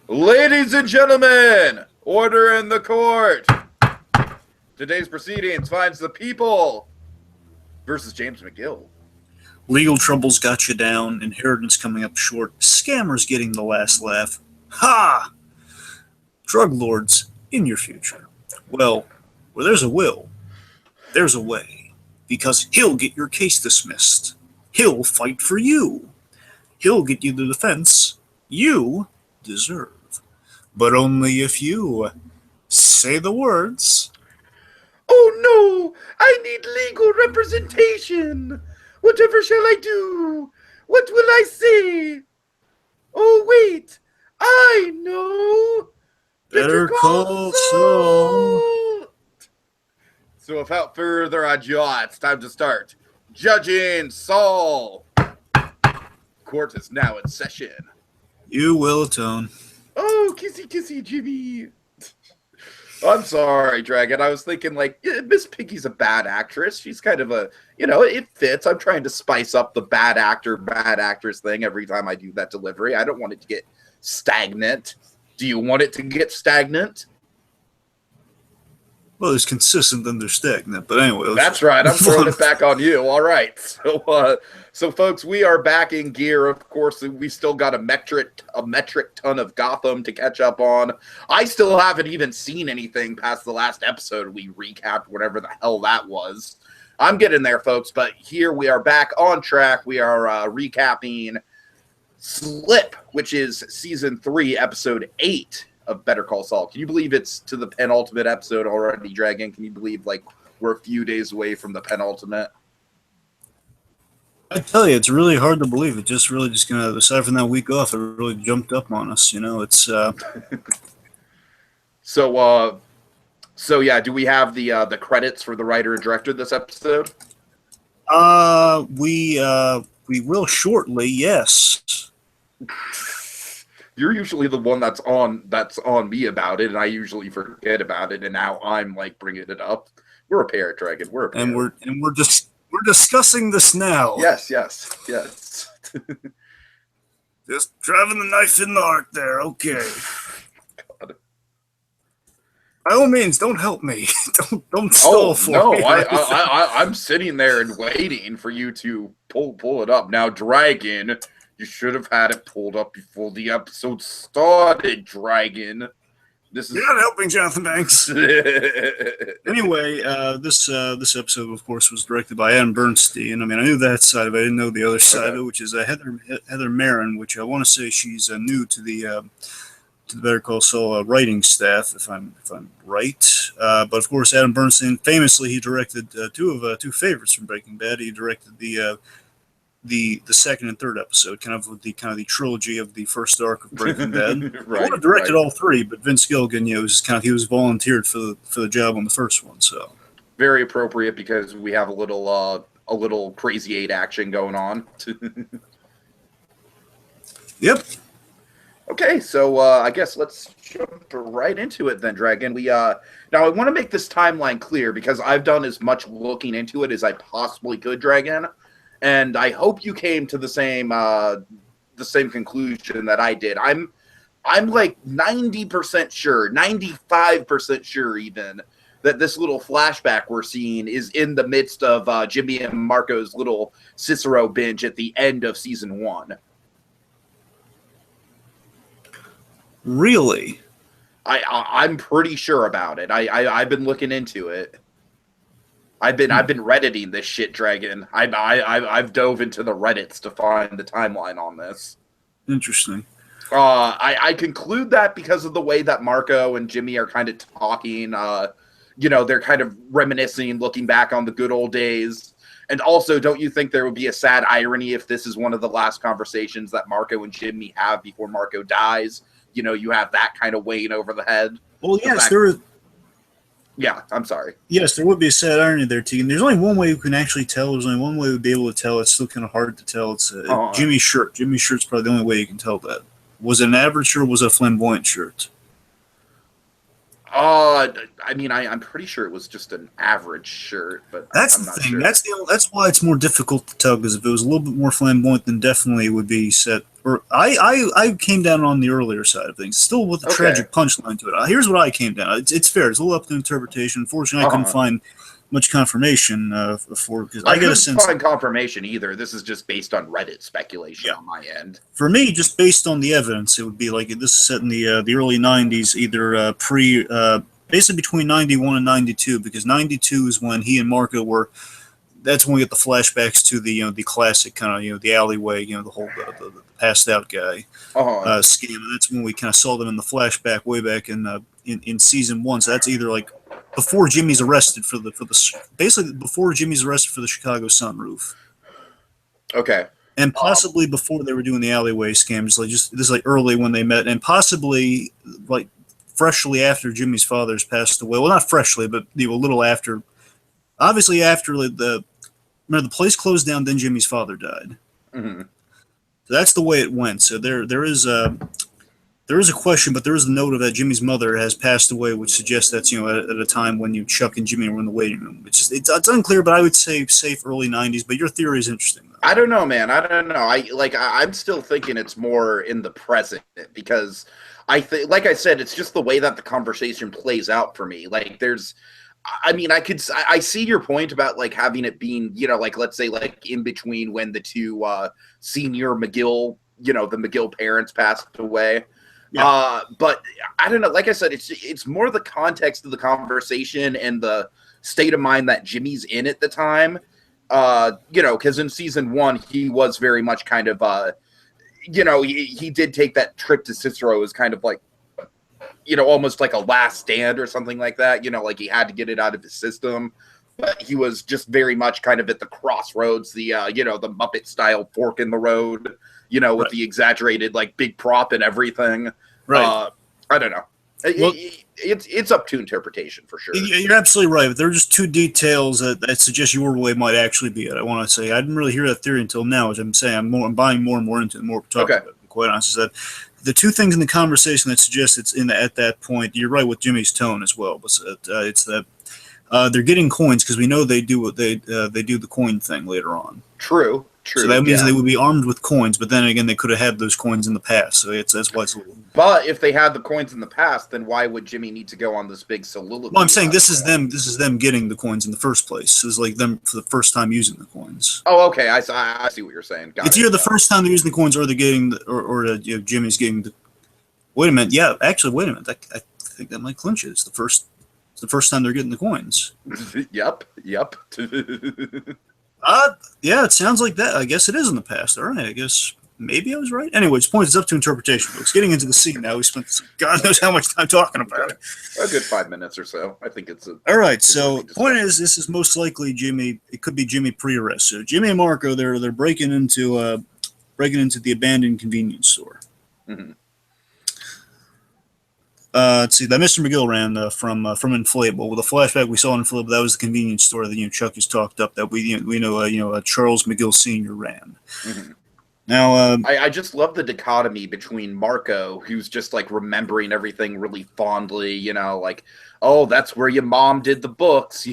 Ladies and gentlemen, order in the court. Today's proceedings finds the people versus James McGill. Legal troubles got you down, inheritance coming up short, scammers getting the last laugh. Ha! Drug lords in your future. Well, where there's a will, there's a way. Because he'll get your case dismissed. He'll fight for you. He'll get you the defense you deserve. But only if you say the words. Oh no! I need legal representation! Whatever shall I do? What will I say? Oh wait! I know! Better call Saul. So without further ado, it's time to start. Judging Saul. Court is now in session. You will atone. Oh, kissy kissy Jimmy. I'm sorry, Dragon. I was thinking, like, Miss Piggy's a bad actress. She's kind of a, it fits. I'm trying to spice up the bad actor, bad actress thing every time I do that delivery. I don't want it to get stagnant. Do you want it to get stagnant? Well, it's consistent and they're stagnant, but anyway. That's right. I'm throwing it back on you. All right. So folks, we are back in gear. Of course, we still got a metric ton of Gotham to catch up on. I still haven't even seen anything past the last episode we recapped, whatever the hell that was. I'm getting there, folks, but here we are back on track. We are recapping Slip, which is season 3, episode 8 of Better Call Saul. Can you believe it's to the penultimate episode already, Dragon? Can you believe, like, we're a few days away from the penultimate? I tell you, it's really hard to believe. It just really just gonna, aside from that week off, it really jumped up on us. It's So yeah, do we have the credits for the writer and director this episode? We will shortly, yes. You're usually the one that's on me about it, and I usually forget about it, and now I'm like bringing it up. We're a pair, Dragon. We're a pair. And we're discussing this now. Yes. Just driving the knife in the heart there. Okay. God. By all means, don't help me. don't stall for me. I'm sitting there and waiting for you to pull it up. Now, Dragon, you should have had it pulled up before the episode started, Dragon. You're not helping, Jonathan Banks. Anyway, this episode, of course, was directed by Adam Bernstein. I mean, I knew that side of it. I didn't know the other side of it, which is Heather Marin, which I want to say she's new to the Better Call Saul writing staff, if I'm right. But of course, Adam Bernstein, famously, he directed two favorites from Breaking Bad. He directed the second and third episode, kind of the trilogy of the first arc of Breaking Bad. Right, I would have directed all three, but Vince Gilligan, he was volunteered for the job on the first one. So very appropriate because we have a little Crazy 8 action going on. Yep. Okay, so I guess let's jump right into it then, Dragon. Now I want to make this timeline clear because I've done as much looking into it as I possibly could, Dragon. And I hope you came to the same conclusion that I did. I'm like 90% sure, 95% sure even, that this little flashback we're seeing is in the midst of Jimmy and Marco's little Cicero binge at the end of season 1. Really? I'm pretty sure about it. I've been looking into it. I've been Redditing this shit, Dragon. I've dove into the Reddits to find the timeline on this. Interesting. I conclude that because of the way that Marco and Jimmy are kind of talking. They're kind of reminiscing, looking back on the good old days. And also, don't you think there would be a sad irony if this is one of the last conversations that Marco and Jimmy have before Marco dies? You have that kind of weighing over the head. Well, yes, there is. Yeah, I'm sorry. Yes, there would be a sad irony there, Tegan. There's only one way you can actually tell. There's only one way we'd be able to tell. It's still kind of hard to tell. It's Jimmy's shirt. Jimmy's shirt's probably the only way you can tell that. Was it an average shirt or was it a flamboyant shirt? I'm pretty sure it was just an average shirt, but that's I'm the not thing. sure. That's why it's more difficult to tell, because if it was a little bit more flamboyant, then definitely it would be set or I came down on the earlier side of things, still with a tragic punchline to it. Here's what I came down. It's fair. It's a little up to interpretation. Unfortunately, I couldn't find much confirmation for because I get a sense. Find confirmation either. This is just based on Reddit speculation on my end. For me, just based on the evidence, it would be like this is set in the early '90s, either basically between '91 and '92, because '92 is when he and Marco were. That's when we get the flashbacks to the the classic kind of the alleyway, the whole the passed out guy scheme. And that's when we kind of saw them in the flashback way back in season 1. So that's either like before Jimmy's arrested for the basically before Jimmy's arrested for the Chicago sunroof. Okay. And possibly before they were doing the alleyway scams, this is like early when they met, and possibly like freshly after Jimmy's father's passed away. Well, not freshly, but a little after. Obviously, after remember the place closed down, then Jimmy's father died. Mm-hmm. So that's the way it went. So there is a question, but there is a note of that Jimmy's mother has passed away, which suggests that's at a time when Chuck and Jimmy were in the waiting room. It's unclear, but I would say safe early '90s. But your theory is interesting, though. I don't know, man. I don't know. I'm still thinking it's more in the present because I think, like I said, it's just the way that the conversation plays out for me. Like I see your point about like having it being, like let's say like in between when the two senior McGill, the McGill parents passed away. Yeah. But I don't know. Like I said, it's more the context of the conversation and the state of mind that Jimmy's in at the time. Because in season 1 he was very much kind of he did take that trip to Cicero as kind of like almost like a last stand or something like that, like he had to get it out of his system, but he was just very much kind of at the crossroads, the the Muppet style fork in the road, with the exaggerated like big prop and everything. Right. I don't know. Well, it's up to interpretation for sure. You're absolutely right. But there are just two details that suggest your way might actually be it. I want to say I didn't really hear that theory until now, as I'm saying I'm buying more and more into it, more talking about it. Quite honest, is that the two things in the conversation that suggest it's at that point. You're right with Jimmy's tone as well, but it's that they're getting coins because we know they do what they do the coin thing later on. True. So that means they would be armed with coins, but then again, they could have had those coins in the past. So that's why it's a little. But if they had the coins in the past, then why would Jimmy need to go on this big soliloquy? Well, I'm saying this is them getting the coins in the first place. This is like them for the first time using the coins. Oh, okay. I see what you're saying. It's either the first time they're using the coins, or they're getting, Jimmy's getting the. Wait a minute. Yeah, actually, wait a minute. I think that might clinch it. It's the first time they're getting the coins. Yep. Yeah, it sounds like that. I guess it is in the past. All right, I guess maybe I was right. Anyways, point is up to interpretation, folks. Getting into the scene now. We spent God knows how much time talking about it. A good 5 minutes or so. I think it's all right. So point is, this is most likely Jimmy. It could be Jimmy pre-arrest. So Jimmy and Marco, they're breaking into the abandoned convenience store. Mm-hmm. Let's see. That Mr. McGill ran from Inflatable. With a flashback we saw in Inflatable, that was the convenience store that Chuck has talked up. That we know Charles McGill Sr. ran. Mm-hmm. Now, I just love the dichotomy between Marco, who's just like remembering everything really fondly. Like, oh, that's where your mom did the books.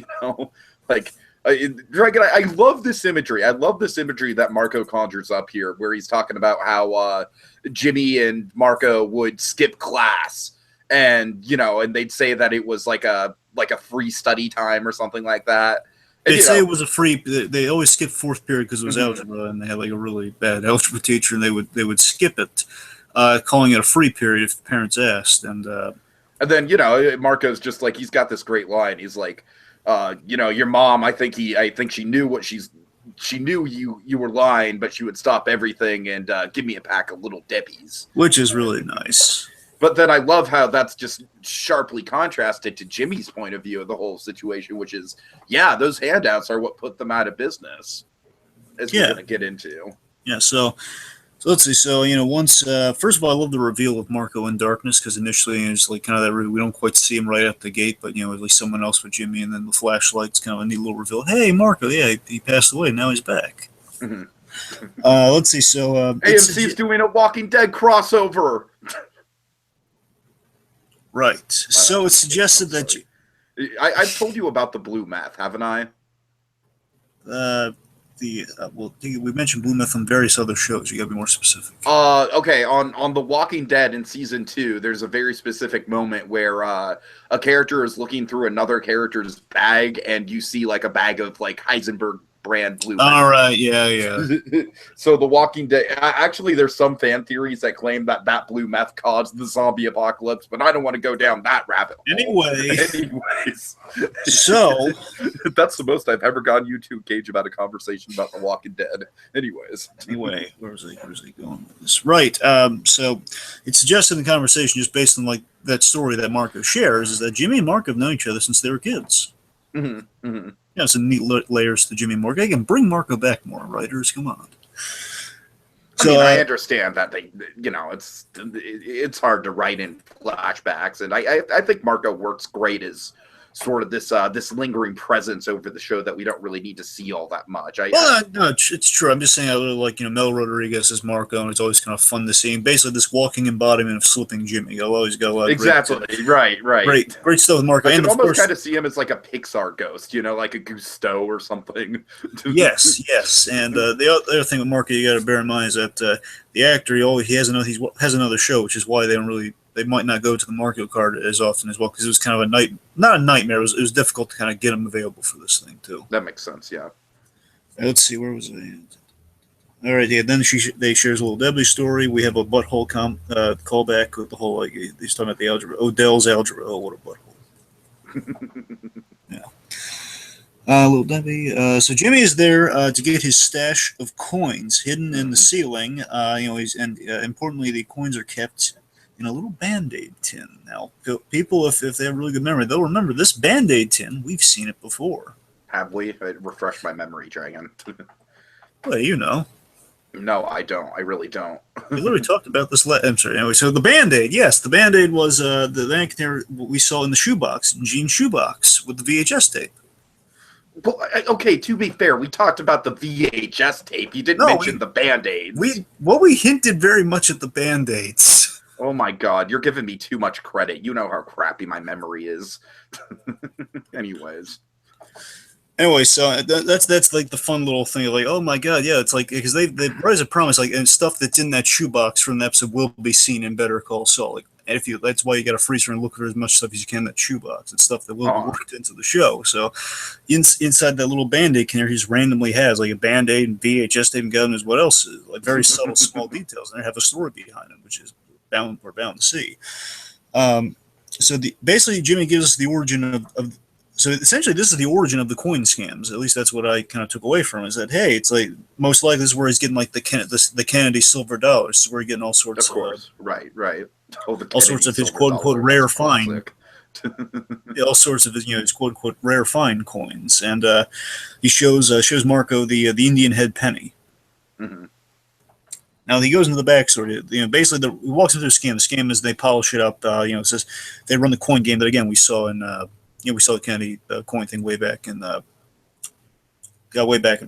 Like. I love this imagery. I love this imagery that Marco conjures up here, where he's talking about how Jimmy and Marco would skip class. And and they'd say that it was like a free study time or something like that. And, they say it was a free. They always skip fourth period because it was algebra, and they had like a really bad algebra teacher, and they would skip it, calling it a free period if the parents asked. And then Marco's just like, he's got this great line. He's like, your mom. I think she knew what she knew you were lying, but she would stop everything and give me a pack of Little Debbie's, which is really nice. But then I love how that's just sharply contrasted to Jimmy's point of view of the whole situation, which is, those handouts are what put them out of business, as we're going to get into. Yeah, so let's see. So, once, first of all, I love the reveal of Marco in darkness, because initially it's like kind of that, we don't quite see him right out the gate, but, at least someone else with Jimmy, and then the flashlight's kind of a neat little reveal. Hey, Marco, he passed away, now he's back. Mm-hmm. Let's see, so... AMC's doing a Walking Dead crossover! Right. So it's suggested that I've told you about the blue math, haven't I? the we mentioned Blue Myth on various other shows. You got to be more specific. Okay, on The Walking Dead in season 2, there's a very specific moment where a character is looking through another character's bag, and you see like a bag of like Heisenberg brand blue meth. All right, yeah. So The Walking Dead, actually, there's some fan theories that claim that blue meth caused the zombie apocalypse, but I don't want to go down that rabbit hole. Anyways, so that's the most I've ever gotten you to engage about a conversation about The Walking Dead. Anyway, where was I going with this? Right. So it suggested in the conversation, just based on like that story that Marco shares, is that Jimmy and Marco have known each other since they were kids. Mm-hmm. Mm-hmm. Yeah, some neat layers to Jimmy and Marco. Again, bring Marco back more, writers. Come on. I understand that it's hard to write in flashbacks, and I think Marco works great as sort of this lingering presence over the show that we don't really need to see all that much. No, it's true. I'm just saying I really like, Mel Rodriguez as Marco, and it's always kind of fun to see. And basically, this walking embodiment of slipping Jimmy. I've always got a lot of right. Great stuff with Marco. I and can almost kind of see him as like a Pixar ghost, like a Gusteau or something. yes. And the other thing with Marco you got to bear in mind is that the actor he has another show, which is why they might not go to the Marco card as often as well, because it was kind of not a nightmare. It was difficult to kind of get him available for this thing too. That makes sense, yeah. Let's see, where was I? All right, yeah. Then they shares a little Debbie story. We have a butthole callback with the whole he's talking about the algebra. Odell's algebra. Oh, what a butthole. Yeah. Little Debbie. So Jimmy is there to get his stash of coins hidden in the ceiling. Importantly, the coins are kept in a little Band-Aid tin. Now, people, if they have really good memory, they'll remember this Band-Aid tin. We've seen it before. Have we? It refreshed my memory, Dragon. Well, No, I don't. I really don't. We literally talked about this. I'm sorry. Anyway, so the Band-Aid, yes, the Band-Aid was the anchor we saw in the shoebox, in Gene's shoebox with the VHS tape. Well, okay, to be fair, we talked about the VHS tape. You didn't mention the Band-Aids. We hinted very much at the Band-Aids. Oh my God, you're giving me too much credit. You know how crappy my memory is. Anyway, so that's like the fun little thing. Like, oh my God, yeah, it's like because they raise a promise, like, and stuff that's in that shoebox from the episode will be seen in Better Call Saul. Like, and that's why you got to freeze and look for as much stuff as you can in that shoebox. It's stuff that will be worked into the show. So, inside that little Band-Aid can he just randomly has like a Band-Aid and VHS tape and God knows what else is like very subtle, small details, and they have a story behind them, which is we're bound to see. So basically Jimmy gives us the origin of so essentially this is the origin of the coin scams. At least that's what I kind of took away from it, is that, hey, it's like most likely this is where he's getting like the Kennedy silver dollars. This is where he's getting all sorts of course. Right. All sorts of his quote unquote rare find. All sorts of his quote unquote rare find coins. And he shows Marco the Indian head penny. Mm-hmm. Now he goes into the backstory. Basically, he walks into the scam. The scam is they polish it up. It says they run the coin game that again we saw in. We saw the Kennedy coin thing way back in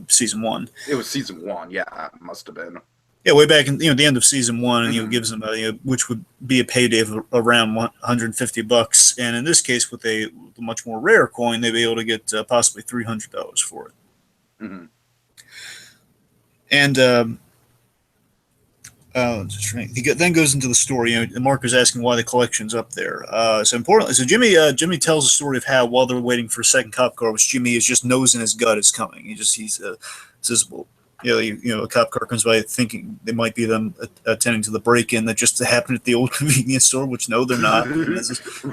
season 1. It was season 1, yeah, it must have been. Yeah, way back in the end of season 1, and gives them which would be a payday of around $150, and in this case, with a much more rare coin, they'd be able to get possibly $300 for it. Mm-hmm. And he then goes into the story. Marco's asking why the collection's up there. So Jimmy tells the story of how while they're waiting for a second cop car, which Jimmy is just nosing his gut is coming. He says, well, a cop car comes by thinking they might be them attending to the break-in that just happened at the old convenience store, which no, they're not.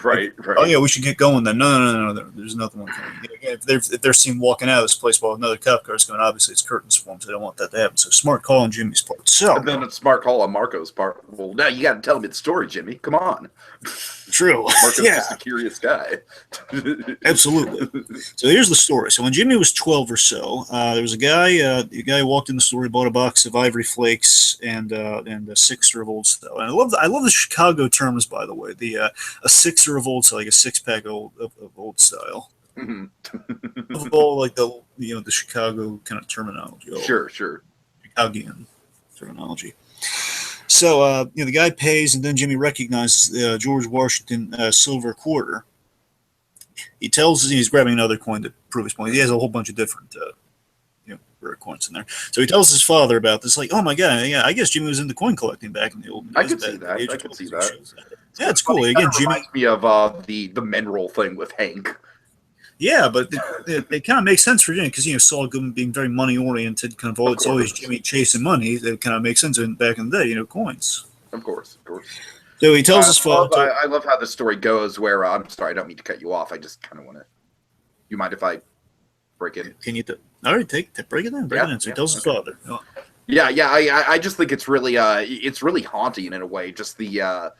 Right. Oh yeah, we should get going then. No. There's nothing coming. If they're seen walking out of this place while another cop car is going, obviously it's curtains for them, so they don't want that to happen. So smart call on Jimmy's part. So and then it's smart call on Marco's part. Well, now you got to tell me the story, Jimmy. Come on. True. Marco's just a curious guy. Absolutely. So here's the story. So when Jimmy was 12 or so, there was a guy walked in the store, bought a box of Ivory Flakes and a sixer of Old Style. And I love the Chicago terms, by the way. A sixer of Old Style, like a 6-pack of Old Style. Mm-hmm. Of all like the Chicago kind of terminology. Sure. Chicagoan terminology. So the guy pays, and then Jimmy recognizes George Washington silver quarter. He tells us he's grabbing another coin to prove his point. He has a whole bunch of different rare coins in there. So he tells his father about this, like, oh my god, yeah, I guess Jimmy was into coin collecting back in the old days. I could see that. I could see that. Yeah, it's cool. Again, Jimmy reminds me of the mineral thing with Hank. Yeah, but it kind of makes sense for Jimmy because Saul Goodman being very money oriented, kind of it's always Jimmy chasing money. That kind of makes sense back in the day, coins. Of course. So he tells his father. I love how the story goes. Where I'm sorry, I don't mean to cut you off. I just kind of want to. You mind if I break in? Can you? All right, break it in. Break it in. So he tells his father. Oh. Yeah. I just think it's really haunting in a way. Just the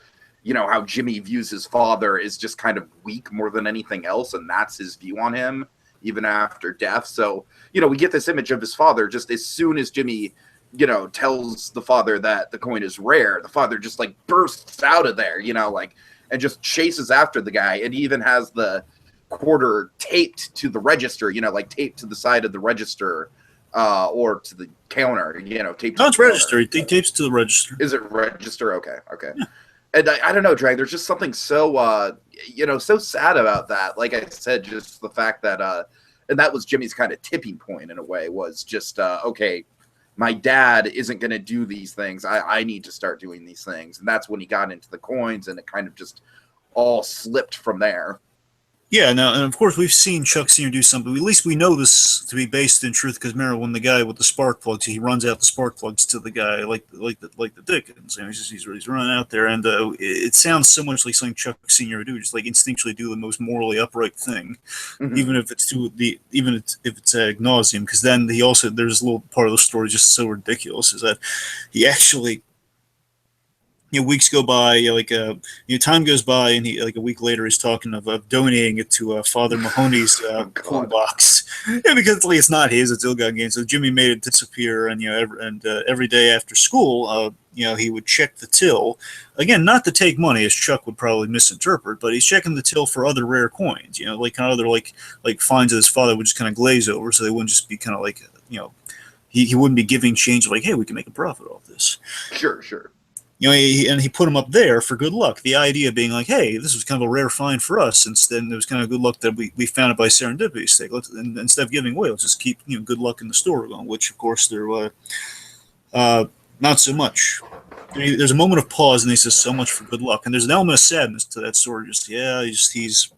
how Jimmy views his father is just kind of weak more than anything else, and that's his view on him even after death. So we get this image of his father just as soon as Jimmy tells the father that the coin is rare, the father just like bursts out of there, and just chases after the guy, and he even has the quarter taped to the register, taped to the side of the register, or to the counter, taped. No, it's register. He tapes to the register. Is it register? Okay. Yeah. And I don't know, Drag. There's just something so so sad about that. Like I said, just the fact that and that was Jimmy's kind of tipping point in a way, was just okay, my dad isn't going to do these things. I need to start doing these things, and that's when he got into the coins, and it kind of just all slipped from there. Yeah, now, and of course we've seen Chuck Sr. do something. At least we know this to be based in truth, because remember when the guy with the spark plugs, he runs out the spark plugs to the guy like the Dickens. He's running out there, and it sounds so much like something Chuck Sr. would do, just like instinctually do the most morally upright thing, even if it's if it's ad nauseum. Because then there's a little part of the story just so ridiculous, is that he actually. Weeks go by, time goes by, and he a week later he's talking of donating it to Father Mahoney's coin box. Yeah, because it's not his; it's ill-gotten gain. So Jimmy made it disappear, and every day after school, he would check the till again, not to take money, as Chuck would probably misinterpret, but he's checking the till for other rare coins. Like finds that his father would just kind of glaze over, so they wouldn't just be kind of like he wouldn't be giving change like, hey, we can make a profit off this. Sure. And he put them up there for good luck. The idea being like, hey, this was kind of a rare find for us. Instead, it was kind of good luck that we found it by serendipity. Instead of giving away, let's just keep good luck in the store going. Which, of course, they're not so much. There's a moment of pause, and he says, "So much for good luck." And there's an element of sadness to that story. He's.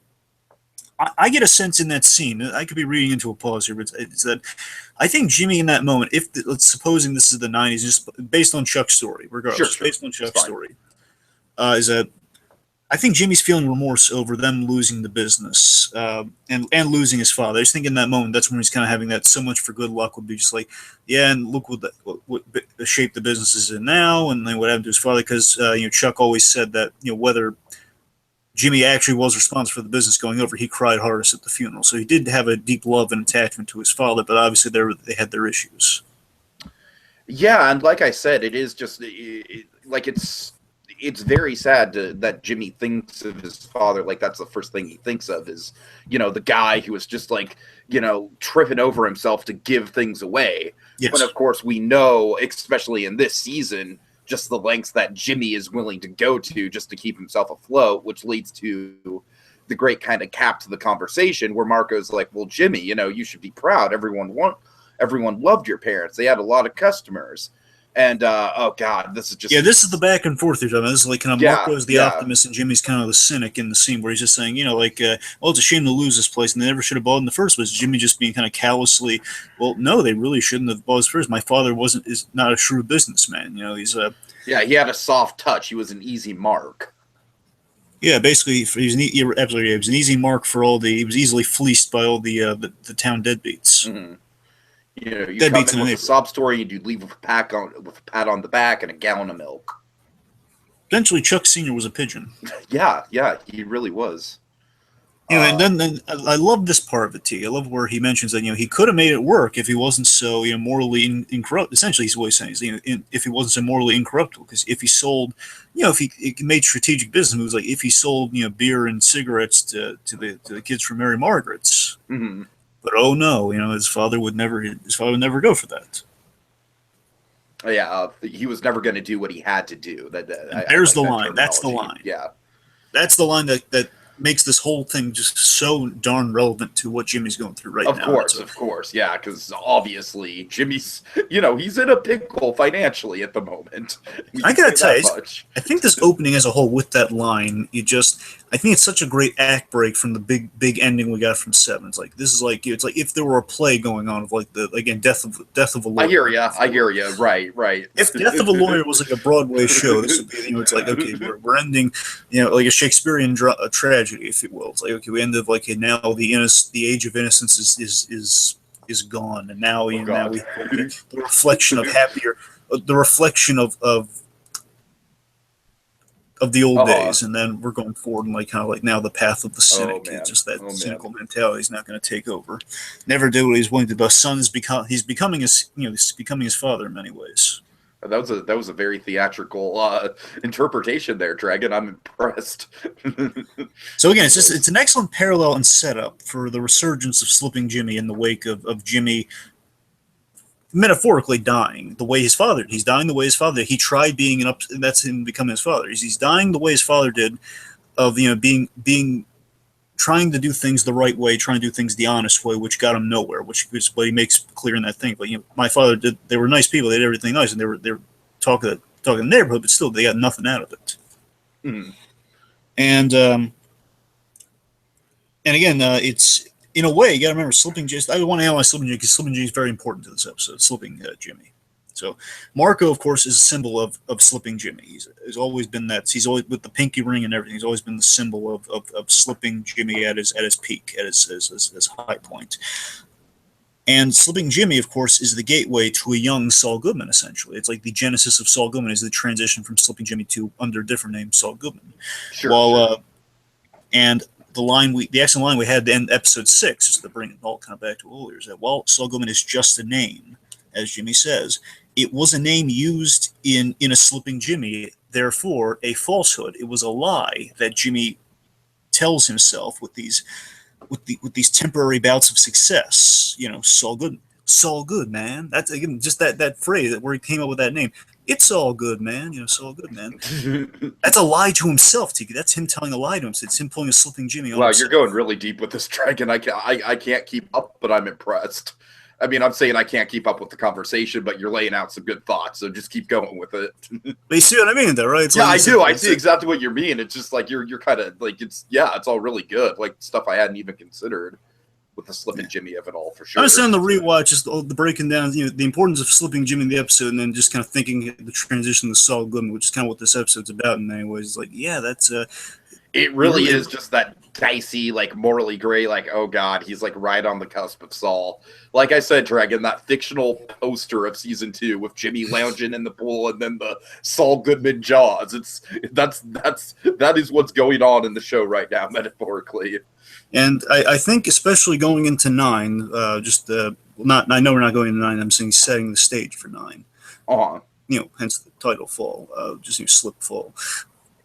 I get a sense in that scene. I could be reading into a pause here, but it's that I think Jimmy in that moment, supposing this is the '90s, just based on Chuck's story, regardless, sure. based on Chuck's story, is that I think Jimmy's feeling remorse over them losing the business and losing his father. I just think in that moment, that's when he's kind of having that so much for good luck would be just like, yeah, and look what the shape the business is in now, and then what happened to his father, because Chuck always said that whether Jimmy actually was responsible for the business going over, he cried hardest at the funeral. So he did have a deep love and attachment to his father, but obviously they had their issues. Yeah, and like I said, it is just it's very sad that Jimmy thinks of his father like that's the first thing he thinks of is the guy who was just like tripping over himself to give things away. Yes. But of course we know, especially in this season, just the lengths that Jimmy is willing to go to just to keep himself afloat, which leads to the great kind of cap to the conversation where Marco's like, well, Jimmy, you should be proud. Everyone loved your parents. They had a lot of customers. And, oh God, this is just... Yeah, this is the back and forth you're talking about. This is like kind of Marco's the optimist and Jimmy's kind of the cynic in the scene where he's just saying, well, it's a shame to lose this place and they never should have bought in the first place. Jimmy just being kind of callously, well, no, they really shouldn't have bought first. My father is not a shrewd businessman. He's yeah, he had a soft touch. He was an easy mark. Yeah, basically, he was an easy mark for he was easily fleeced by all the town deadbeats. Mm-hmm. You come in with a sob story, and you leave with a pat on the back and a gallon of milk. Eventually, Chuck Sr. was a pigeon. Yeah, he really was. And then I love this part of it too. I love where he mentions that he could have made it work if he wasn't so morally incorrupt. Essentially, he's what he's saying is if he wasn't so morally incorruptible. Because if he sold, if he made strategic business moves, like if he sold beer and cigarettes to the kids from Mary Margaret's. Mm-hmm. But oh no, his father would never go for that. Yeah, he was never going to do what he had to do. There's the line. That's the line. Yeah, that's the line that makes this whole thing just so darn relevant to what Jimmy's going through right now. Of course, yeah, because obviously Jimmy's, he's in a pickle financially at the moment. I gotta tell you, I think this opening as a whole with that line, I think it's such a great act break from the big ending we got from 7. It's like it's like if there were a play going on of like Death of a Lawyer. I hear you. Right. If Death of a Lawyer was like a Broadway show, this would be, it's like, okay, we're ending, like a Shakespearean tragedy, if you will. It's like, okay, we end up like, now the age of innocence is gone, and now now we the reflection of the reflection of the old days, and then we're going forward and like kind of like now the path of the cynic. It's just that cynical mentality is not going to take over. Never did what he's willing to do. Son is becoming his father in many ways. That was a very theatrical interpretation there, Dragon. I'm impressed. So again, it's an excellent parallel and setup for the resurgence of Slipping Jimmy in the wake of Jimmy metaphorically dying the way his father. He's dying the way his father did. He tried being that's him becoming his father. He's dying the way his father did, of being trying to do things the right way, trying to do things the honest way, which got him nowhere. Which is what he makes clear in that thing. But my father did. They were nice people. They did everything nice, and they were talking in the neighborhood, but still they got nothing out of it. Mm. And again, it's. In a way, you got to remember Slipping Jimmy. I want to analyze Slipping Jimmy because Slipping Jimmy is very important to this episode. Slipping Jimmy. So Marco, of course, is a symbol of Slipping Jimmy. He's always been that. He's always with the pinky ring and everything. He's always been the symbol of Slipping Jimmy at his peak, at his high point. And Slipping Jimmy, of course, is the gateway to a young Saul Goodman. Essentially, it's like the genesis of Saul Goodman is the transition from Slipping Jimmy to under a different name, Saul Goodman. Sure. And the excellent line we had to end episode 6, just to bring it all kind of back to earlier, is that while Saul Goodman is just a name, as Jimmy says, it was a name used in a Slipping Jimmy, therefore a falsehood. It was a lie that Jimmy tells himself with these temporary bouts of success. Saul Good, man. That's again just that phrase where he came up with that name. It's all good, man. It's all good, man. That's a lie to himself, Tiki. That's him telling a lie to himself. It's him pulling a Slipping Jimmy on himself. You're going really deep with this, Dragon. I can't keep up, but I'm impressed. I mean, I'm saying I can't keep up with the conversation, but you're laying out some good thoughts, so just keep going with it. But you see what I mean, though, right? I do. I see exactly what you mean. It's just like you're kind of like it's all really good, like stuff I hadn't even considered. With the Slipping Jimmy of it all, for sure. I understand the rewatch, just the breaking down, the importance of Slipping Jimmy in the episode, and then just kind of thinking the transition to Saul Goodman, which is kind of what this episode's about in many ways. It's like, yeah, that's it really is just that dicey, like morally gray, like, oh god, he's like right on the cusp of Saul. Like I said, Dragon, that fictional poster of season 2 with Jimmy lounging in the pool and then the Saul Goodman jaws. That is what's going on in the show right now, metaphorically. And I think, especially going into 9, I know we're not going into 9. I'm saying setting the stage for 9. Hence the title Fall, Slip Fall.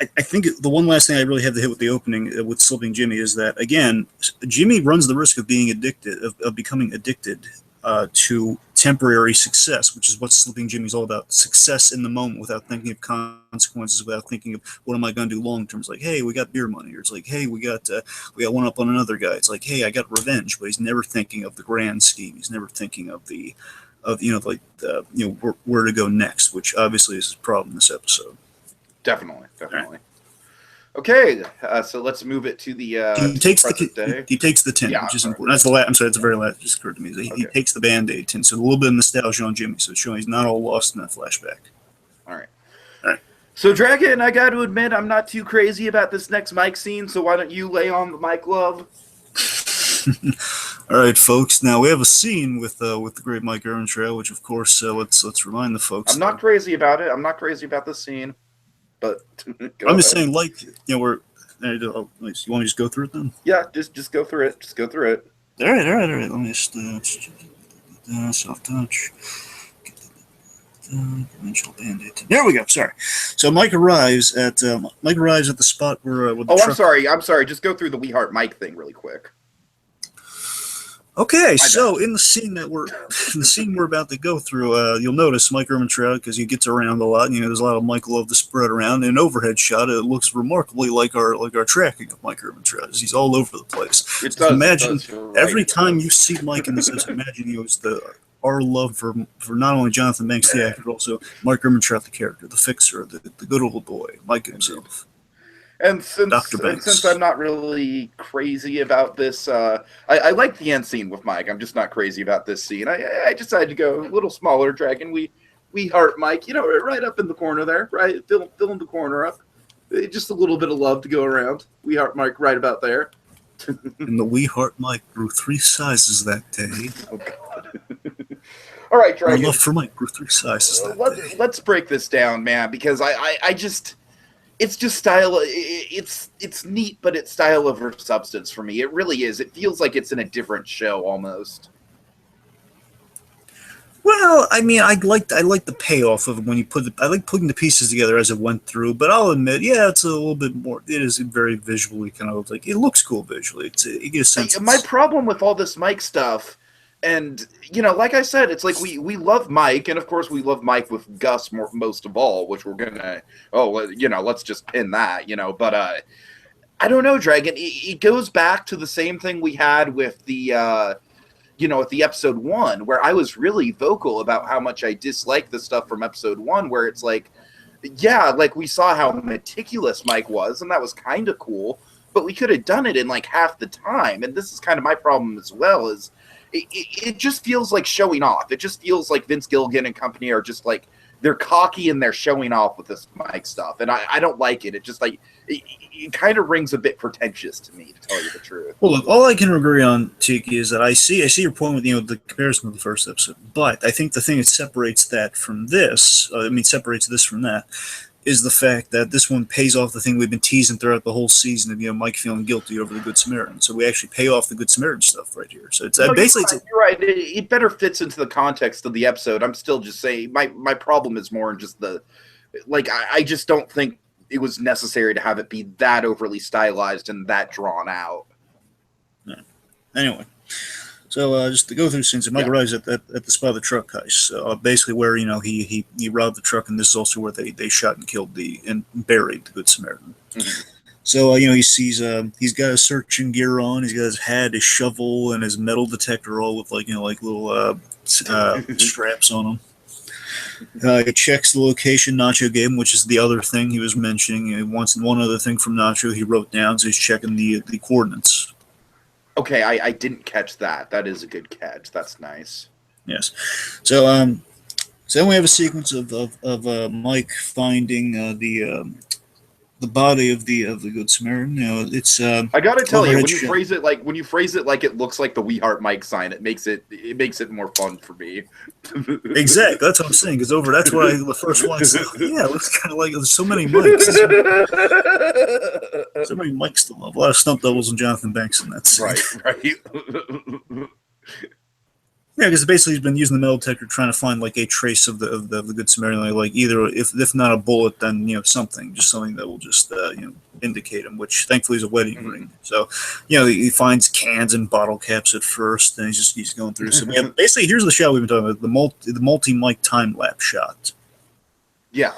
I think the one last thing I really have to hit with the opening with Slipping Jimmy is that, again, Jimmy runs the risk of being addicted, of becoming addicted to temporary success, which is what Slipping Jimmy's all about. Success in the moment without thinking of consequences, without thinking of what am I going to do long term. It's like, hey, we got beer money. Or it's like, hey, we got one up on another guy. It's like, hey, I got revenge. But he's never thinking of the grand scheme. He's never thinking of where to go next, which obviously is his problem in this episode. Definitely. Right. Okay, so let's move it to the he takes the tin, which is important. That's that's the very last. Just occurred to me. He takes the Band-Aid tin, so a little bit of nostalgia on Jimmy, so it's showing he's not all lost in that flashback. All right. So Dragon, I got to admit, I'm not too crazy about this next mic scene. So why don't you lay on the mic, love? All right, folks. Now we have a scene with the great Mike Ehrmantrail, which of course let's remind the folks. I'm not crazy about it. I'm not crazy about this scene. But I'm just saying, we're. You want me to just go through it then? Yeah, just go through it. Just go through it. All right. Let me just soft touch. Band-Aid. There we go. Sorry. So Mike arrives at the spot where. I'm sorry. Just go through the We Heart Mike thing really quick. Okay, so in the scene we're about to go through, you'll notice Mike Ehrmantraut, because he gets around a lot. There's a lot of Michael Love to spread around. In an overhead shot, it looks remarkably like our tracking of Mike Ehrmantraut. He's all over the place. It does. Imagine right, every time you see Mike in this, imagine it was our love for not only Jonathan Banks the actor, but also Mike Ehrmantraut the character, the fixer, the good old boy, Mike himself. And since I'm not really crazy about this, I like the end scene with Mike. I'm just not crazy about this scene. I decided to go a little smaller, dragging we heart Mike, right up in the corner there, right, filling the corner up. Just a little bit of love to go around. We heart Mike right about there. And the We Heart Mike grew 3 sizes that day. Oh God. All right, Dragon. Our love for Mike grew 3 sizes that day. Let's break this down, man, because I just. It's just style. It's neat, but it's style over substance for me. It really is. It feels like it's in a different show almost. Well, I mean, I like the payoff of it when you I like putting the pieces together as it went through. But I'll admit, yeah, it's a little bit more. It is very visually kind of like it looks cool visually. It gives a sense. My problem with all this Mike stuff. And, like I said, it's like we love Mike, and of course we love Mike with Gus most of all, which we're going to, let's just pin that, But I don't know, Dragon. It goes back to the same thing we had with the, with the episode 1, where I was really vocal about how much I dislike the stuff from episode 1, where it's like, yeah, like we saw how meticulous Mike was, and that was kind of cool, but we could have done it in like half the time. And this is kind of my problem as well, is it just feels like showing off. It just feels like Vince Gilligan and company are just like, they're cocky and they're showing off with this Mike stuff. And I don't like it. It just like, it kind of rings a bit pretentious to me, to tell you the truth. Well, look, all I can agree on, Tiki, is that I see your point with, the comparison of the first episode. But I think the thing that separates that from this, separates this from that, is the fact that this one pays off the thing we've been teasing throughout the whole season of Mike feeling guilty over the Good Samaritan. So we actually pay off the Good Samaritan stuff right here. So it's basically you're right. It better fits into the context of the episode. I'm still just saying my problem is more in just the I just don't think it was necessary to have it be that overly stylized and that drawn out. Yeah. Anyway. So just to go through scenes, Mike arrives at the spot of the truck heist. Basically, where he robbed the truck, and this is also where they shot and killed and buried the Good Samaritan. Mm-hmm. So he sees he's got his searching gear on. He's got his hat, his shovel, and his metal detector, all with little straps on them. He checks the location Nacho gave him, which is the other thing he was mentioning. He wants one other thing from Nacho he wrote down, so he's checking the coordinates. Okay, I didn't catch that. That is a good catch. That's nice. Yes. So then we have a sequence of Mike finding the body of the Good Samaritan. It's I gotta tell you, when you phrase it like it looks like the We Heart Mike sign, it makes it more fun for me. Exactly, that's what I'm saying. Because that's what the first one. Yeah, it looks kind of like there's so many Mikes. So many Mikes to love. A lot of stunt doubles and Jonathan Banks in that scene. Right. Yeah, because basically he's been using the metal detector trying to find a trace of the Good Samaritan, either if not a bullet, then something that will just indicate him. Which thankfully is a wedding ring. So he finds cans and bottle caps at first, and he's going through. So basically here's the shot we've been talking about, the multi-mic time lapse shot. Yeah.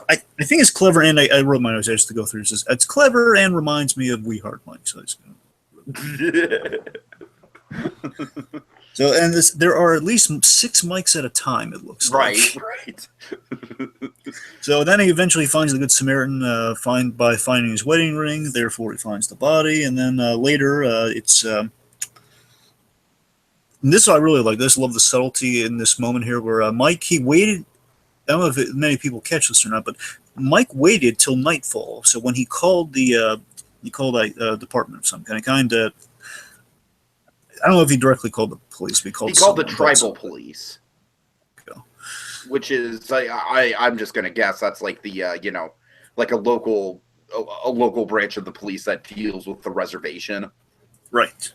I think it's clever, and I wrote my notes just to go through. It says it's clever and reminds me of We Heart Mike. So So, and there are at least 6 mics at a time, it looks like. Right. So then he eventually finds the Good Samaritan by finding his wedding ring. Therefore, he finds the body. And then later, it's... and this I really like. This love the subtlety in this moment here where Mike, he waited... I don't know if many people catch this or not, but Mike waited till nightfall. So when he called a department of some kind of... I don't know if he directly called the police. But he called the tribal police, which is I'm just gonna guess that's like the like a local branch of the police that deals with the reservation. Right.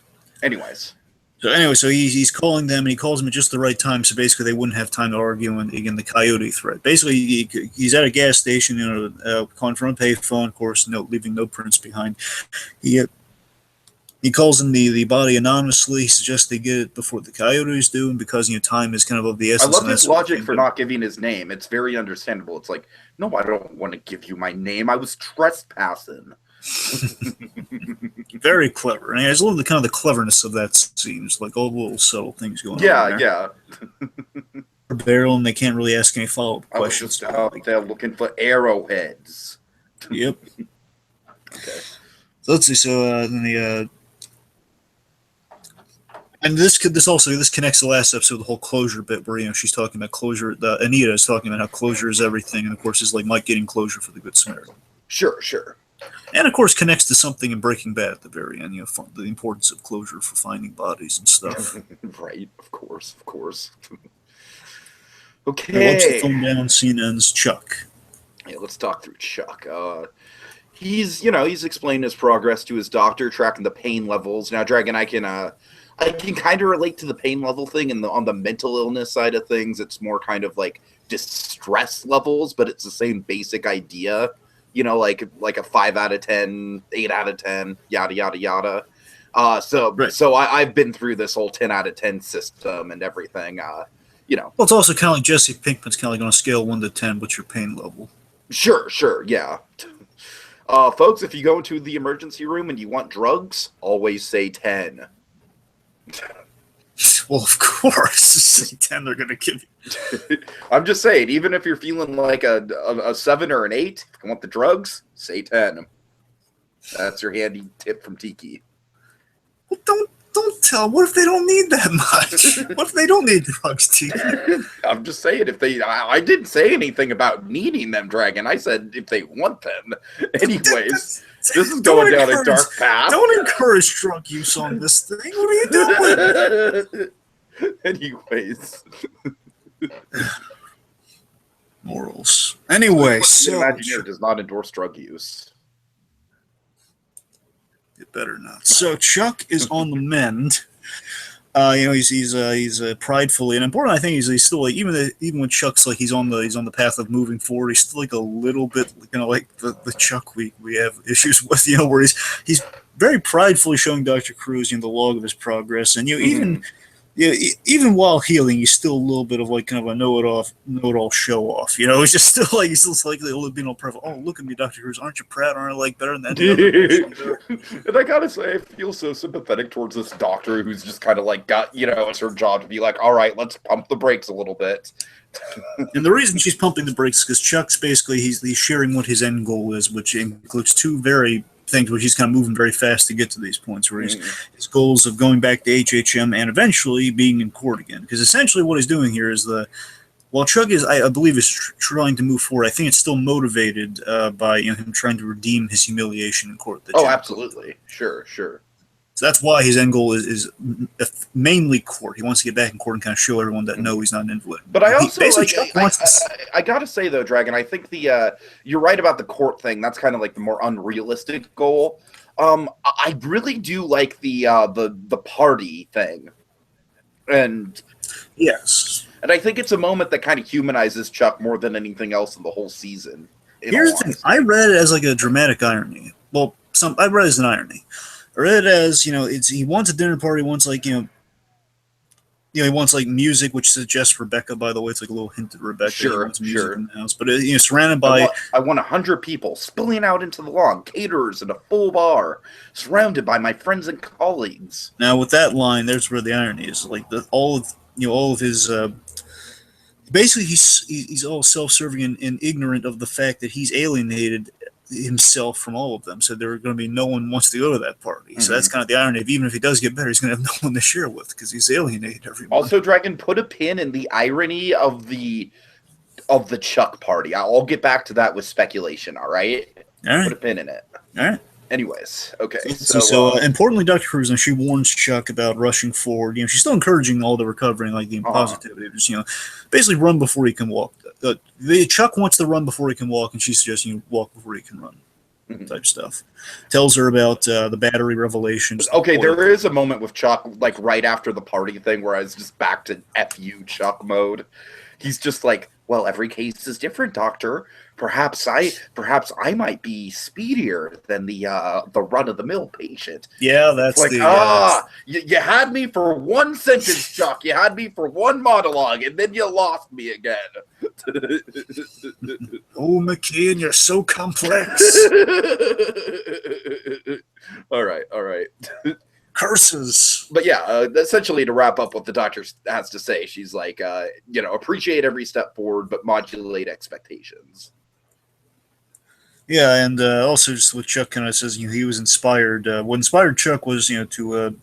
So he's calling them, and he calls them at just the right time. So basically, they wouldn't have time to argue again the coyote threat. Basically, he's at a gas station, calling from a payphone, of course, leaving no prints behind. He calls in the body anonymously. He suggests they get it before the coyotes do, and because time is kind of the I essence. love his logic for not giving his name. It's very understandable. It's like, no, I don't want to give you my name. I was trespassing. Very clever. And I just love the cleverness of that scene. It's like all the little subtle things going on. Yeah. Barrel, and they can't really ask any follow-up questions. I was just out there looking for arrowheads. Yep. Okay. So let's see. So then the and this connects to the last episode, the whole closure bit where she's talking about closure. Anita is talking about how closure is everything, and of course, is like Mike getting closure for the Good Samaritan. Sure. And of course, connects to something in Breaking Bad at the very end. The importance of closure for finding bodies and stuff. Right. Of course. Okay. Once the phone down, scene ends. Chuck. Yeah, let's talk through Chuck. He's explained his progress to his doctor, tracking the pain levels. Now, Dragon, I can kind of relate to the pain level thing, and on the mental illness side of things, it's more kind of like distress levels, but it's the same basic idea. Like a 5 out of 10, 8 out of 10, yada yada yada. So I've been through this whole 10 out of 10 system and everything. Well, it's also kind of like Jesse Pinkman's kind of like on a scale of 1 to 10. What's your pain level? Sure, yeah. Folks, if you go into the emergency room and you want drugs, always say 10. Well, of course, say 10 they're going to give you. I'm just saying, even if you're feeling like a 7 or an 8, if you want the drugs, say 10. That's your handy tip from Tiki. Well, don't tell. What if they don't need that much? What if they don't need drugs, Tiki? I'm just saying, I didn't say anything about needing them, Dragon. I said if they want them. Anyways, this is going down a dark path. Don't encourage drug use on this thing. What are you doing? Anyways. Morals. Anyway, so Imagineer does not endorse drug use. It better not. So Chuck is on the mend. He's pridefully and important. I think he's still like even when Chuck's like he's on the path of moving forward. He's still like a little bit like the Chuck we have issues with. Where he's very pridefully showing Dr. Cruz the log of his progress, and even while healing, he's still a little bit of like kind of a know-it-all show off. He's just still like being all perfect. Oh, look at me, Dr. Cruz. Aren't you proud? Aren't I like better than that? And I gotta say, I feel so sympathetic towards this doctor who's just kind of like got it's her job to be like, all right, let's pump the brakes a little bit. And the reason she's pumping the brakes is because Chuck's basically he's sharing what his end goal is, which includes two very things where he's kind of moving very fast to get to these points where his goals of going back to HHM and eventually being in court again. Because essentially what he's doing here is while Chuck is, I believe, is trying to move forward, I think it's still motivated by him trying to redeem his humiliation in court. Absolutely. Sure. So that's why his end goal is mainly court. He wants to get back in court and kind of show everyone that no, he's not an invalid. But I also I gotta say though, Dragon, I think you're right about the court thing. That's kind of like the more unrealistic goal. I really do like the party thing, and yes, and I think it's a moment that kind of humanizes Chuck more than anything else in the whole season. Here's the thing: I read it as like a dramatic irony. Well, I read it as an irony. I read it as he wants a dinner party. He wants he wants like music, which suggests Rebecca. By the way, it's like a little hint at Rebecca. Sure, he wants music in the house, but surrounded by. I want 100 people spilling out into the lawn, caterers and a full bar, surrounded by my friends and colleagues. Now, with that line, there's where the irony is. Like all of his. Basically, he's all self-serving and ignorant of the fact that he's alienated himself from all of them. So there are going to be no one wants to go to that party. Mm-hmm. So that's kind of the irony of even if he does get better, he's going to have no one to share with because he's alienated everyone. Also, Dragon, put a pin in the irony of the Chuck party. I'll get back to that with speculation. All right. Put a pin in it. All right. Anyways, okay. So importantly, Dr. Cruz, she warns Chuck about rushing forward. She's still encouraging all the recovering, like the positivity. Just, basically run before he can walk. Chuck wants to run before he can walk, and she suggests walk before he can run. Type stuff. Tells her about the battery revelations. Okay, there is a moment with Chuck, like right after the party thing, where I was just back to FU Chuck mode. He's just like, well, every case is different, Doctor. perhaps I might be speedier than the run of the mill patient. Yeah, It's that's like, the you had me for one sentence, Chuck. You had me for one monologue, and then you lost me again. oh, McKeon, you're so complex. All right. Curses. But yeah, essentially to wrap up what the doctor has to say, she's like, appreciate every step forward, but modulate expectations. Yeah, and also just what Chuck kind of says, he was inspired. What inspired Chuck was, to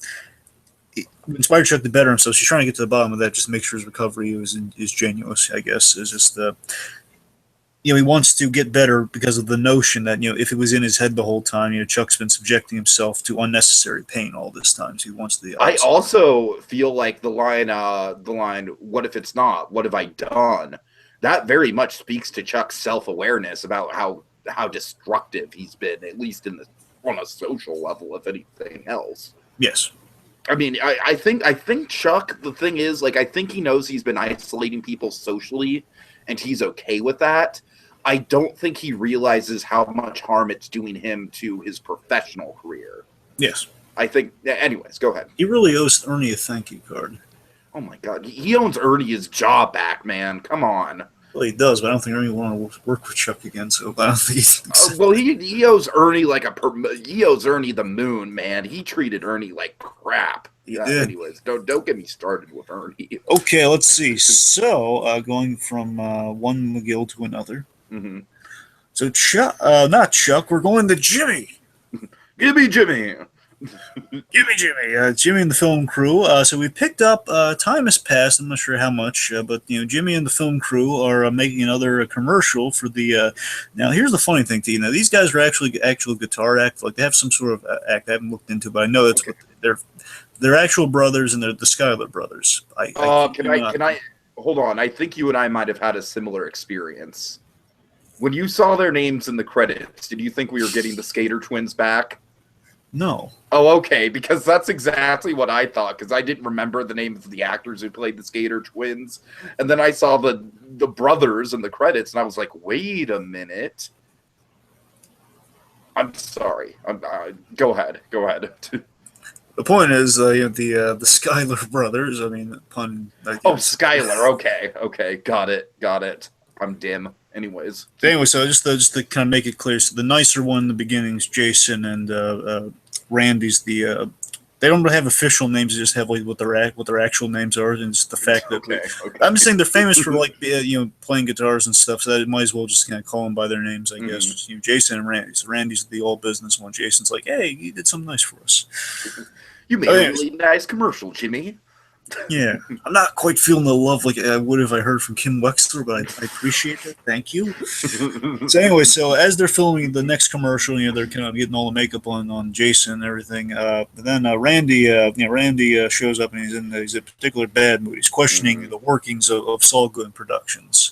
inspired Chuck to better himself. She's trying to get to the bottom of that, just make sure his recovery is genuine. I guess is just he wants to get better because of the notion that if it was in his head the whole time, Chuck's been subjecting himself to unnecessary pain all this time. So he wants the. I also feel like the line, "What if it's not? What have I done?" That very much speaks to Chuck's self-awareness about how destructive he's been, at least on a social level, if anything else. Yes. I mean, I think Chuck, the thing is, like, I think he knows he's been isolating people socially, and he's okay with that. I don't think he realizes how much harm it's doing him to his professional career. Yes. I think, anyways, go ahead. He really owes Ernie a thank you card. Oh my God. He owns Ernie his job back, man. Come on. Well, he does, but I don't think Ernie will want to work with Chuck again. So I don't think he's. Well, he owes Ernie he owes Ernie the moon, man. He treated Ernie like crap. Yeah. Anyways, don't get me started with Ernie. Okay, let's see. So going from one McGill to another. Mm-hmm. So Chuck, not Chuck. We're going to Jimmy. Give me Jimmy. Jimmy and the film crew. So we picked up. Time has passed. I'm not sure how much, but Jimmy and the film crew are making another commercial for the. Now here's the funny thing, Tina. These guys are actually actual guitar act. Like they have some sort of act. I haven't looked into, but I know that's what they're actual brothers, and they're the Schuyler brothers. Can I hold on? I think you and I might have had a similar experience. When you saw their names in the credits, did you think we were getting the Skater twins back? No. Oh, okay, because that's exactly what I thought, because I didn't remember the names of the actors who played the Skater twins. And then I saw the brothers in the credits, and I was like, wait a minute. I'm sorry. Go ahead. The point is, the Schuyler brothers. I mean, pun. Schuyler. Okay. Got it. I'm dim. Anyways. So just to kind of make it clear, so the nicer one in the beginning is Jason, and Randy's the. They don't really have official names; they just have like what their actual names are, and just the fact that I'm just saying they're famous for like playing guitars and stuff. So I might as well just kind of call them by their names, I guess. Just, Jason and Randy. So Randy's the all business one. Jason's like, hey, you did something nice for us. You made a really nice commercial, Jimmy. Yeah, I'm not quite feeling the love like I would if I heard from Kim Wexler, but I appreciate it. Thank you. So anyway, as they're filming the next commercial, they're kind of getting all the makeup on Jason and everything. Then Randy shows up, and he's in a particular bad mood. He's questioning the workings of Saul Goodman Productions.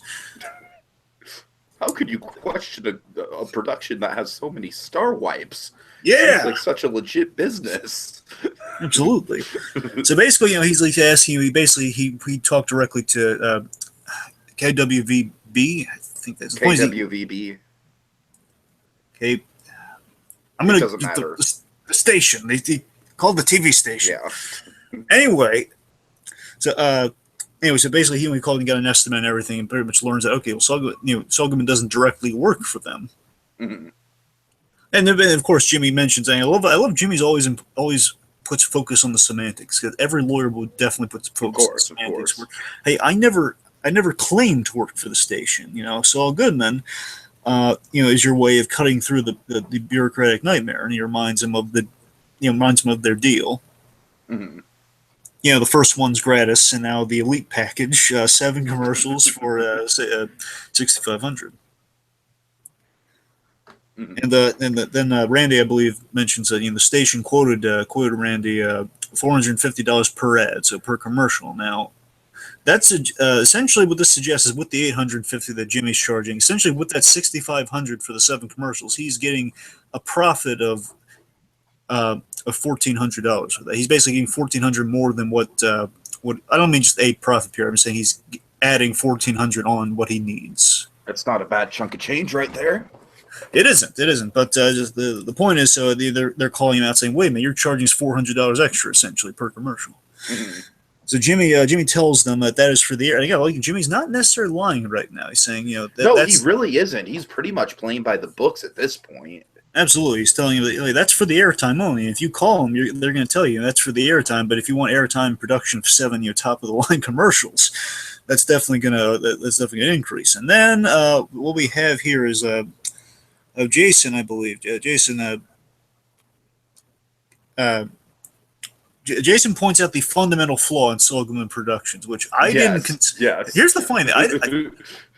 How could you question a production that has so many star wipes? Yeah, it's like such a legit business. Absolutely. So basically, he's like asking. He talked directly to KWVB. I think that's KWVB. Okay, I'm gonna doesn't matter. The station. They called the TV station. Yeah. Anyway, so basically he called and got an estimate and everything, and pretty much learns that Saul Goodman doesn't directly work for them. Mm-hmm. And then, of course, Jimmy mentions. I love Jimmy's always puts focus on the semantics, because every lawyer will definitely put focus on the semantics. Where, hey, I never claimed to work for the station. Saul Goodman, is your way of cutting through the bureaucratic nightmare, and he reminds him of their deal. Mm-hmm. The first one's gratis, and now the elite package, 7 commercials for $6,500. And then Randy, I believe, mentions that the station quoted Randy $450 per ad, so per commercial. Now, that's essentially what this suggests is with the $850 that Jimmy's charging. Essentially, with that $6,500 for the 7 commercials, he's getting a profit of $1,400 for that. He's basically getting $1,400 more than what I don't mean just a profit here. I'm saying he's adding $1,400 on what he needs. That's not a bad chunk of change right there. It isn't. But just the point is, so they're calling him out saying, "Wait a minute, you're charging us $400 extra essentially per commercial." Mm-hmm. So Jimmy tells them that is for the air. And again, like Jimmy's not necessarily lying right now. He's saying, No, that's he really isn't. He's pretty much playing by the books at this point. absolutely. He's telling you that that's for the airtime only. If you call them, they're going to tell you that's for the airtime. But if you want airtime production of 7, top of the line commercials, that's definitely gonna increase. And then what we have here is Jason, I believe. Jason points out the fundamental flaw in Saul Goodman Productions, which I didn't consider. Yes. Here's the funny thing.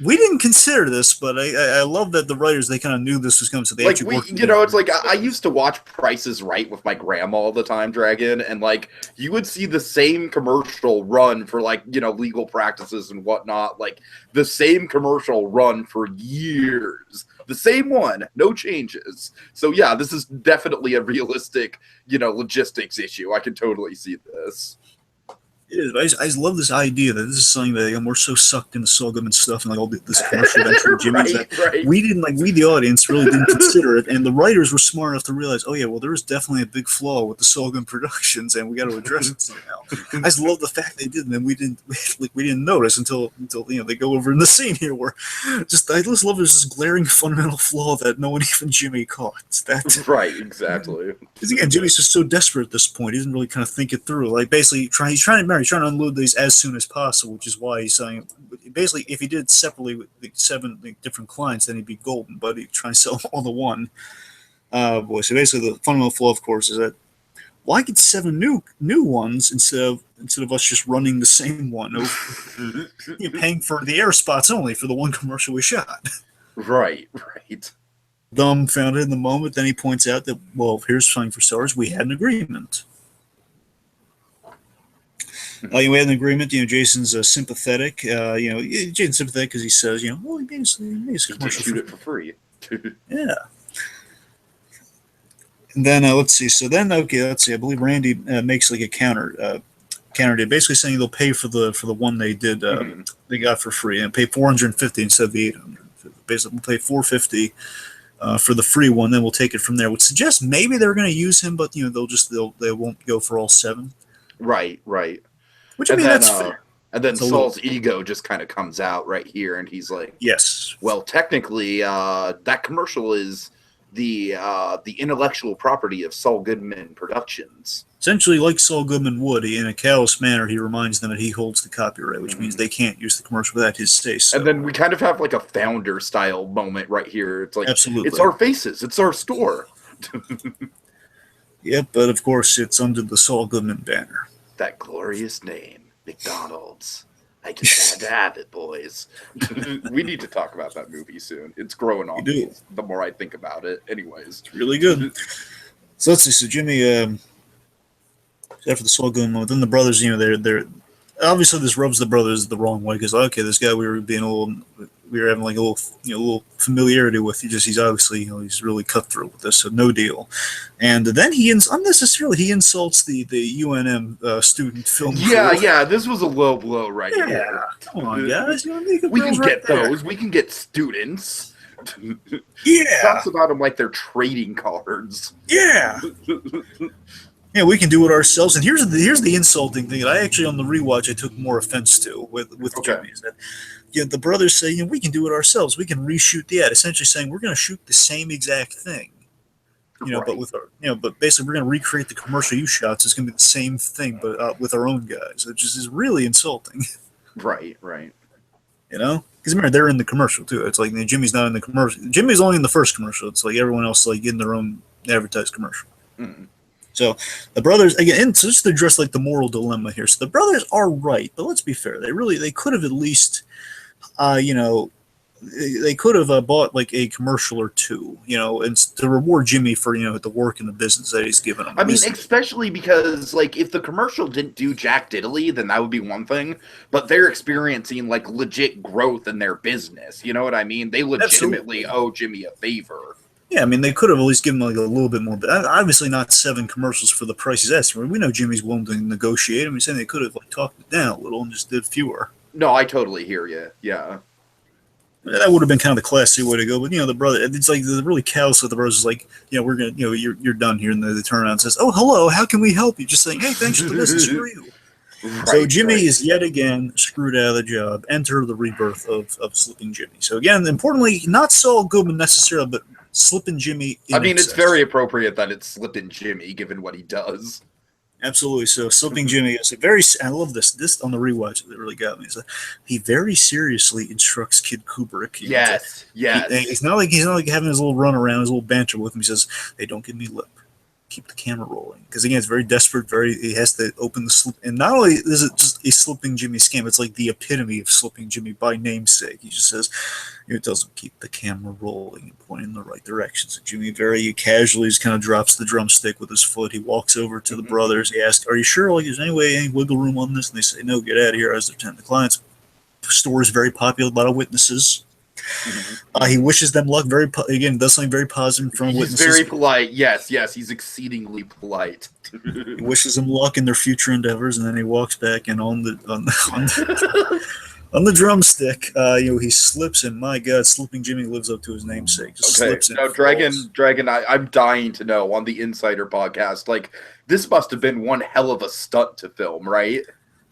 We didn't consider this, but I love that the writers, they kind of knew this was coming, so they actually worked together. It's like I used to watch Price is Right with my grandma all the time, Dragon, and like you would see the same commercial run for like, legal practices and whatnot, like the same commercial run for years. The same one, no changes. So yeah, this is definitely a realistic, logistics issue. I can totally see this. It is. I just love this idea that this is something that we're so sucked into Saul Goodman stuff and like all this commercial venture Jimmy's right. We didn't we the audience really didn't consider it, and the writers were smart enough to realize, oh yeah, well there is definitely a big flaw with the Saul Goodman Productions, and we got to address it somehow. I just love the fact they did, and we didn't notice until they go over in the scene here where I just love there's this glaring fundamental flaw that no one, even Jimmy, caught. That right, exactly. Because again, Jimmy's just so desperate at this point. He doesn't really kind of think it through. Like basically, he's trying to unload these as soon as possible, which is why he's saying basically if he did separately with the 7 different clients, then he'd be golden. But he's trying to sell all the one. So basically, the fundamental flaw, of course, is that why get 7 new ones instead of us just running the same one? You're paying for the air spots only for the one commercial we shot. Right. Dumbfounded in the moment, then he points out that, well, here's something for starters, we had an agreement. We had an agreement. Jason's sympathetic. Jason's sympathetic because he says, well, he made his commercial shoot it for free. Yeah. And then let's see. So then, let's see. I believe Randy makes like a counter to basically saying they'll pay for the one they did they got for free and pay $450 instead of the $800. Basically, we'll pay $450 for the free one. Then we'll take it from there. Which suggests maybe they're going to use him, but they won't go for all 7. Right. Which I mean, that's fair. And then Saul's ego just kind of comes out right here, and he's like, "Yes, well, technically, that commercial is the intellectual property of Saul Goodman Productions." Essentially, like Saul Goodman would, in a callous manner, he reminds them that he holds the copyright, which means they can't use the commercial without his say-so. And then we kind of have like a founder style moment right here. It's like, absolutely, it's our faces, it's our store. Yep, but of course, it's under the Saul Goodman banner. That glorious name. McDonald's. I just had to have it, boys. We need to talk about that movie soon. It's growing on me the more I think about it. Anyways. It's really good. So let's see. So Jimmy, after the Saul Goodman moment, then the brothers, they're obviously this rubs the brothers the wrong way because okay, this guy we were having like a little familiarity with. He's obviously he's really cutthroat with this, so no deal. And then he unnecessarily insults the UNM student film. Yeah, this was a low blow right here. Yeah, come on, guys, we can get those. We can get students. Yeah, talks about them like they're trading cards. Yeah. Yeah, we can do it ourselves. And here's the insulting thing that I actually on the rewatch I took more offense to with Jimmy is that the brothers say we can do it ourselves. We can reshoot the ad, essentially saying we're going to shoot the same exact thing. Right. But with our but basically we're going to recreate the commercial you shot. So it's going to be the same thing, but with our own guys, which is really insulting. Right. Because remember they're in the commercial too. It's like Jimmy's not in the commercial. Jimmy's only in the first commercial. It's like everyone else like in their own advertised commercial. Mm-hmm. So the brothers again, and so just to address like the moral dilemma here. So the brothers are right, but let's be fair. They could have at least, they could have bought like a commercial or two, and to reward Jimmy for the work in the business that he's given him. I mean, especially because like if the commercial didn't do jack diddly, then that would be one thing. But they're experiencing like legit growth in their business. You know what I mean? They legitimately owe Jimmy a favor. Yeah, I mean, they could have at least given like a little bit more, but obviously not 7 commercials for the price he's asking. We know Jimmy's willing to negotiate. I mean, saying they could have like talked it down a little and just did fewer. No, I totally hear you. Yeah. That would have been kind of the classy way to go, but the brother, it's like the really callous with the brothers is like, we're gonna, you're done here, and they turn around and says, "Oh, hello, how can we help you?" Just saying, "Hey, thanks for the business, screw you." Right, So Jimmy is yet again screwed out of the job. Enter the rebirth of Slipping Jimmy. So again, importantly, not Saul Goodman necessarily, but Slipping Jimmy. I mean, it's very appropriate that it's Slipping Jimmy, given what he does. Absolutely. So Slipping Jimmy is a very. I love this. This on the rewatch that really got me. Is that he very seriously instructs Kid Kubrick. Yes. He's not like having his little run around, his little banter with him. He says, "Hey, don't give me lip. Keep the camera rolling." Because again, it's very desperate. He has to open the slip. And not only is it just a Slipping Jimmy scam, it's like the epitome of Slipping Jimmy by namesake. He just says, it doesn't keep the camera rolling and pointing in the right direction. So Jimmy very casually just kind of drops the drumstick with his foot. He walks over to the brothers. He asks, "Are you sure? Like, is any wiggle room on this?" And they say, "No, get out of here." As they're telling the clients, the store is very popular, a lot of witnesses. He wishes them luck. Again, does something very positive in front of witnesses. He's very polite. Yes, he's exceedingly polite. He wishes them luck in their future endeavors, and then he walks back and on the drumstick, he slips, and my God, Slipping Jimmy lives up to his namesake. Just slips and falls. Dragon, I'm dying to know on the Insider podcast. Like, this must have been one hell of a stunt to film, right?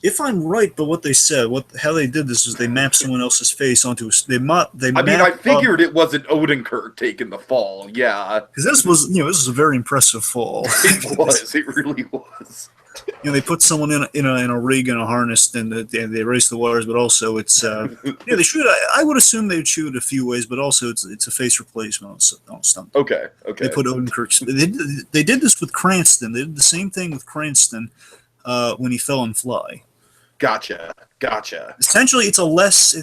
If I'm right, but what they said, how they did this is they mapped someone else's face onto a. I figured it wasn't Odenkirk taking the fall. Yeah, because this was a very impressive fall. It was. It really was. They put someone in a rig and a harness, and they race the wires. But also, it's they shoot. I would assume they'd shoot a few ways, but also it's a face replacement on stunt. Okay. They put Odenkirk. They did this with Cranston. They did the same thing with Cranston when he fell in Fly. Gotcha. Essentially, it's a less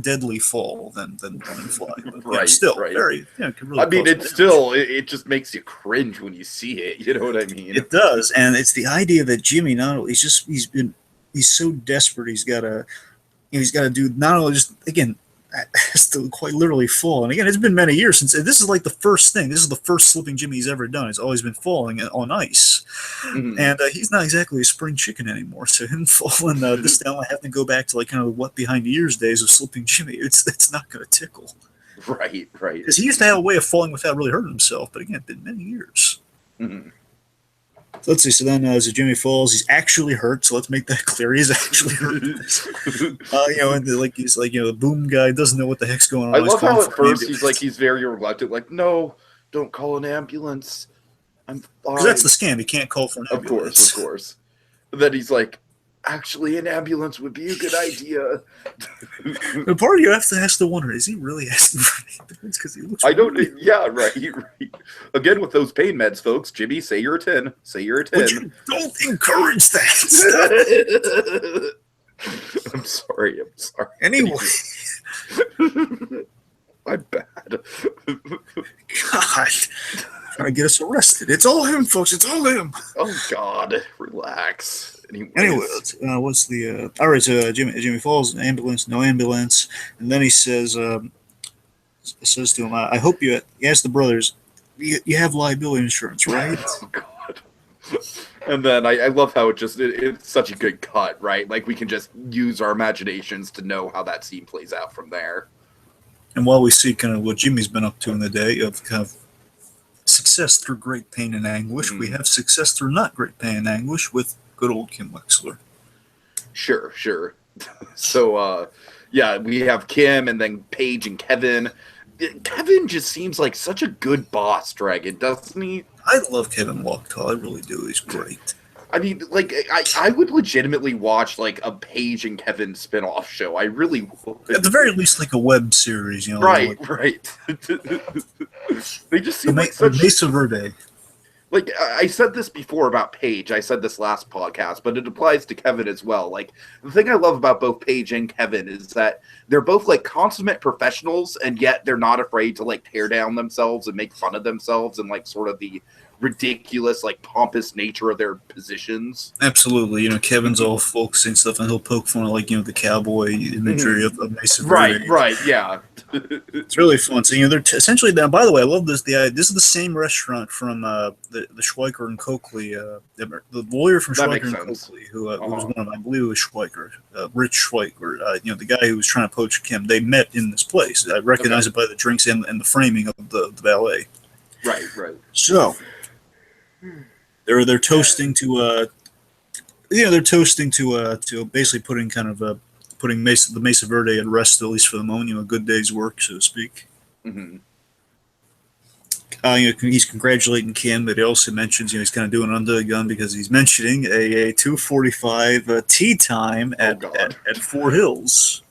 deadly fall than in Fly. But, right. Still, right. Very. Really I mean, it's still. It just makes you cringe when you see it. You know what I mean? It does, and it's the idea that Jimmy he's so desperate. He's got to do not only just again. Has to quite literally fall. And again, it's been many years since this is like the first thing. This is the first Slipping Jimmy he's ever done. He's always been falling on ice. Mm-hmm. And he's not exactly a spring chicken anymore. So him falling this down, I have to go back to like kind of what behind the ears days of Slipping Jimmy. It's not going to tickle. Right. Because he used to have a way of falling without really hurting himself. But again, it's been many years. Mm-hmm. Let's see. So then, as Jimmy falls, he's actually hurt. So let's make that clear. He's actually hurt. And he's like the boom guy doesn't know what the heck's going on. I love how at first he's very reluctant. Like, no, don't call an ambulance. I'm fine. Because that's the scam. He can't call for an ambulance. Of course. And then he's like, actually, an ambulance would be a good idea. The part of you have to wonder: is he really asking for an ambulance? Because he looks. Yeah, right. Again, with those pain meds, folks. Jimmy, say you're a 10. Say you're a 10. Don't encourage that. I'm sorry. Anyway, I'm bad. God, trying to get us arrested. It's all him, folks. It's all him. Oh God, relax. Anyway, what's the all right? So Jimmy falls, ambulance, no ambulance, and then he says to him, "I hope you." He asks the brothers, "You have liability insurance, right?" Oh God. And then I love how it's such a good cut, right? Like we can just use our imaginations to know how that scene plays out from there. And while we see kind of what Jimmy's been up to in the day of kind of success through great pain and anguish, we have success through not great pain and anguish with good old Kim Wexler. Sure. So, we have Kim and then Paige and Kevin. Kevin just seems like such a good boss, Dragon, doesn't he? I love Kevin Wachtel. I really do. He's great. I mean, like, I would legitimately watch, like, a Paige and Kevin spinoff show. I really would. At the very least, like a web series, Right. They just seem like such... Mesa Verde. Like, I said this before about Paige. I said this last podcast, but it applies to Kevin as well. Like, the thing I love about both Paige and Kevin is that they're both, like, consummate professionals, and yet they're not afraid to, like, tear down themselves and make fun of themselves and, like, sort of the ridiculous, like, pompous nature of their positions. Absolutely. Kevin's all folksy and stuff, and he'll poke fun at, like, the cowboy imagery of Mesa Verde. Right, yeah. It's really fun. So they're essentially now. By the way, I love this. This is the same restaurant from the Schweiker and Coakley, the lawyer from That Schweiker makes and sense. Coakley, who was one of, I believe, it was Schweiker, Rich Schweiker. The guy who was trying to poach Kim. They met in this place. I recognize it by the drinks and the framing of the ballet. Right. So they're toasting to they're toasting to basically putting kind of putting the Mesa Verde at rest, at least for the moment. A good day's work, so to speak. Mm-hmm. He's congratulating Kim, but he also mentions he's kind of doing under the gun because he's mentioning a 2:45 tea time at 4 Hills.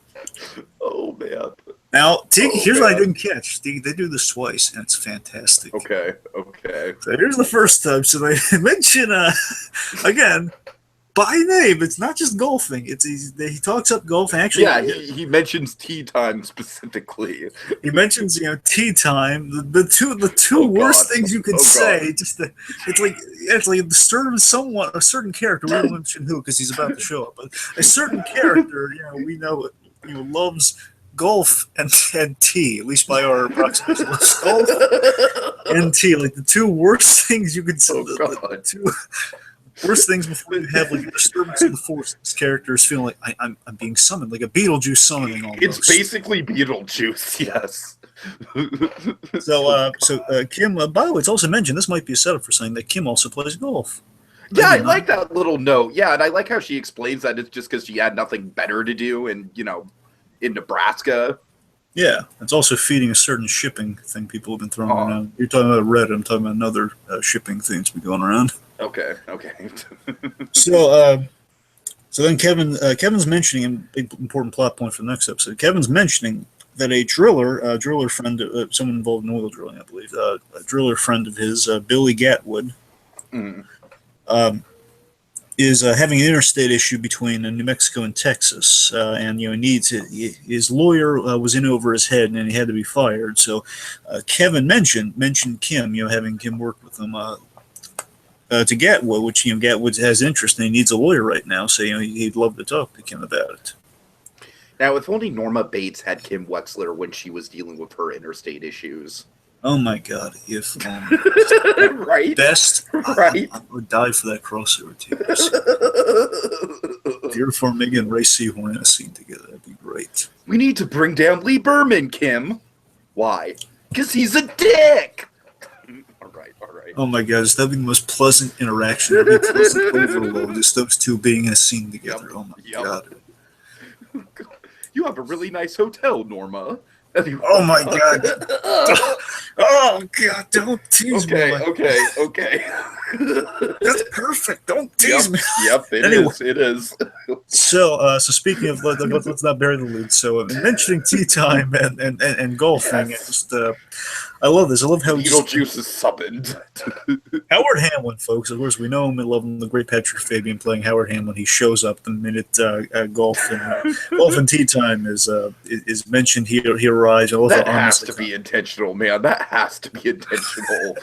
Oh man. Now, here's what I didn't catch. They do this twice, and it's fantastic. Okay. So here's the first time. So they mention again. By name, it's not just golfing. He talks up golf. Actually, yeah, he mentions tea time specifically. He mentions tea time. The two worst things you could say. It's like the a certain character. We won't mention who because he's about to show up. But a certain character, we know, loves golf and tea. At least by our approximation, loves golf and tea. Like the two worst things you could say. The two worst things before you have like a disturbance of the force. This character is feeling like I'm being summoned, like a Beetlejuice summoning almost. It's basically Beetlejuice, yes. So Kim, by the way, it's also mentioned, this might be a setup for saying that Kim also plays golf. Yeah, I like that little note. Yeah, and I like how she explains that it's just because she had nothing better to do in Nebraska. Yeah, it's also feeding a certain shipping thing people have been throwing around. You're talking about Reddit, I'm talking about another shipping thing that's been going around. Okay. So then Kevin's mentioning, a big important plot point for the next episode, Kevin's mentioning that a driller friend, someone involved in oil drilling, I believe, a driller friend of his, Billy Gatwood, is having an interstate issue between New Mexico and Texas, and his lawyer was in over his head and he had to be fired. So Kevin mentioned Kim, having Kim work with him to Gatwood, which Gatwood has interest and he needs a lawyer right now. So he'd love to talk to Kim about it. Now, if only Norma Bates had Kim Wexler when she was dealing with her interstate issues. Oh my God! If right, best, right, I would die for that crossover too. Therefore, Megan and Ray Seahorn in a scene together. That'd be great. We need to bring down Lee Berman, Kim. Why? Because he's a dick. All right. Oh my God! That'd be the most pleasant interaction. That'd be pleasant overload. Just those two being in a scene together. Yep. Oh my God! You have a really nice hotel, Norma. Oh my God! Oh God! Don't tease me. Okay. That's perfect. Don't tease me. Yep, it is. So speaking of, let's not bury the lead. So mentioning tea time and golfing, yes. I love this. I love how Beetlejuice is summoned. Howard Hamlin, folks. Of course, we know him and love him. The great Patrick Fabian playing Howard Hamlin. He shows up the minute golf and tea time is mentioned. He arrives. That has to be intentional, man. That has to be intentional.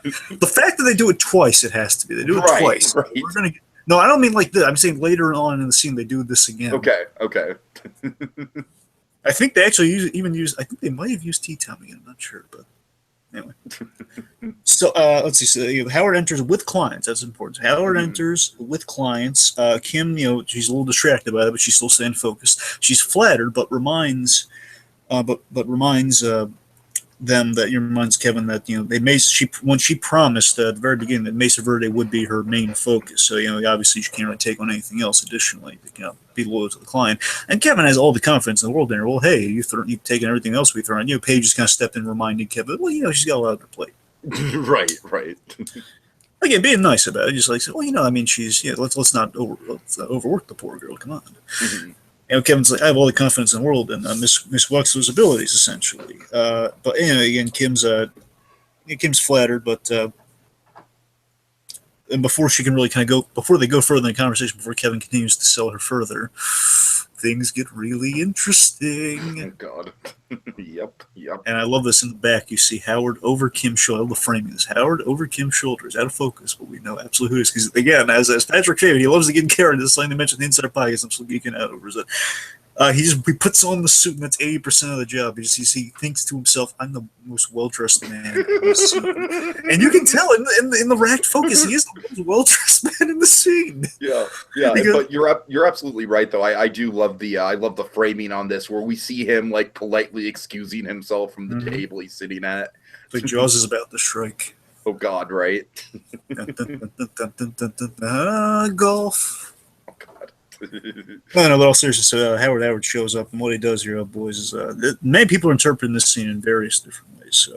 The fact that they do it twice, it has to be. They do it twice. Right. We're gonna. No, I don't mean like this. I'm saying later on in the scene they do this again. Okay. I think they actually I think they might have used tea time again. I'm not sure, but anyway. So let's see. So Howard enters with clients. That's important. Howard enters with clients. Kim, she's a little distracted by that, but she's still staying focused. She's flattered, but reminds them that reminds Kevin that when she promised at the very beginning that Mesa Verde would be her main focus. So obviously she can't really take on anything else additionally to be loyal to the client. And Kevin has all the confidence in the world in her. Well, hey, you've taken everything else we throw on you. Paige just kind of stepped in, reminding Kevin, well, she's got a lot on her plate. Right. Again, being nice about it, just like, she's let's not overwork the poor girl. Come on. Mm-hmm. Kevin's like, I have all the confidence in the world in Miss Wexler's abilities, essentially. But again, Kim's flattered, but and before she can really before they go further in the conversation, before Kevin continues to sell her further, things get really interesting. Oh God. Yep. And I love this in the back. You see Howard over Kim's shoulder. I love the framing of this. Howard over Kim's shoulders, out of focus, but we know absolutely who it is. Because again, as Patrick Fabian, he loves to get in character. This line they mentioned the Insider Podcast. I'm still geeking out over it. He puts on the suit, and that's 80% of the job. He thinks to himself, "I'm the most well dressed man in the scene," and you can tell in the racked focus, he is the most well dressed man in the scene. Yeah. But you're absolutely right, though. I do love I love the framing on this, where we see him like politely excusing himself from the table he's sitting at. Like Jaws is about to strike. Oh God, right? Golf. Oh God. No, but all seriousness, Howard shows up, and what he does here, boys, is many people are interpreting this scene in various different ways.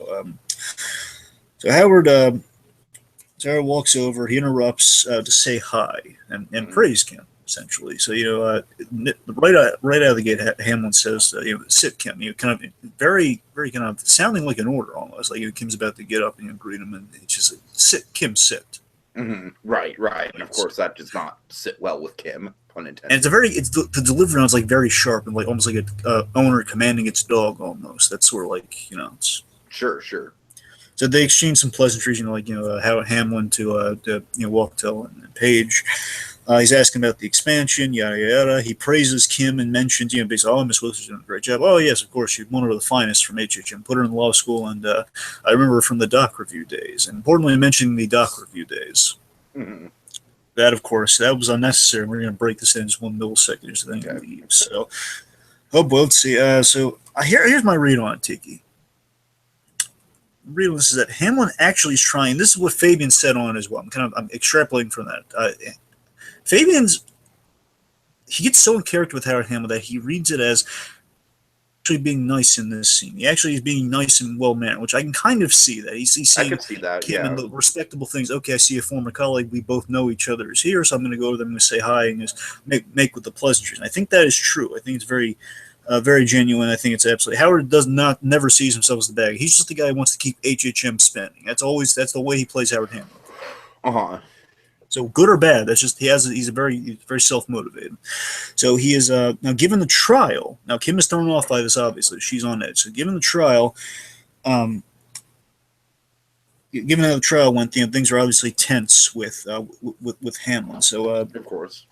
So Howard walks over, he interrupts to say hi and praise Kim, essentially. So right out of the gate, Hamlin says, "Sit, Kim." Kind of very, very kind of sounding like an order almost, like Kim's about to get up and greet him, and he just like, "Sit, Kim, sit." Mm-hmm. Right. And of course, that does not sit well with Kim. And the delivery on it's like very sharp and like almost like a owner commanding its dog almost. That's sort of like it's sure. So they exchange some pleasantries, how Hamlin to Walktel and Page. He's asking about the expansion, yada yada. He praises Kim and mentions, basically, "Oh, Miss Wilson's doing a great job." "Oh yes, of course, she's one of the finest from HHM. Put her in law school, and I remember her from the doc review days." And importantly, mentioning the doc review days. Mm-hmm. That, of course, that was unnecessary. We're going to break this in just 1 millisecond or something. Okay. So, boy, let's see. Here's my read on it, Tiki. Read on this is that Hamlin actually is trying. This is what Fabian said on it as well. I'm extrapolating from that. He gets so in character with Howard Hamlin that he reads it as actually being nice in this scene. He actually is being nice and well mannered, which I can kind of see that. He's seeing I can see that, Kim and the respectable things. Okay, I see a former colleague. We both know each other is here, so I'm going to go to them and say hi and just make with the pleasantries. And I think that is true. I think it's very, very genuine. I think it's absolutely. Howard never sees himself as the bag. He's just the guy who wants to keep HHM spending. That's the way he plays Howard Hamlin. So good or bad, that's just he's very self-motivated. So he is now given the trial. Now Kim is thrown off by this. Obviously, she's on edge. So given the trial, given how the trial went, things are obviously tense with Hamlin. So of course,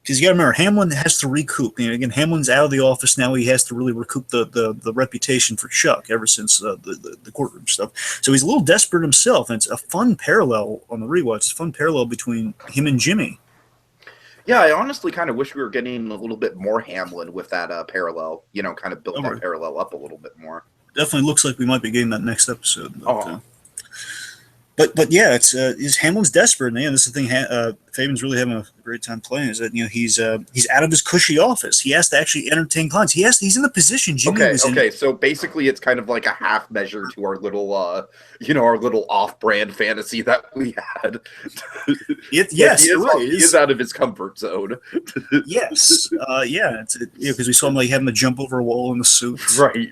because you got to remember, Hamlin has to recoup. Again, Hamlin's out of the office now. He has to really recoup the reputation for Chuck ever since the courtroom stuff. So he's a little desperate himself, and it's a fun parallel on the rewatch. It's a fun parallel between him and Jimmy. Yeah, I honestly kind of wish we were getting a little bit more Hamlin with that parallel. Kind of build that parallel up a little bit more. Definitely looks like we might be getting that next episode. But yeah, it's Hamlin's desperate, man. This is the thing. Fabian's really having a great time playing. Is that he's out of his cushy office. He has to actually entertain clients. He's in the position Jimmy was in. Okay. So basically, it's kind of like a half measure to our little our little off-brand fantasy that we had. Yes, he is out of his comfort zone. Yes, because we saw him like having to jump over a wall in the suit. Right.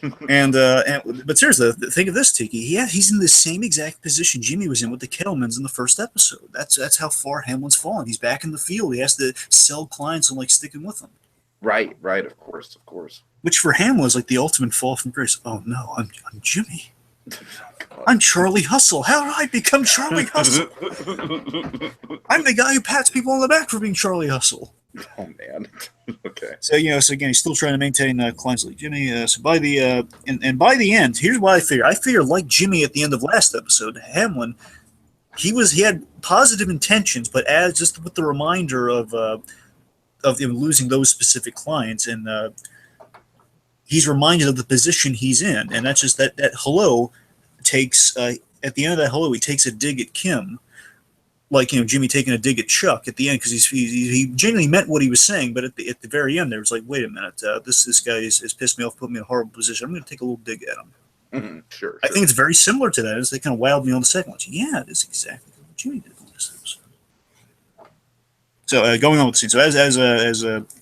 But seriously, think of this, Tiki. Yeah, he's in the same exact position Jimmy was in with the Kettlemans in the first episode. That's how far Hamlin's fallen. He's back in the field. He has to sell clients and like sticking with them. Right. Of course. Which for Hamlin was like the ultimate fall from grace. Oh no, I'm Jimmy. I'm Charlie Hustle. How did I become Charlie Hustle? I'm the guy who pats people on the back for being Charlie Hustle. Oh man. Okay. So again, he's still trying to maintain clients like Jimmy. So by the and by the end, here's what I figure. I figure like Jimmy at the end of last episode, Hamlin, he had positive intentions, but as just with the reminder of him losing those specific clients, and he's reminded of the position he's in, and that's just that hello takes at the end of that hello, he takes a dig at Kim. Like Jimmy taking a dig at Chuck at the end because he genuinely meant what he was saying, but at the very end there was like, wait a minute, this guy has pissed me off, put me in a horrible position. I'm going to take a little dig at him. Mm-hmm. Sure. I think it's very similar to that. As they kind of wowed me on the second one. Yeah, it is exactly what Jimmy did on this episode. So going on with the scene. So as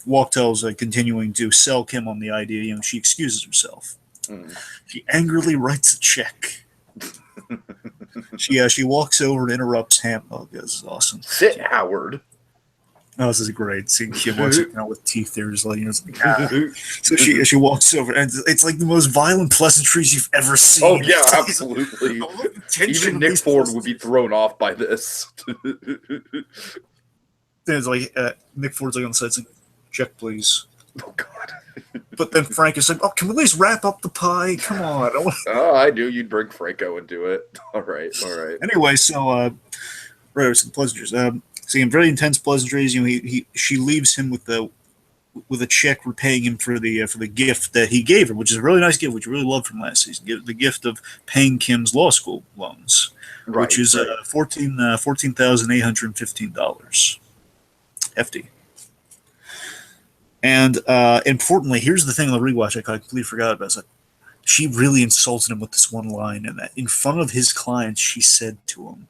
Walktel's continuing to sell Kim on the idea, she excuses herself. Mm. She angrily writes a check. She walks over and interrupts Ham. Oh, this is awesome. Sit, Howard. Oh, this is great. Seeing Kim walks up with teeth there, just like, So she walks over, and it's like the most violent pleasantries you've ever seen. Oh yeah, absolutely. Even Nick Ford would be thrown off by this. It's like Nick Ford's like on the side, saying, Check, please. Oh God. But then Frank is like, "Oh, can we at least wrap up the pie? Come on." Oh, I knew you'd bring Franco into it. All right. Anyway, so right, some pleasantries. So again, very intense pleasantries. You know, she leaves him with a check repaying him for the gift that he gave her, which is a really nice gift, which I really loved from last season. The gift of paying Kim's law school loans, which is $14,815. Hefty. And importantly, here's the thing on the rewatch I completely forgot about. Is that she really insulted him with this one line, and that in front of his clients, she said to him,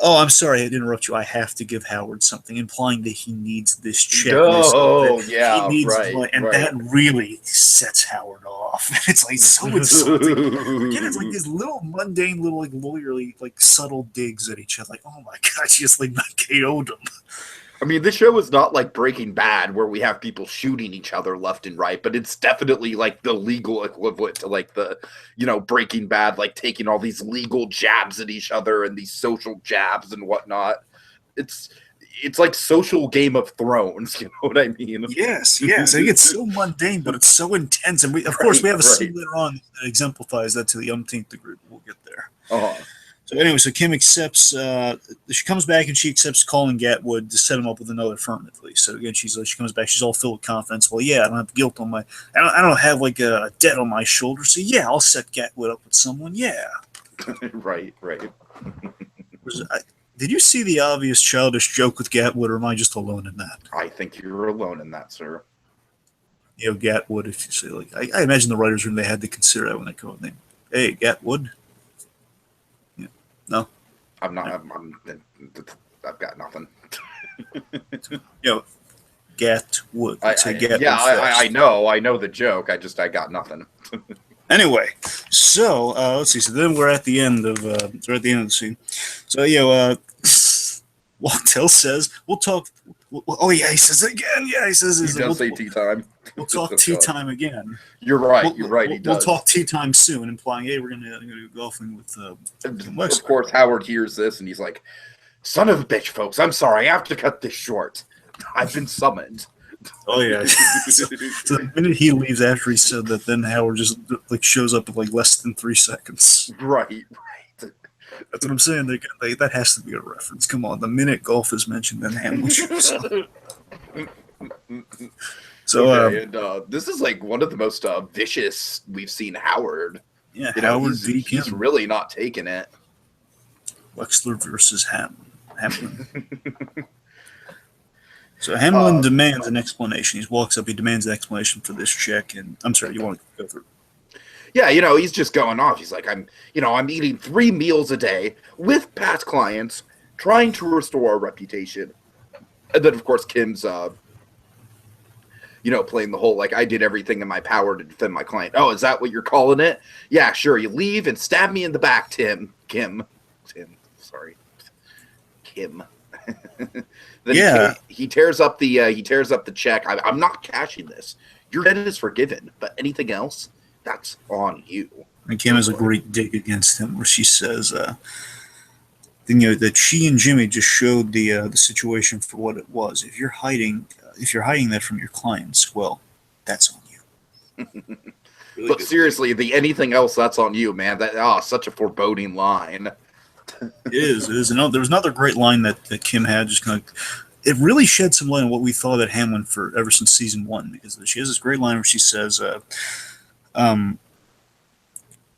"Oh, I'm sorry, I had to interrupt you. I have to give Howard something," implying that he needs this check. Oh, yeah, he needs right, money, and right. that really sets Howard off. It's like so insulting. Again, it's like these little mundane, little like lawyerly, like subtle digs at each other. Like, oh my God, she just like KO'd him. I mean, this show is not like Breaking Bad where we have people shooting each other left and right, but it's definitely like the legal equivalent to like the, Breaking Bad, like taking all these legal jabs at each other and these social jabs and whatnot. It's like social Game of Thrones, you know what I mean? Yes. I think it's so mundane, but it's so intense. And we have a scene later on that exemplifies that to the umpteenth degree. We'll get there. Uh-huh. So anyway, so Kim accepts. She comes back and she accepts calling Gatwood to set him up with another firm at least. So again, she comes back. She's all filled with confidence. Well, yeah, I don't have guilt on my. I don't have like a debt on my shoulder. So yeah, I'll set Gatwood up with someone. Yeah. Right. Did you see the obvious childish joke with Gatwood, or am I just alone in that? I think you're alone in that, sir. You know, Gatwood. If you say like, I imagine the writers' room they had to consider that when they called his name. Hey, Gatwood. No, I'm not. I've got nothing. Gatwood. I know the joke. I got nothing. Anyway, so let's see. So then we're at the end of the scene. So Waltel says we'll talk. Oh yeah, he says it again. Yeah, he says he does say tea time. We'll talk tea time again. You're right. You're right. He does. We'll talk tea time soon, implying, hey, we're gonna go golfing with. Of course, Howard hears this and he's like, "Son of a bitch, folks! I'm sorry. I have to cut this short. I've been summoned." Oh yeah. So the minute he leaves after he said that, then Howard just like shows up in like less than 3 seconds. Right. That's what I'm saying. That has to be a reference. Come on, the minute golf is mentioned, then Hamlin shows up. So, okay, and this is like one of the most vicious we've seen Howard. Yeah, Howard v. Kim. He's really not taking it. Wexler versus Hamlin. So Hamlin demands an explanation. He walks up. He demands an explanation for this check. And I'm sorry, you want to go through? Yeah, he's just going off. He's like, I'm eating 3 meals a day with past clients, trying to restore our reputation. And then, of course, Kim's, playing the whole, like, I did everything in my power to defend my client. Oh, is that what you're calling it? Yeah, sure. You leave and stab me in the back, Kim. Sorry. Kim. Then yeah. He tears up the check. I'm not cashing this. Your debt is forgiven, but anything else, that's on you. And Kim has a great dig against him where she says, that she and Jimmy just showed the situation for what it was. If you're hiding that from your clients, well, that's on you. Really but seriously, the anything else, that's on you, man. Such a foreboding line. It is. There was another great line that Kim had. Just kind of, it really shed some light on what we thought at Hamlin for ever since season 1, because she has this great line where she says,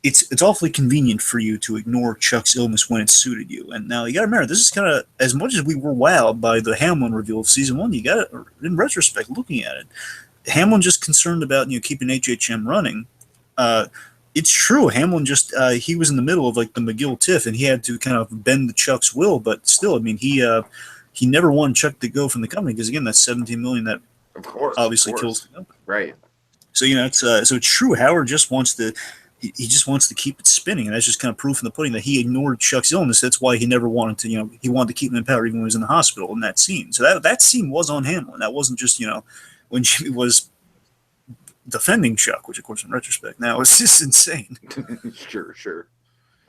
It's awfully convenient for you to ignore Chuck's illness when it suited you. And now you got to remember, this is kind of, as much as we were wowed by the Hamlin reveal of season 1, you got to, in retrospect, looking at it, Hamlin just concerned about keeping HHM running. It's true. Hamlin just he was in the middle of like the McGill tiff, and he had to kind of bend the Chuck's will. But still, I mean, he never wanted Chuck to go from the company because again, that's $17 million that of course obviously kills the company. Right. So so it's true. Howard just wants to. He just wants to keep it spinning, and that's just kind of proof in the pudding that he ignored Chuck's illness. That's why he never wanted to, he wanted to keep him in power even when he was in the hospital in that scene. So that scene was on Hamlin. That wasn't just, when Jimmy was defending Chuck, which of course in retrospect now is just insane. Sure.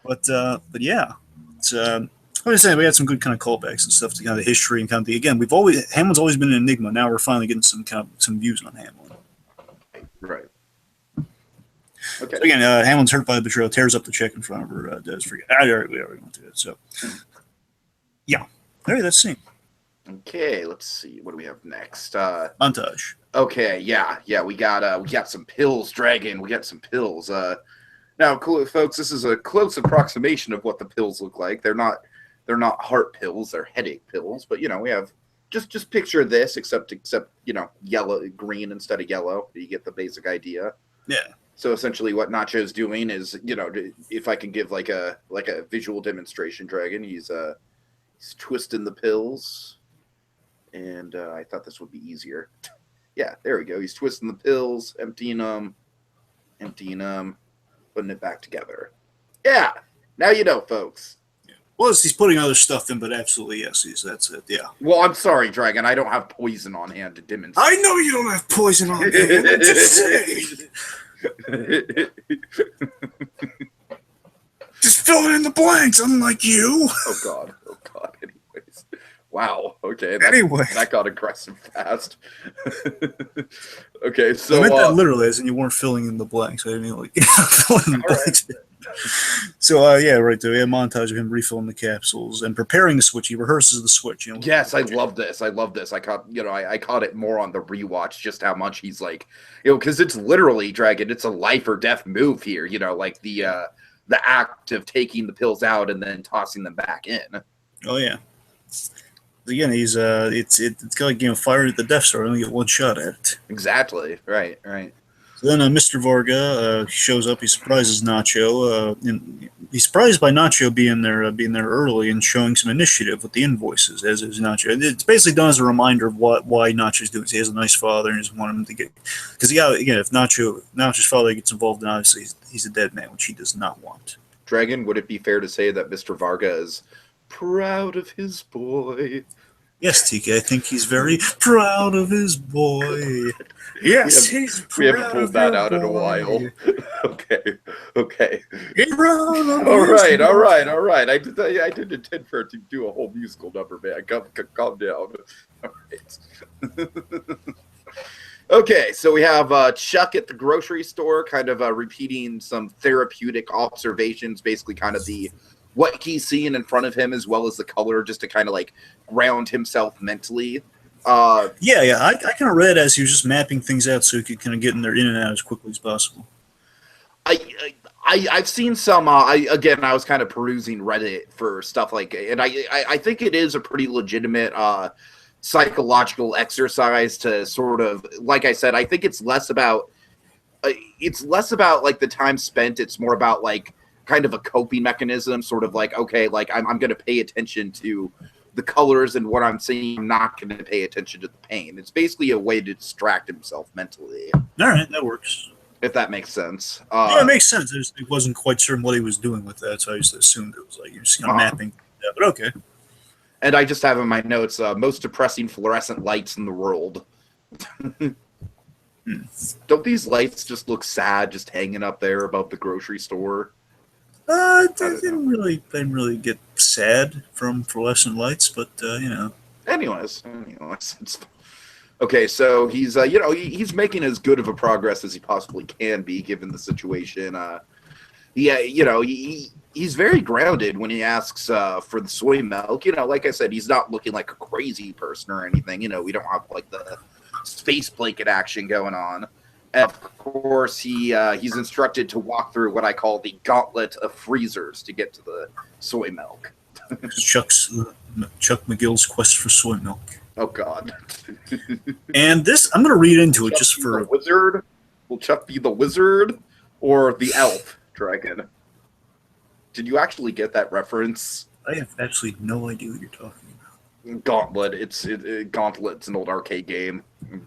But yeah, it's I was saying we had some good kind of callbacks and stuff to kind of the history and kind of again Hamlin's always been an enigma. Now we're finally getting some views on Hamlin. Right. Okay. So again, Hamlin's hurt by the betrayal, tears up the check in front of her. Does forget? We already went through it. So yeah, all right, that's scene. Okay, let's see. What do we have next? Montage. Okay, yeah, we got some pills, Dragon. We got some pills. Now, folks, this is a close approximation of what the pills look like. They're not heart pills, they're headache pills. But we have just picture this, except yellow, green instead of yellow. You get the basic idea. Yeah. So essentially, what Nacho's doing is, if I can give like a visual demonstration, Dragon, he's twisting the pills, and I thought this would be easier. Yeah, there we go. He's twisting the pills, emptying them, putting it back together. Yeah, now you know, folks. Yeah. Well, he's putting other stuff in, but absolutely yes, that's it. Yeah. Well, I'm sorry, Dragon. I don't have poison on hand to demonstrate. I know you don't have poison on hand. Just say. Just fill it in the blanks, unlike you. Oh God. Anyways. Wow. Okay. That got aggressive fast. Okay, so I meant that literally, as in you weren't filling in the blanks. I didn't mean filling in the blanks. Right. So yeah, right there. We have a montage of him refilling the capsules and preparing the switch. He rehearses the switch. Yes, I love this. I caught I caught it more on the rewatch, just how much he's like, because it's literally, Dragon. It's a life or death move here. Like the act of taking the pills out and then tossing them back in. Oh yeah. Again, he's it's kind of like fired at the Death Star, only get one shot at it. Exactly. Right. So then Mr. Varga shows up. He surprises Nacho. And he's surprised by Nacho being there early and showing some initiative with the invoices, as is Nacho. It's basically done as a reminder of why Nacho's doing this. He has a nice father and just want him to get, because if Nacho's father gets involved, then obviously he's a dead man, which he does not want. Dragon, would it be fair to say that Mr. Varga is proud of his boy? Yes, TK, I think he's very proud of his boy. Yes, we haven't pulled that out in a while. Okay. All right. I didn't intend for it to do a whole musical number, man. Calm down. All right. Okay, so we have Chuck at the grocery store, kind of repeating some therapeutic observations, basically kind of what he's seeing in front of him, as well as the color, just to kind of like ground himself mentally. I kind of read as he was just mapping things out so he could kind of get in and out as quickly as possible. I've seen some. I was kind of perusing Reddit for stuff like, and I think it is a pretty legitimate psychological exercise to sort of, like I said, I think it's less about like the time spent. It's more about like kind of a coping mechanism, sort of like, okay, like I'm going to pay attention to the colors and what I'm seeing. I'm not going to pay attention to the pain. It's basically a way to distract himself mentally. All right, that works. If that makes sense. Yeah, it makes sense. It wasn't quite certain what he was doing with that, so I just assumed it was like you're just kind of mapping. Yeah, but okay. And I just have in my notes, most depressing fluorescent lights in the world. Don't these lights just look sad, just hanging up there above the grocery store? I didn't really get sad from fluorescent lights, but Anyways, okay, so he's he's making as good of a progress as he possibly can be given the situation. He's very grounded when he asks for the soy milk. Like I said, he's not looking like a crazy person or anything. We don't have like the space blanket action going on. And of course, he's instructed to walk through what I call the gauntlet of freezers to get to the soy milk. Chuck McGill's quest for soy milk. Oh God! And this, I'm going to read into it just for a wizard. Will Chuck be the wizard or the elf, Dragon? Did you actually get that reference? I have absolutely no idea what you're talking about. Gauntlet. Gauntlet's an old arcade game.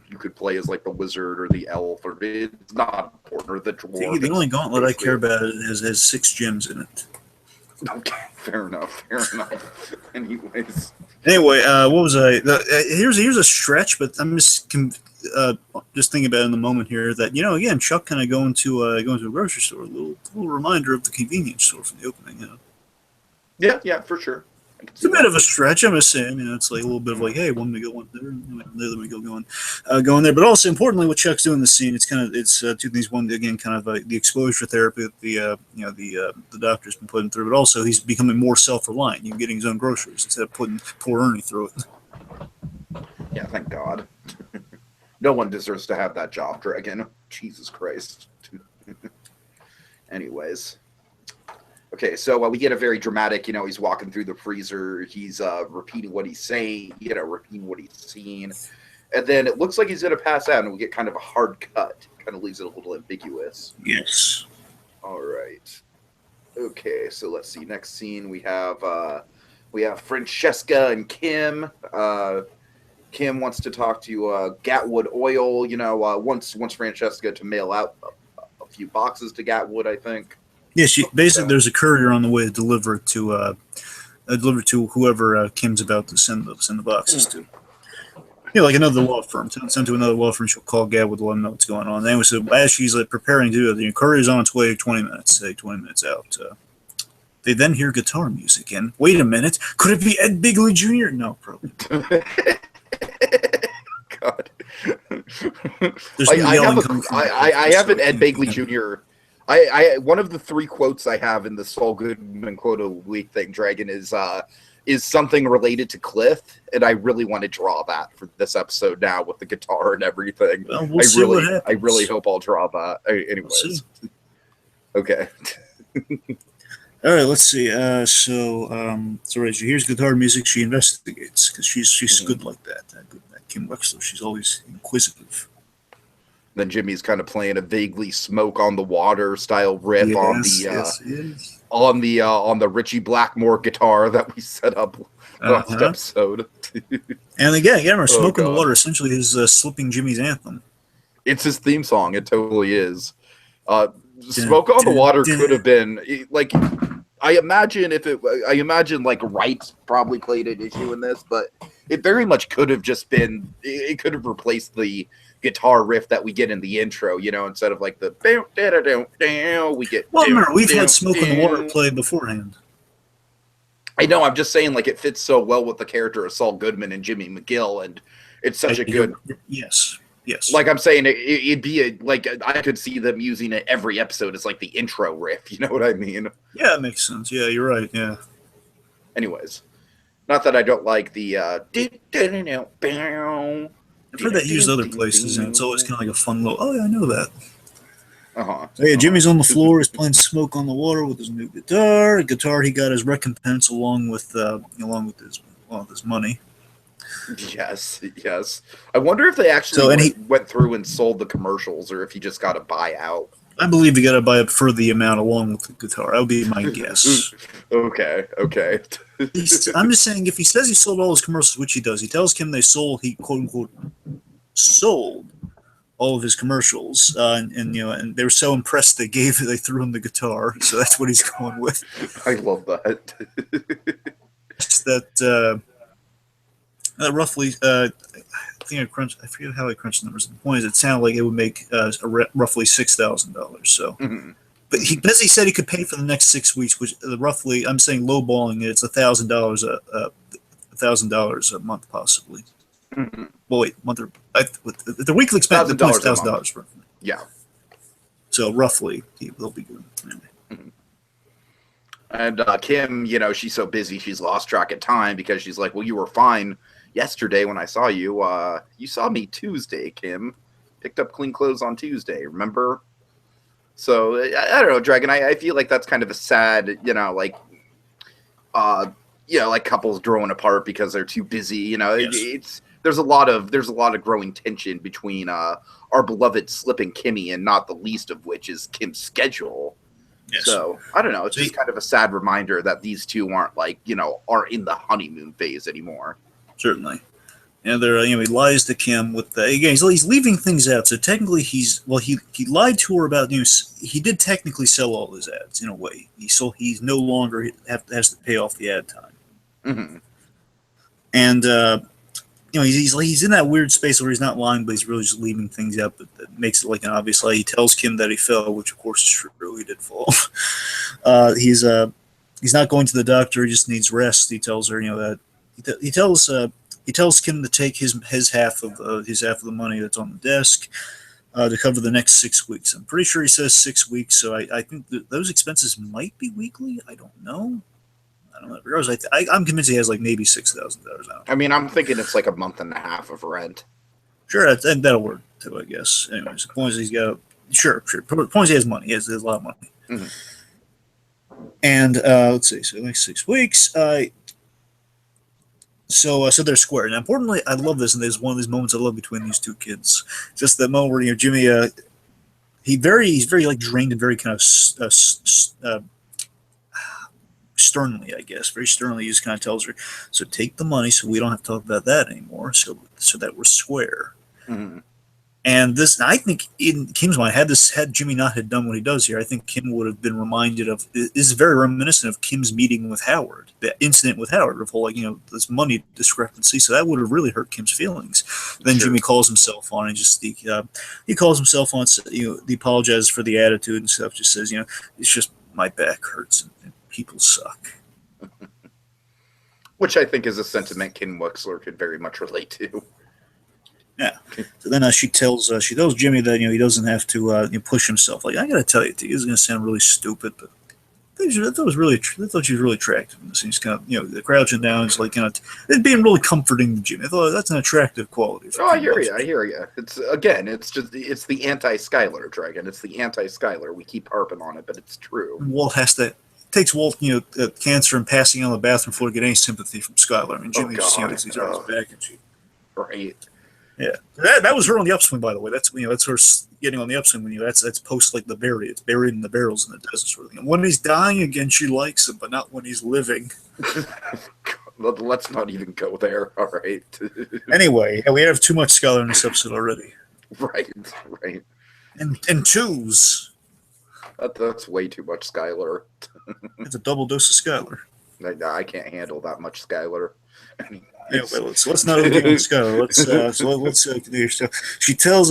You could play as like the wizard or the elf, or it's not important, or the dwarf. The only Gauntlet I care about has 6 gems in it. Okay, fair enough. Anyways. Anyway, what was I? Here's a stretch, but I'm just thinking about it in the moment here that again, Chuck kind of going to a grocery store, a little reminder of the convenience store from the opening. Yeah, for sure. It's a bit of a stretch, I'm just saying. It's like a little bit of like, hey, one we go one there, there we go going there. But also importantly, what Chuck's doing in the scene, it's two things. One, again, kind of the exposure therapy that the doctor's been putting through, but also he's becoming more self-reliant. He's getting his own groceries instead of putting poor Ernie through it. Yeah, thank God. No one deserves to have that job, Dragon. Jesus Christ. Anyways. Okay, so we get a very dramatic, he's walking through the freezer. He's repeating what he's saying, repeating what he's seen. And then it looks like he's going to pass out, and we get kind of a hard cut. Kind of leaves it a little ambiguous. Yes. All right. Okay, so let's see. Next scene, we have Francesca and Kim. Kim wants to talk to Gatwood Oil. Wants Francesca to mail out a few boxes to Gatwood, I think. Yeah, there's a courier on the way to deliver it to whoever Kim's about to send the boxes to. Yeah, like another law firm. Send to another law firm. She'll call Gatwood to let them know what's going on. Anyway, so as she's preparing to do it, the courier's on its way. 20 minutes. 20 minutes out. They then hear guitar music, and wait a minute, could it be Ed Bigley Jr.? No, probably. God. I have an Ed Begley Jr. One of the 3 quotes I have in the Saul Goodman quote of the week thing, Dragon, is something related to Cliff, and I really want to draw that for this episode now with the guitar and everything. Well, we'll see what happens. I really hope I'll draw that. Anyways, okay. All right, let's see. So right, she hears guitar music. She investigates because she's good like that. Good, that Kim Wexler. She's always inquisitive. Then Jimmy's kind of playing a vaguely Smoke on the Water style riff on the Richie Blackmore guitar that we set up last episode. And again, remember, Smoke on the Water essentially is Slipping Jimmy's anthem. It's his theme song. It totally is. Smoke on the Water could have been like. I imagine Wright probably played an issue in this, but it very much could have just been. It could have replaced the guitar riff that we get in the intro, instead of like the we get. Well, remember, we've had Smoke on the Water played beforehand. I know. I'm just saying, like, it fits so well with the character of Saul Goodman and Jimmy McGill, and it's such a good. Yes. Like I'm saying, it'd be I could see them using it every episode as like the intro riff. You know what I mean? Yeah, it makes sense. Yeah, you're right. Yeah. Anyways, not that I don't like the. I've heard that used other places, and it's always kind of like a fun little. Oh yeah, I know that. So yeah, Jimmy's on the floor. He's playing Smoke on the Water with his new guitar. A guitar he got as recompense along with his money. Yes. I wonder if they actually went through and sold the commercials, or if he just got a buyout. I believe he got to buy up for the amount along with the guitar. That would be my guess. Okay. I'm just saying, if he says he sold all his commercials, which he does, he tells Kim he quote unquote sold all of his commercials, and they were so impressed they threw him the guitar. So that's what he's going with. I love that. That roughly, I forget how I crunched the numbers. The point is, it sounded like it would make roughly $6,000. So, but he said he could pay for the next 6 weeks, which roughly, I'm saying lowballing it, it's $1,000 a month possibly. Mm-hmm. Well, wait, the weekly expense is $1,000. Yeah. So roughly, they'll be good. Anyway. Mm-hmm. And Kim, she's so busy, she's lost track of time because she's like, well, you were fine yesterday when I saw you. You saw me Tuesday, Kim. Picked up clean clothes on Tuesday, remember? So, I don't know, Dragon. I feel like that's kind of a sad, like couples growing apart because they're too busy. Yes. There's a lot of growing tension between our beloved Slip and Kimmy, and not the least of which is Kim's schedule. Yes. So I don't know. It's just kind of a sad reminder that these two aren't are in the honeymoon phase anymore. Certainly. And he lies to Kim with again. He's leaving things out. So technically, he lied to her about he did technically sell all his ads in a way. He's no longer has to pay off the ad time. Mm-hmm. And he's in that weird space where he's not lying, but he's really just leaving things out. But that makes it like an obvious lie. He tells Kim that he fell, which of course is true. He did fall. he's not going to the doctor. He just needs rest. He tells her, that he tells Kim to take his half of the money that's on the desk to cover the next 6 weeks. I'm pretty sure he says 6 weeks, so I think those expenses might be weekly. I don't know. Regardless, I'm convinced he has like maybe $6,000 out. I mean, I'm thinking it's like a month and a half of rent. Sure, that'll work too, I guess. Anyways, the point is he's got sure. The point is he has money. He has a lot of money. Mm-hmm. And let's see. So next 6 weeks. So they're square. And importantly, I love this, and there's one of these moments I love between these two kids. Just that moment where Jimmy, he's very like drained and very kind of sternly, I guess, very sternly. He just kind of tells her, "So take the money, so we don't have to talk about that anymore, so that we're square." Mm-hmm. And this, I think, in Kim's mind, had Jimmy not had done what he does here, I think Kim would have been reminded of. This is very reminiscent of Kim's meeting with Howard, the incident with Howard, of whole this money discrepancy. So that would have really hurt Kim's feelings. Then sure. Jimmy calls himself on and just he calls himself on. He apologizes for the attitude and stuff. Just says, it's just my back hurts and people suck. Which I think is a sentiment Kim Wexler could very much relate to. Yeah. So then she tells Jimmy that he doesn't have to push himself. Like, I got to tell you, this is going to sound really stupid, but I thought she was really attractive. And he's kind of crouching down, just like kind of being really comforting to Jimmy. I thought that's an attractive quality. I hear you. It's the anti-Skyler dragon. It's the anti-Skyler. We keep harping on it, but it's true. Walt takes Walt cancer and passing on the bathroom floor to get any sympathy from Skyler. I mean, Jimmy just he's on his back and she. Right. Yeah, that was her on the upswing, by the way. That's that's her getting on the upswing. When that's post like the berry. It's buried in the barrels in the desert sort of thing. And when he's dying again, she likes him, but not when he's living. Let's not even go there. All right. Anyway, we have too much Skyler in this episode already. Right. And twos. That's way too much Skyler. It's a double dose of Skyler. I can't handle that much Skyler. Anyway, let's not overdo on Skyler. Let's continue. So she tells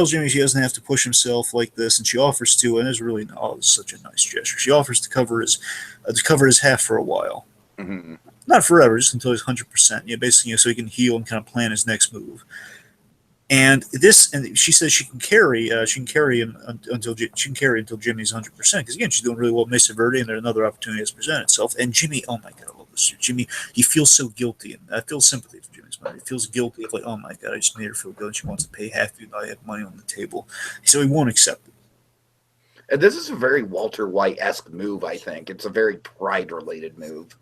Jimmy she doesn't have to push himself like this, and she offers to, and it's really it's such a nice gesture. She offers to cover his half for a while, mm-hmm. Not forever, just until he's 100%. Basically, so he can heal and kind of plan his next move. And she says she can carry him until Jimmy's 100%. Because again, she's doing really well with Mesa Verde, and another opportunity has presented itself. And Jimmy, oh my God, I love this. Jimmy, he feels so guilty, and I feel sympathy for Jimmy's mind. He feels guilty of like, oh my God, I just made her feel good. And she wants to pay half the I have money on the table, so he won't accept it. And this is a very Walter White-esque move. I think it's a very pride-related move.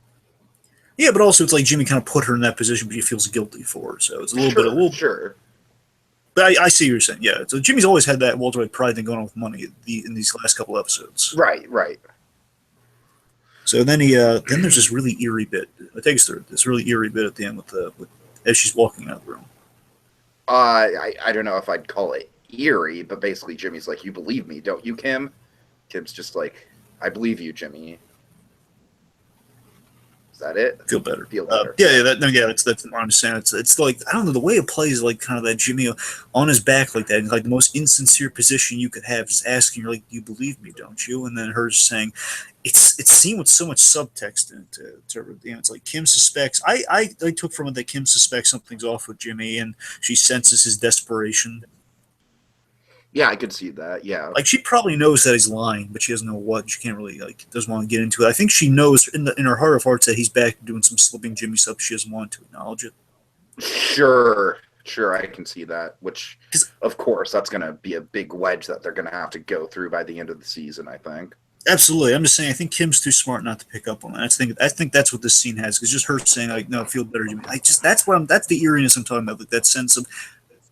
Yeah, but also it's like Jimmy kind of put her in that position, but he feels guilty for her. So it's a little sure. But I see what you're saying. Yeah, so Jimmy's always had that Walter White pride thing going on with money in these last couple episodes. Right. So then then there's this really eerie bit. It takes her this really eerie bit at the end with as she's walking out of the room. I don't know if I'd call it eerie, but basically Jimmy's like, "You believe me, don't you, Kim?" Kim's just like, "I believe you, Jimmy." That it? Feel better. That's that's what I'm saying. It's like, I don't know, the way it plays, like kind of that Jimmy on his back like that, like the most insincere position you could have, just asking her like, "You believe me, don't you?" And then her just saying, it's seen with so much subtext in it. It's like Kim suspects. I took from it that Kim suspects something's off with Jimmy, and she senses his desperation. Yeah, I could see that. Yeah, like she probably knows that he's lying, but she doesn't know what. She can't really doesn't want to get into it. I think she knows in her heart of hearts that he's back doing some slipping Jimmy stuff. She doesn't want to acknowledge it. Sure, I can see that. Which, of course, that's going to be a big wedge that they're going to have to go through by the end of the season, I think. Absolutely, I'm just saying. I think Kim's too smart not to pick up on that. I think that's what this scene has. Because just her saying like, "No, I feel better, Jimmy." That's the eeriness I'm talking about. Like that sense of.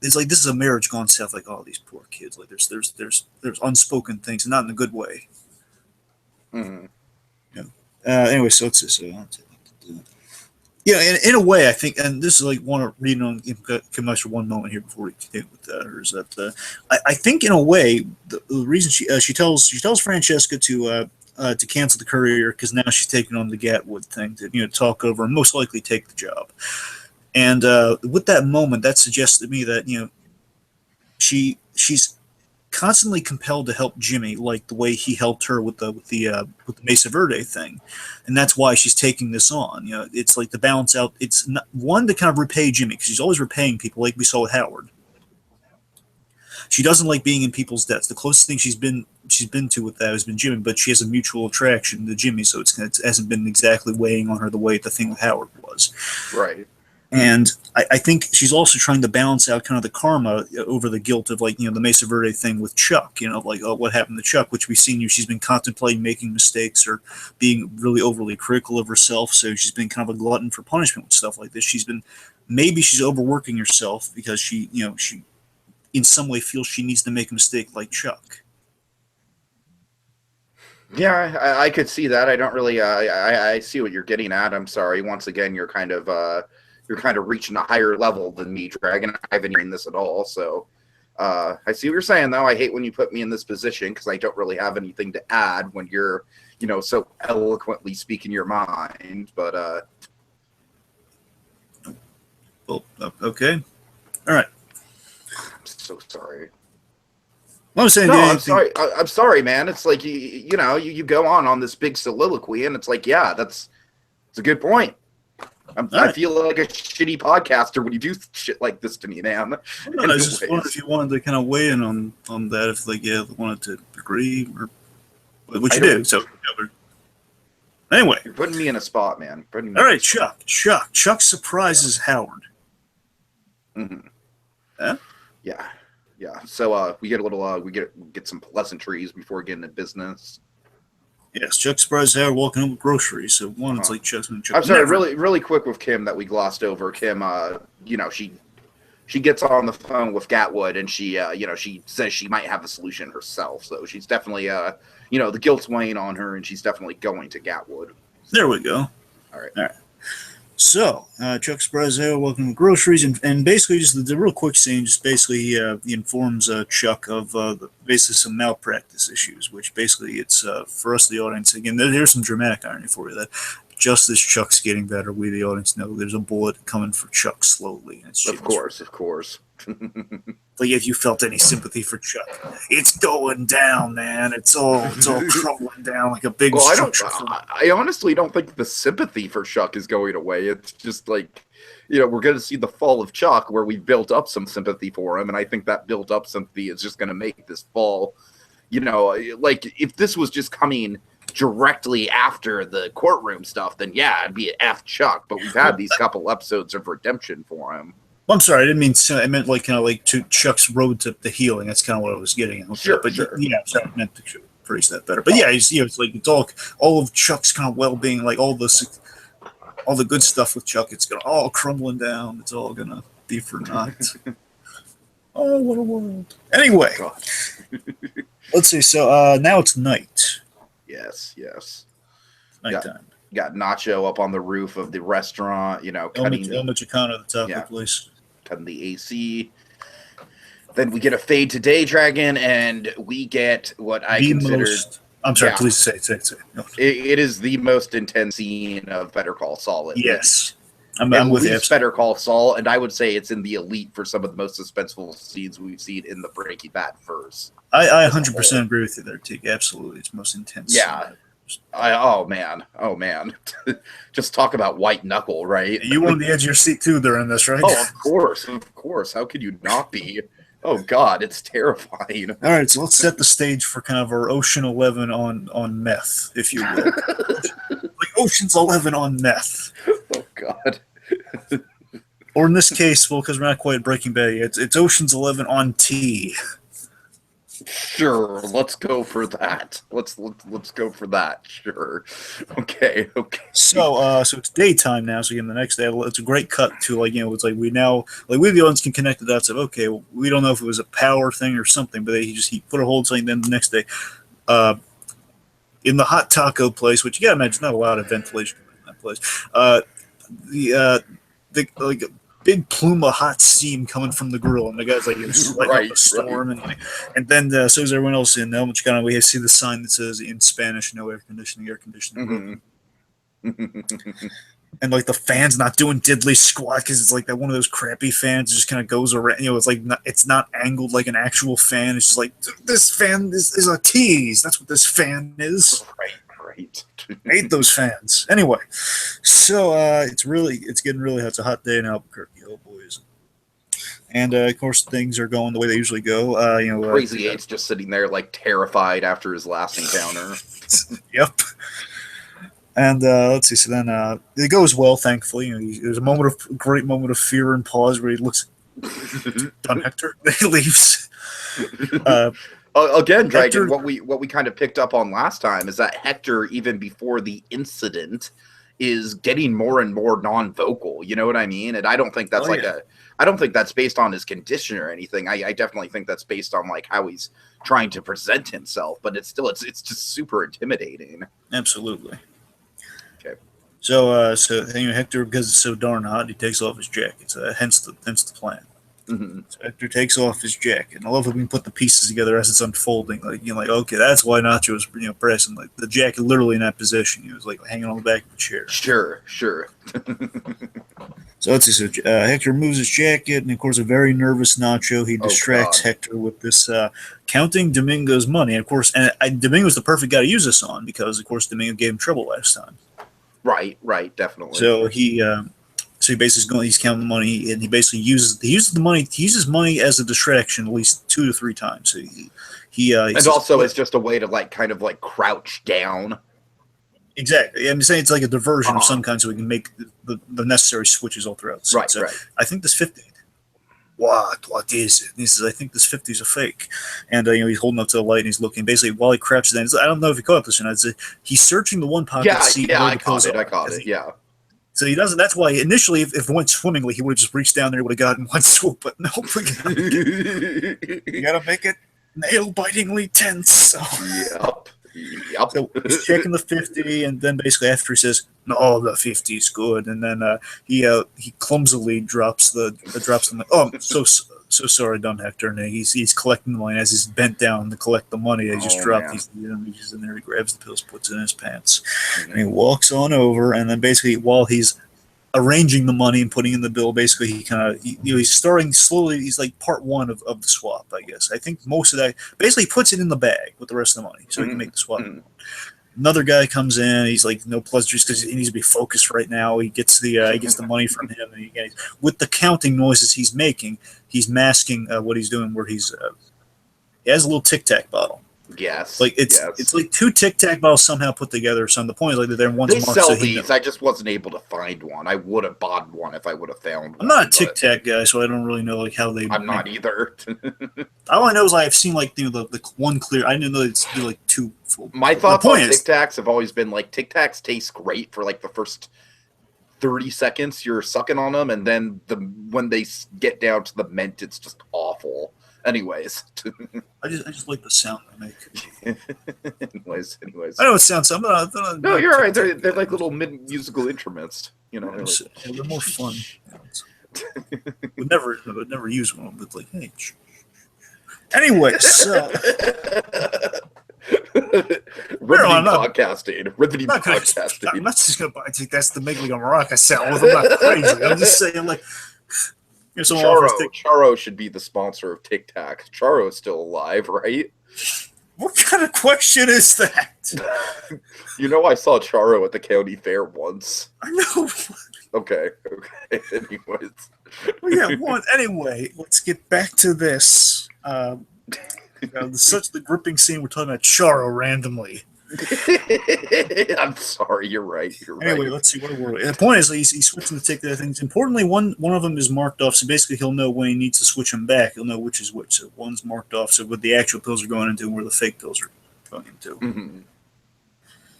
It's like this is a marriage gone south. Like, oh, these poor kids. Like, there's unspoken things, not in a good way. Mm-hmm. Anyway, so it's this. In a way, I think, and this is like reading on Kim Wexler for one moment here before we continue with her, is that I think in a way the reason she tells Francesca to cancel the courier because now she's taking on the Gatwood thing to talk over and most likely take the job. And with that moment, that suggests to me that she's constantly compelled to help Jimmy, like the way he helped her with the Mesa Verde thing, and that's why she's taking this on. You know, it's like to balance out. It's not, one, to kind of repay Jimmy, because she's always repaying people, like we saw with Howard. She doesn't like being in people's debts. The closest thing she's been to with that has been Jimmy, but she has a mutual attraction to Jimmy, so it hasn't been exactly weighing on her the way the thing with Howard was. Right. And I think she's also trying to balance out kind of the karma over the guilt of, like, you know, the Mesa Verde thing with Chuck, you know, like, oh, what happened to Chuck, which we've seen she's been contemplating making mistakes or being really overly critical of herself. So she's been kind of a glutton for punishment with stuff like this. Maybe she's overworking herself because she in some way feels she needs to make a mistake like Chuck. Yeah, I could see that. I don't really. I see what you're getting at. I'm sorry. Once again, you're kind of reaching a higher level than me, Dragon. I haven't heard this at all. So I see what you're saying, though. I hate when you put me in this position because I don't really have anything to add when you're, you know, so eloquently speaking your mind. But well, okay, all right. I'm so sorry. Well, I'm saying, no, I'm sorry. I'm sorry, man. It's like you know, you go on this big soliloquy, and it's like, yeah, it's a good point. I feel like a shitty podcaster when you do shit like this to me, man. No, I just wondered if you wanted to kind of weigh in on that, if like, yeah, wanted to agree or what you do. So anyway, you're putting me in a spot, man. All right, Chuck surprises Howard. Mm-hmm. Huh? Yeah. So we get a little we get some pleasantries before getting to business. Yes, Chuck surprises Howard walking home with groceries. So it's like Chuck's and Chuck. I'm sorry, really quick with Kim that we glossed over. Kim, you know, she gets on the phone with Gatwood and she you know, she says she might have a solution herself. So she's definitely you know, the guilt's weighing on her and she's definitely going to Gatwood. There we go. All right. So, Chuck surprises Howard walking with groceries, and basically just the real quick scene, just basically he informs Chuck of basically some malpractice issues, which basically it's, for us, the audience, again, there's some dramatic irony for you, that just as Chuck's getting better, we, the audience, know there's a bullet coming for Chuck slowly. And of course. Like, if you felt any sympathy for Chuck, it's going down, man. It's all crumbling down like a big structure. I honestly don't think the sympathy for Chuck is going away. It's just like, you know, we're going to see the fall of Chuck where we've built up some sympathy for him, and I think that built up sympathy is just going to make this fall, you know, like if this was just coming directly after the courtroom stuff, then yeah, it'd be F Chuck, but we've had these couple episodes of redemption for him. Well, I'm sorry, I didn't mean. I meant like kind of like to Chuck's road to the healing. That's kind of what I was getting at. Sure. Yeah, sorry, I meant to phrase that better. But yeah, it's like it's all of Chuck's kind of well-being, like all the good stuff with Chuck. It's gonna all crumbling down. It's all gonna be for naught. Oh, what a world! Anyway, let's see. So now it's night. Yes. Nighttime. Got Nacho up on the roof of the restaurant, you know, cutting El Michoacano at the top of the place. Cutting the AC. Then we get a fade to Day Dragon, and we get what I consider. I'm sorry, please say it. No. It is the most intense scene of Better Call Saul. Yes. I'm with you. Better Call Saul, and I would say it's in the elite for some of the most suspenseful scenes we've seen in the Breaking Bad verse. I 100% agree with you there, Tig. Absolutely. It's most intense. Yeah. Oh man. Just talk about white knuckle, right? You were on the edge of your seat too during this, right? Oh, of course. How could you not be? Oh God, it's terrifying. All right, so let's set the stage for kind of our Ocean 11 on meth, if you will. Like Ocean's 11 on meth. Oh God. Or in this case, well, because we're not quite Breaking Bad yet, it's Ocean's 11 on tea. Sure, let's go for that. Let's go for that. Sure. Okay. So it's daytime now. So again, the next day, it's a great cut to like, you know, it's like we the audience can connect the dots of, okay, well, we don't know if it was a power thing or something, but he put a hold on something. Then the next day, in the hot taco place, which you gotta imagine, not a lot of ventilation in that place. The like big plume of hot steam coming from the grill, and the guy's like, it's like a storm, right. And then so is everyone else in El Michoacano. We see the sign that says in Spanish, no air conditioning. Mm-hmm. and like the fan's not doing diddly squat because it's like that one of those crappy fans that just kind of goes around. It's like it's not angled like an actual fan. It's just like this fan is a tease. That's what this fan is. Right. I hate those fans. Anyway, so it's getting really hot. It's a hot day in Albuquerque. Oh boys. And of course, things are going the way they usually go. Crazy Eight's just sitting there like terrified after his last encounter. Yep. And let's see. So then it goes well, thankfully. There's a great moment of fear and pause where he looks on Hector. He leaves. Again, Hector, Dragon. What we kind of picked up on last time is that Hector, even before the incident, is getting more and more non-vocal. You know what I mean? And I don't think that's I don't think that's based on his condition or anything. I definitely think that's based on like how he's trying to present himself. But it's just super intimidating. Absolutely. Okay. So Hector, because it's so darn hot, he takes off his jacket. Hence the plan. Mm-hmm. So Hector takes off his jacket. And I love how we can put the pieces together as it's unfolding. Like okay, that's why Nacho was pressing like the jacket literally in that position. He was like hanging on the back of the chair. Sure. So let's see. So Hector moves his jacket, and of course, a very nervous Nacho. He distracts Hector with this counting Domingo's money. And of course, Domingo's the perfect guy to use this on because, of course, Domingo gave him trouble last time. Right, definitely. So he basically he's counting the money, and he basically uses money as a distraction at least 2 to 3 times. So and also it's just a way to like kind of like crouch down. Exactly. I'm saying it's like a diversion of some kind so we can make the necessary switches all throughout. Right. I think this 50. What is it? He says, I think this 50 is a fake. And he's holding up to the light and he's looking. Basically, while he crouches in, I don't know if he caught this or not. He's searching the one pocket to see where the pills are. I caught it. Yeah. So he doesn't. That's why initially, if it went swimmingly, he would have just reached down there, would have gotten one swoop. But no, you gotta make it nail-bitingly tense. So. Yep. So he's checking the 50, and then basically after he says, "No, the 50 is good," and then he clumsily drops the. Oh, I'm so sorry, Don Hector. And he's collecting the money as he's bent down to collect the money. He just dropped these images in there. He grabs the pills, puts it in his pants, and he walks on over. And then basically while he's arranging the money and putting in the bill, basically he's starting slowly. He's like part one of the swap, I guess. I think most of that basically puts it in the bag with the rest of the money so he can make the swap. Another guy comes in. He's like no pleasantries because he needs to be focused right now. He gets the money from him, and with the counting noises he's making, he's masking what he's doing. Where he has a little Tic Tac bottle. Yes. It's like 2 Tic Tac bottles somehow put together. So the point is like they're one's they marked. Sell these. I just wasn't able to find one. I would have bought one if I would have found one. I'm not a Tic Tac guy, so I don't really know like how they. I'm not either. All I know is I've seen like the one clear. I didn't know it's like 2 full. My thoughts on Tic Tacs have always been like Tic Tacs taste great for like the first 30 seconds you're sucking on them, and then when they get down to the mint, it's just awful. Anyways, I just like the sound they make. anyways, I know it sounds. No, you're all right. They're like little musical instruments. They're more fun. Would never use one, but like, hey. Anyway, so riveting podcasting. I'm not just gonna buy Tic Tacs to make like a maraca sound with. I'm not crazy. I'm just saying like. Charo should be the sponsor of Tic Tac. Charo's still alive, right? What kind of question is that? I saw Charo at the county fair once. I know. Okay. Anyways. Anyway, let's get back to this. Such the gripping scene we're talking about Charo randomly. I'm sorry, you're right. Anyway, let's see what we're. The point is, he's switching the Tic Tac things. Importantly, one of them is marked off, so basically he'll know when he needs to switch them back. He'll know which is which. So one's marked off, so what the actual pills are going into and where the fake pills are going into. Mm-hmm.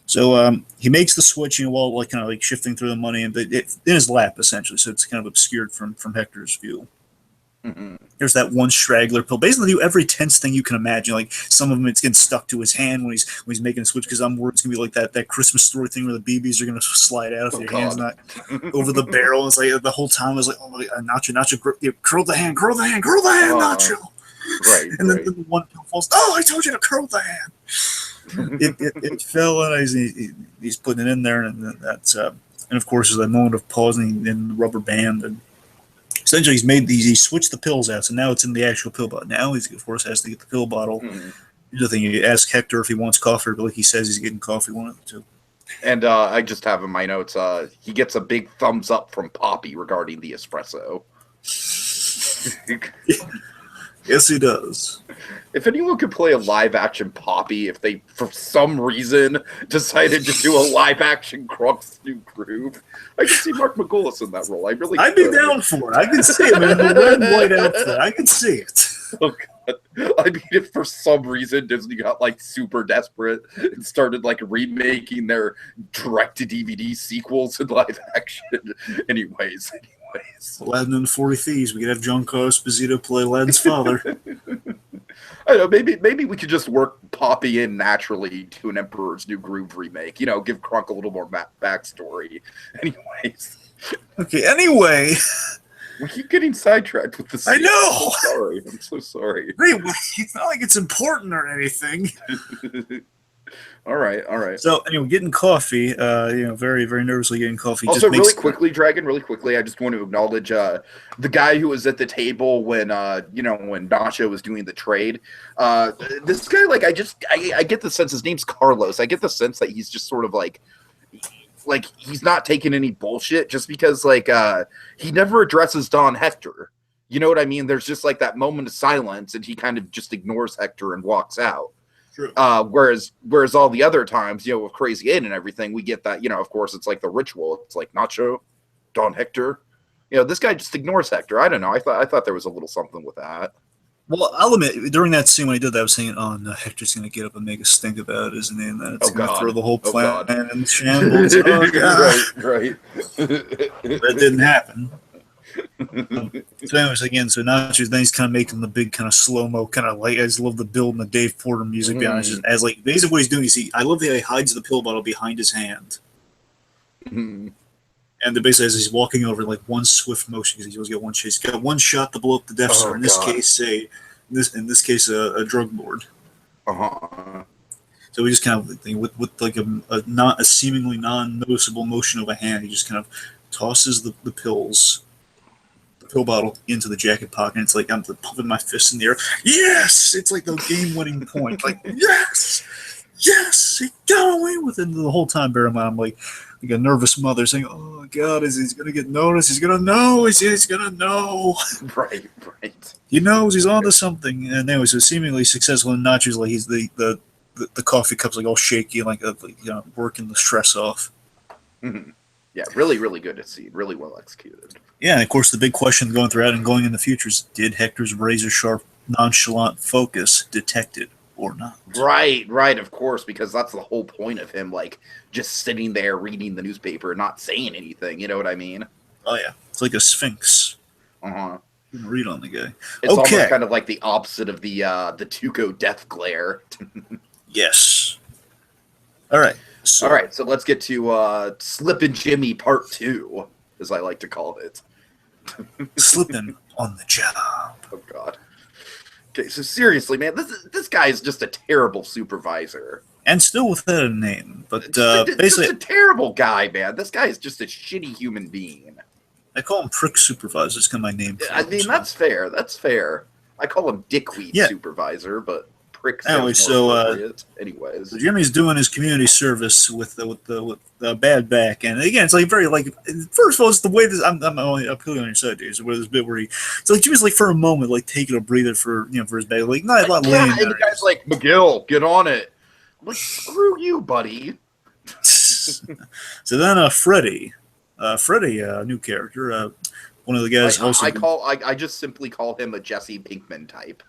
So he makes the switch, while like kind of like shifting through the money, and in his lap essentially, so it's kind of obscured from Hector's view. Mm-hmm. There's that one straggler pill. Basically, do every tense thing you can imagine. Like some of them, it's getting stuck to his hand when he's making a switch. Because I'm worried it's gonna be like that Christmas story thing where the BBs are gonna slide out if your hand's not over the barrel. It's like the whole time I was like, oh my God, Nacho, curl the hand, Nacho. Right. And then the one pill falls. Oh, I told you to curl the hand. it fell, and he's putting it in there, and that's and of course, there's that moment of pausing in the rubber band, and essentially he switched the pills out, so now it's in the actual pill bottle. Now he, of course, has to get the pill bottle. Mhm. The thing, you ask Hector if he wants coffee, but like he says, he's getting coffee. One of the two. And I just have in my notes, he gets a big thumbs up from Poppy regarding the espresso. Yes, he does. If anyone could play a live action Poppy, if they for some reason decided to do a live action Crux New Groove, I could see Mark Margolis in that role. I'd be down for it. I can see him in the red and white outfit. I can see it. Oh god! I mean, if for some reason Disney got like super desperate and started like remaking their direct-to-DVD sequels in live action, anyways. Aladdin and the 40 Thieves. We could have Giancarlo Esposito play Aladdin's father. I don't know. Maybe we could just work Poppy in naturally to an Emperor's New Groove remake. You know, give Kronk a little more backstory. Anyways. Okay. Anyway, we keep getting sidetracked with this. I know. I'm so sorry. I'm so sorry. Anyway, it's not like it's important or anything. All right. So anyway, getting coffee. Very, very nervously getting coffee. Also, really quickly, Dragon. Really quickly, I just want to acknowledge the guy who was at the table when when Nacho was doing the trade. This guy, like, I get the sense his name's Carlos. I get the sense that he's just sort of like he's not taking any bullshit just because he never addresses Don Hector. You know what I mean? There's just like that moment of silence, and he kind of just ignores Hector and walks out. Whereas all the other times, with Crazy 8 and everything, we get that, of course, it's like the ritual. It's like Nacho, Don Hector. This guy just ignores Hector. I don't know. I thought there was a little something with that. Well, I'll admit, during that scene when he did that, I was thinking, oh, no, Hector's going to get up and make a stink about it, isn't he? And then it's going to throw the whole planet in shambles. Oh, God. Right. That didn't happen. So anyways, so Nacho's then he's kind of making the big kind of slow-mo kind of I just love the build and the Dave Porter music behind it. As basically what he's doing is I love the way he hides the pill bottle behind his hand. And basically as he's walking over one swift motion because he always got one chase. He's got one shot to blow up the Death Star. In this case, a drug board. So he just kind of with like a seemingly non-noticeable motion of a hand, he just kind of tosses the pill bottle into the jacket pocket, and it's like I'm pumping my fist in the air. Yes! It's like the game-winning point. Like, yes! He got away with it. The whole time, bear in mind, I'm like a nervous mother saying, oh, God, he's going to get noticed? He's going to know. He's going to know. Right. He knows he's onto something. And anyway, so seemingly successful, and Nacho's like he's the coffee cup's like all shaky, working the stress off. Mm-hmm. Yeah, really, really good to see. Really well executed. Yeah, and of course, the big question going throughout and going in the future is, did Hector's razor-sharp, nonchalant focus detect it or not? Right, of course, because that's the whole point of him, just sitting there reading the newspaper and not saying anything, you know what I mean? Oh, yeah. It's like a sphinx. Uh-huh. You can read on the guy. It's almost kind of like the opposite of the Tuco death glare. Yes. All right, so let's get to Slippin' Jimmy Part 2, as I like to call it. Slipping on the job. Oh, God. Okay, so seriously, man, this guy is just a terrible supervisor. And still without a name. But basically, just a terrible guy, man. This guy is just a shitty human being. I call him Prick Supervisor. It's kind of my name. I mean, that's fair. I call him Dickweed Supervisor, but Prick sounds more appropriate. Anyways. So Jimmy's doing his community service with the bad back, and again, it's very first of all, it's the way this I'm only appealing on your side, dude. So where this bit where it's like Jimmy's for a moment taking a breather for his bag, not laying there. And the guy's like, McGill, get on it. I'm like, screw you, buddy. So then Freddy, a new character, one of the guys. I just simply call him a Jesse Pinkman type.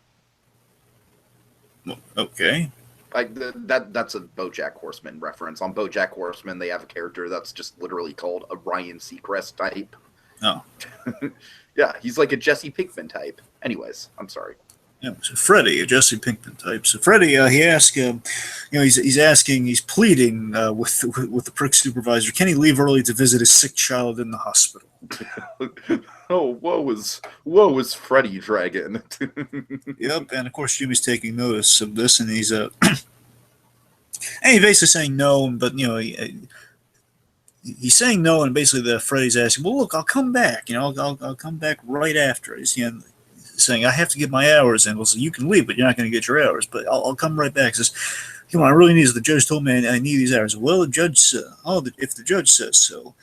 Okay. That's a BoJack Horseman reference. On BoJack Horseman, they have a character that's just literally called a Ryan Seacrest type. Oh. Yeah, he's like a Jesse Pinkman type. Anyways, I'm sorry. Yeah, so Freddy, a Jesse Pinkman type. So Freddy, he asks, he's pleading with the Prick Supervisor, can he leave early to visit his sick child in the hospital? Oh, woe is Freddy Dragon. Yep, and of course Jimmy's taking notice of this, and he's And he's basically saying no, but he's saying no, and basically Freddy's asking, "Well, look, I'll come back. I'll come back right after." He's saying, "I have to get my hours in." Well, so you can leave, but you're not going to get your hours. But I'll come right back. He says, "Come on, I really need this. The judge told me I need these hours." Well, the judge said, if the judge says so,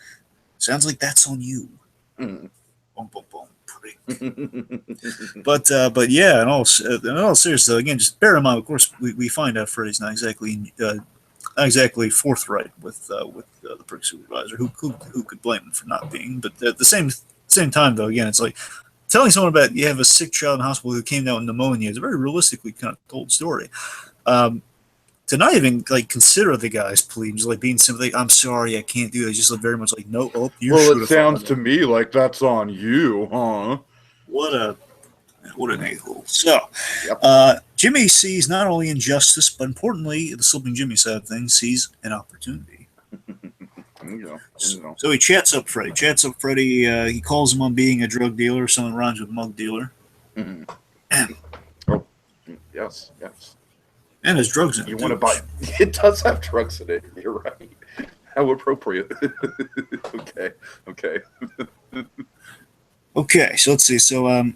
sounds like that's on you. Mm. Boom, boom, boom. But yeah, in all seriousness, again, just bear in mind. Of course, we find out Freddy's not exactly forthright with the prick supervisor. Who could blame him for not being? But at the same time, though, again, it's like telling someone about you have a sick child in hospital who came down with pneumonia is a very realistically kind of told story. To not even like consider the guy's plea, just like being simply, "I'm sorry, I can't do it." It's just like very much like, "No, you." Well, it sounds to me like that's on you, huh? What an a-hole. So, Yep. Jimmy sees not only injustice, but importantly, the Slipping Jimmy side of things, sees an opportunity. So he chats up Freddy. He calls him on being a drug dealer. Someone rhymes with mug dealer. Mm-hmm. Oh, yes. And there's drugs in it. You want to buy? It does have drugs in it. You're right. How appropriate. Okay. Okay, so let's see. So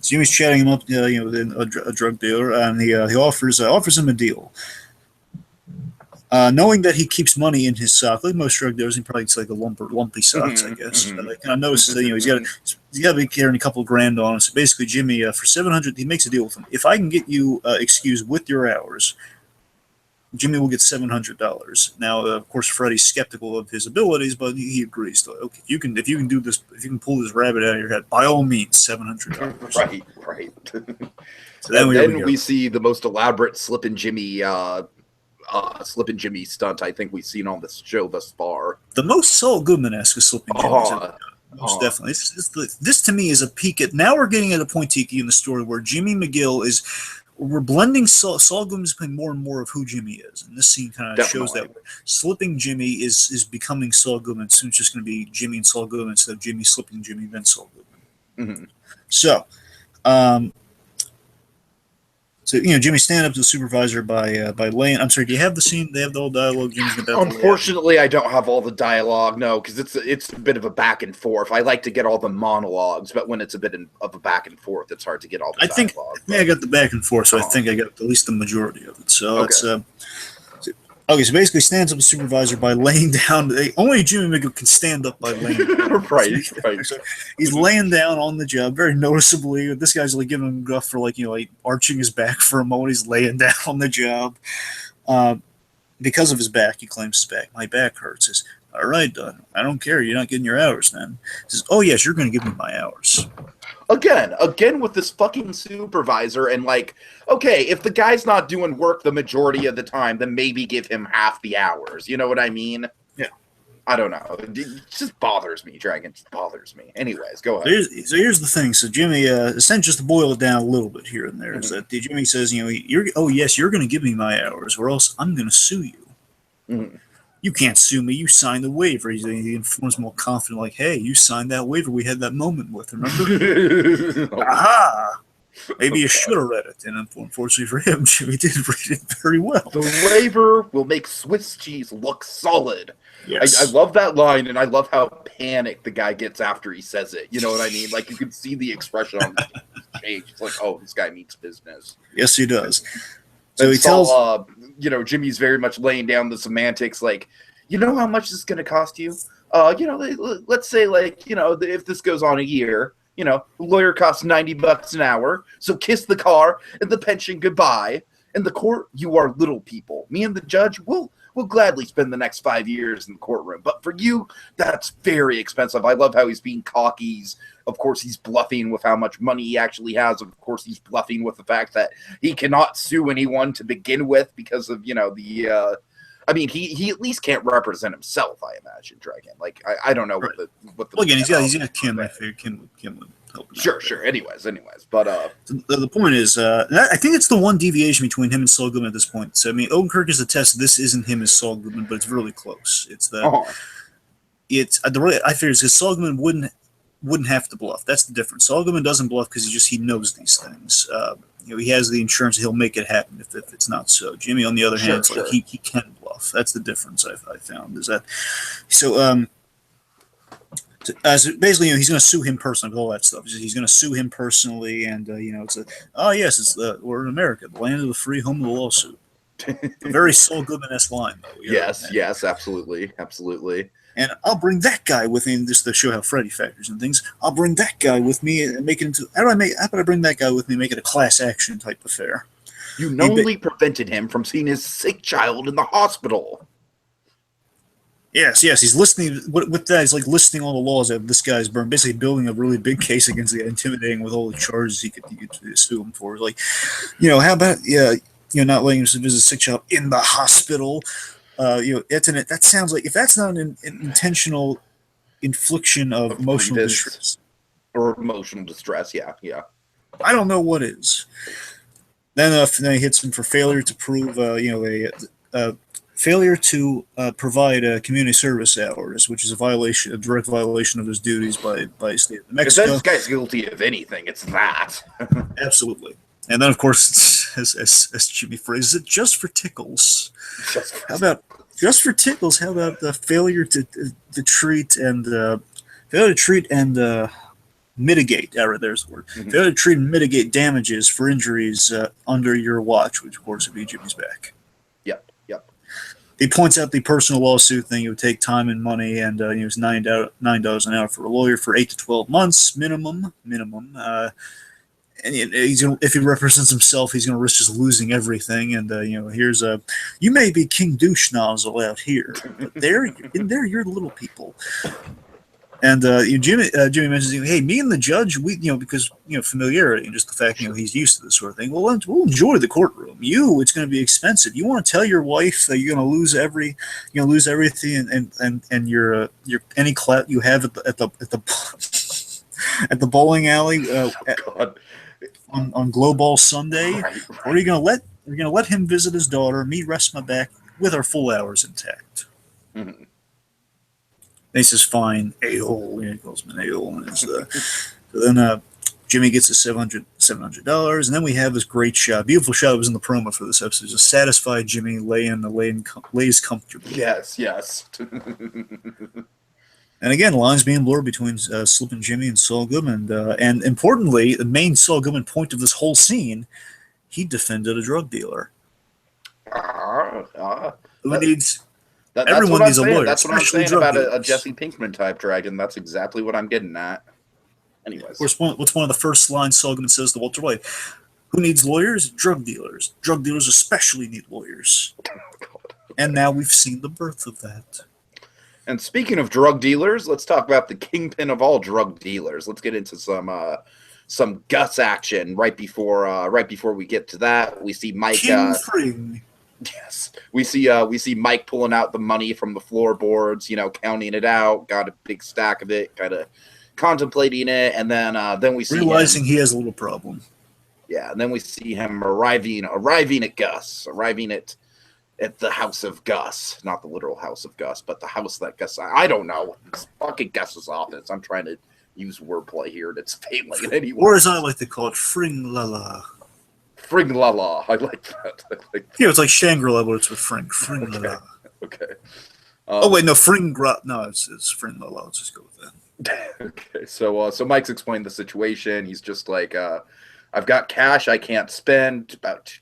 Jimmy's chatting him up, a drug dealer, and he offers him a deal. Knowing that he keeps money in his sock, like most drug dealers, he probably gets like a lumpy socks, I guess. I noticed that he's got to be carrying a couple of grand on him. So basically, Jimmy for $700, he makes a deal with him. If I can get you excused with your hours, Jimmy will get $700. Now, of course, Freddy's skeptical of his abilities, but he agrees. To, okay, if you can do this, if you can pull this rabbit out of your head, by all means, $700. Right. So then we see the most elaborate Slippin' Jimmy stunt I think we've seen on this show thus far. The most Saul Goodman-esque Slippin' Jimmy. Most definitely. This to me is a peek at. Now we're getting at a point, Tiki, in the story where Jimmy McGill is. We're blending Saul Goodman's playing more and more of who Jimmy is, and this scene kind of shows that Slipping Jimmy is becoming Saul Goodman. Soon it's just going to be Jimmy and Saul Goodman instead of Jimmy Slipping Jimmy, then Saul Goodman. Mm-hmm. So, Jimmy stand up to the supervisor by laying. I'm sorry. Do you have the scene? They have the whole dialogue. Jimmy's about Unfortunately, I don't have all the dialogue. No, because it's a bit of a back and forth. I like to get all the monologues, but when it's a bit of a back and forth, it's hard to get all the dialogue. I got the back and forth, so I think I got at least the majority of it. So it's okay. So basically, stands up to the supervisor by laying down. Only Jimmy McGill can stand up by laying down. right. So he's laying down on the job very noticeably. This guy's like giving him guff for like arching his back for a moment. He's laying down on the job. Because of his back, he claims his back. My back hurts. He says, "All right, I don't care. You're not getting your hours then." He says, "Oh yes, you're going to give me my hours." Again with this fucking supervisor, and like, okay, if the guy's not doing work the majority of the time, then maybe give him half the hours. You know what I mean? Yeah. I don't know. It just bothers me, Dragon. It just bothers me. Anyways, go ahead. So here's the thing. So Jimmy, essentially, just to boil it down a little bit here and there, is that Jimmy says, you're going to give me my hours, or else I'm going to sue you. Mm-hmm. You can't sue me. You signed the waiver. He informs more confident, like, "Hey, you signed that waiver. We had that moment with. Remember?" Aha! Maybe you should have read it. And unfortunately for him, Jimmy did read it very well. The waiver will make Swiss cheese look solid. Yes. I love that line, and I love how panicked the guy gets after he says it. You know what I mean? Like, you can see the expression on his face. It's like, oh, this guy means business. Yes, he does. So he tells, Jimmy's very much laying down the semantics, like, you know how much this is going to cost you? Let's say, like, if this goes on a year, the lawyer costs $90 an hour, so kiss the car and the pension goodbye. In the court, you are little people. Me and the judge will gladly spend the next 5 years in the courtroom. But for you, that's very expensive. I love how he's being cocky. Of course, he's bluffing with how much money he actually has. Of course, he's bluffing with the fact that he cannot sue anyone to begin with because of, he at least can't represent himself, I imagine, Dragon. Like, I don't know what the well, again, he's got Kim, I figure Kim would help him Sure. Anyways. But the point is, I think it's the one deviation between him and Saul Goodman at this point. So, I mean, Odenkirk is a test. This isn't him as Saul Goodman, but it's really close. It's that I figure because Saul Goodman wouldn't have to bluff. That's the difference. Saul Goodman doesn't bluff because he knows these things. He has the insurance. He'll make it happen if it's not so. Jimmy, on the other hand, it's like he can bluff. That's the difference I found. Is that so? As basically, he's going to sue him personally with all that stuff. He's going to sue him personally, and we're in America, the land of the free, home of the lawsuit. A very Saul Goodman-esque line, though. Yes, absolutely. And I'll bring that guy with me, just to show how Freddy factors and things. I'll bring that guy with me and make it into. How about I bring that guy with me and make it a class action type affair? You knowingly prevented him from seeing his sick child in the hospital. Yes, he's listening. With that, he's like listing all the laws that this guy's burned, basically building a really big case against the guy, intimidating with all the charges he could sue him for. Like, how about not letting him visit a sick child in the hospital? That sounds like, if that's not an intentional infliction of emotional distress or emotional distress, yeah, I don't know what is. Then he hits him for failure to prove, failure to provide community service hours, which is a direct violation of his duties by the state of New Mexico. If this guy's guilty of anything, it's that. Absolutely. And then, of course, as Jimmy phrases it, just for tickles. How about the failure to treat and mitigate? There's the word. Mm-hmm. Failure to treat and mitigate damages for injuries under your watch, which of course would be Jimmy's back. Yep. He points out the personal lawsuit thing. It would take time and money, and it was $9 an hour for a lawyer for 8 to 12 months minimum. And if he represents himself, he's going to risk just losing everything. And here's you may be King Douche nozzle out here, but there you're the little people. And Jimmy mentions, hey, me and the judge, we because familiarity and just the fact he's used to this sort of thing. Well, we'll enjoy the courtroom. It's going to be expensive. You want to tell your wife that you're going to lose everything and your any clout you have at the bowling alley. On Glow Ball Sunday, right. Or are you going to let him visit his daughter? Me rest my back with our full hours intact. Mm-hmm. And he says, "Fine, a-hole." He calls him an a-hole. So then Jimmy gets his $700, and then we have this great shot, beautiful shot. That was in the promo for this episode. Just satisfied Jimmy lays comfortably. Yes. And again, lines being blurred between Slippin' Jimmy and Saul Goodman. And importantly, the main Saul Goodman point of this whole scene, he defended a drug dealer. Who needs... everyone needs a lawyer. That's what I'm saying about a Jesse Pinkman type dragon. That's exactly what I'm getting at. Anyways. Of course, what's one of the first lines Saul Goodman says to Walter White? Who needs lawyers? Drug dealers. Drug dealers especially need lawyers. And now we've seen the birth of that. And speaking of drug dealers, let's talk about the kingpin of all drug dealers. Let's get into some Gus action right before we get to that. We see Mike. Yes, we see Mike pulling out the money from the floorboards. counting it out. Got a big stack of it. Kind of contemplating it, and then we see realizing he has a little problem. Yeah, and then we see him arriving at Gus, arriving at the house of Gus, not the literal house of Gus, but the house that Gus. I don't know. It's fucking Gus's office. I'm trying to use wordplay here, and it's failing anyway. Or as I like to call it, Fring-la-la. Fring-la-la. I like that. It's like Shangri-La, but it's with Fring. Fring-la-la. Okay. Oh wait, no, Fring-gra. No, it's Fring-la-la. Let's just go with that. Okay. So Mike's explained the situation. He's just like, I've got cash I can't spend, about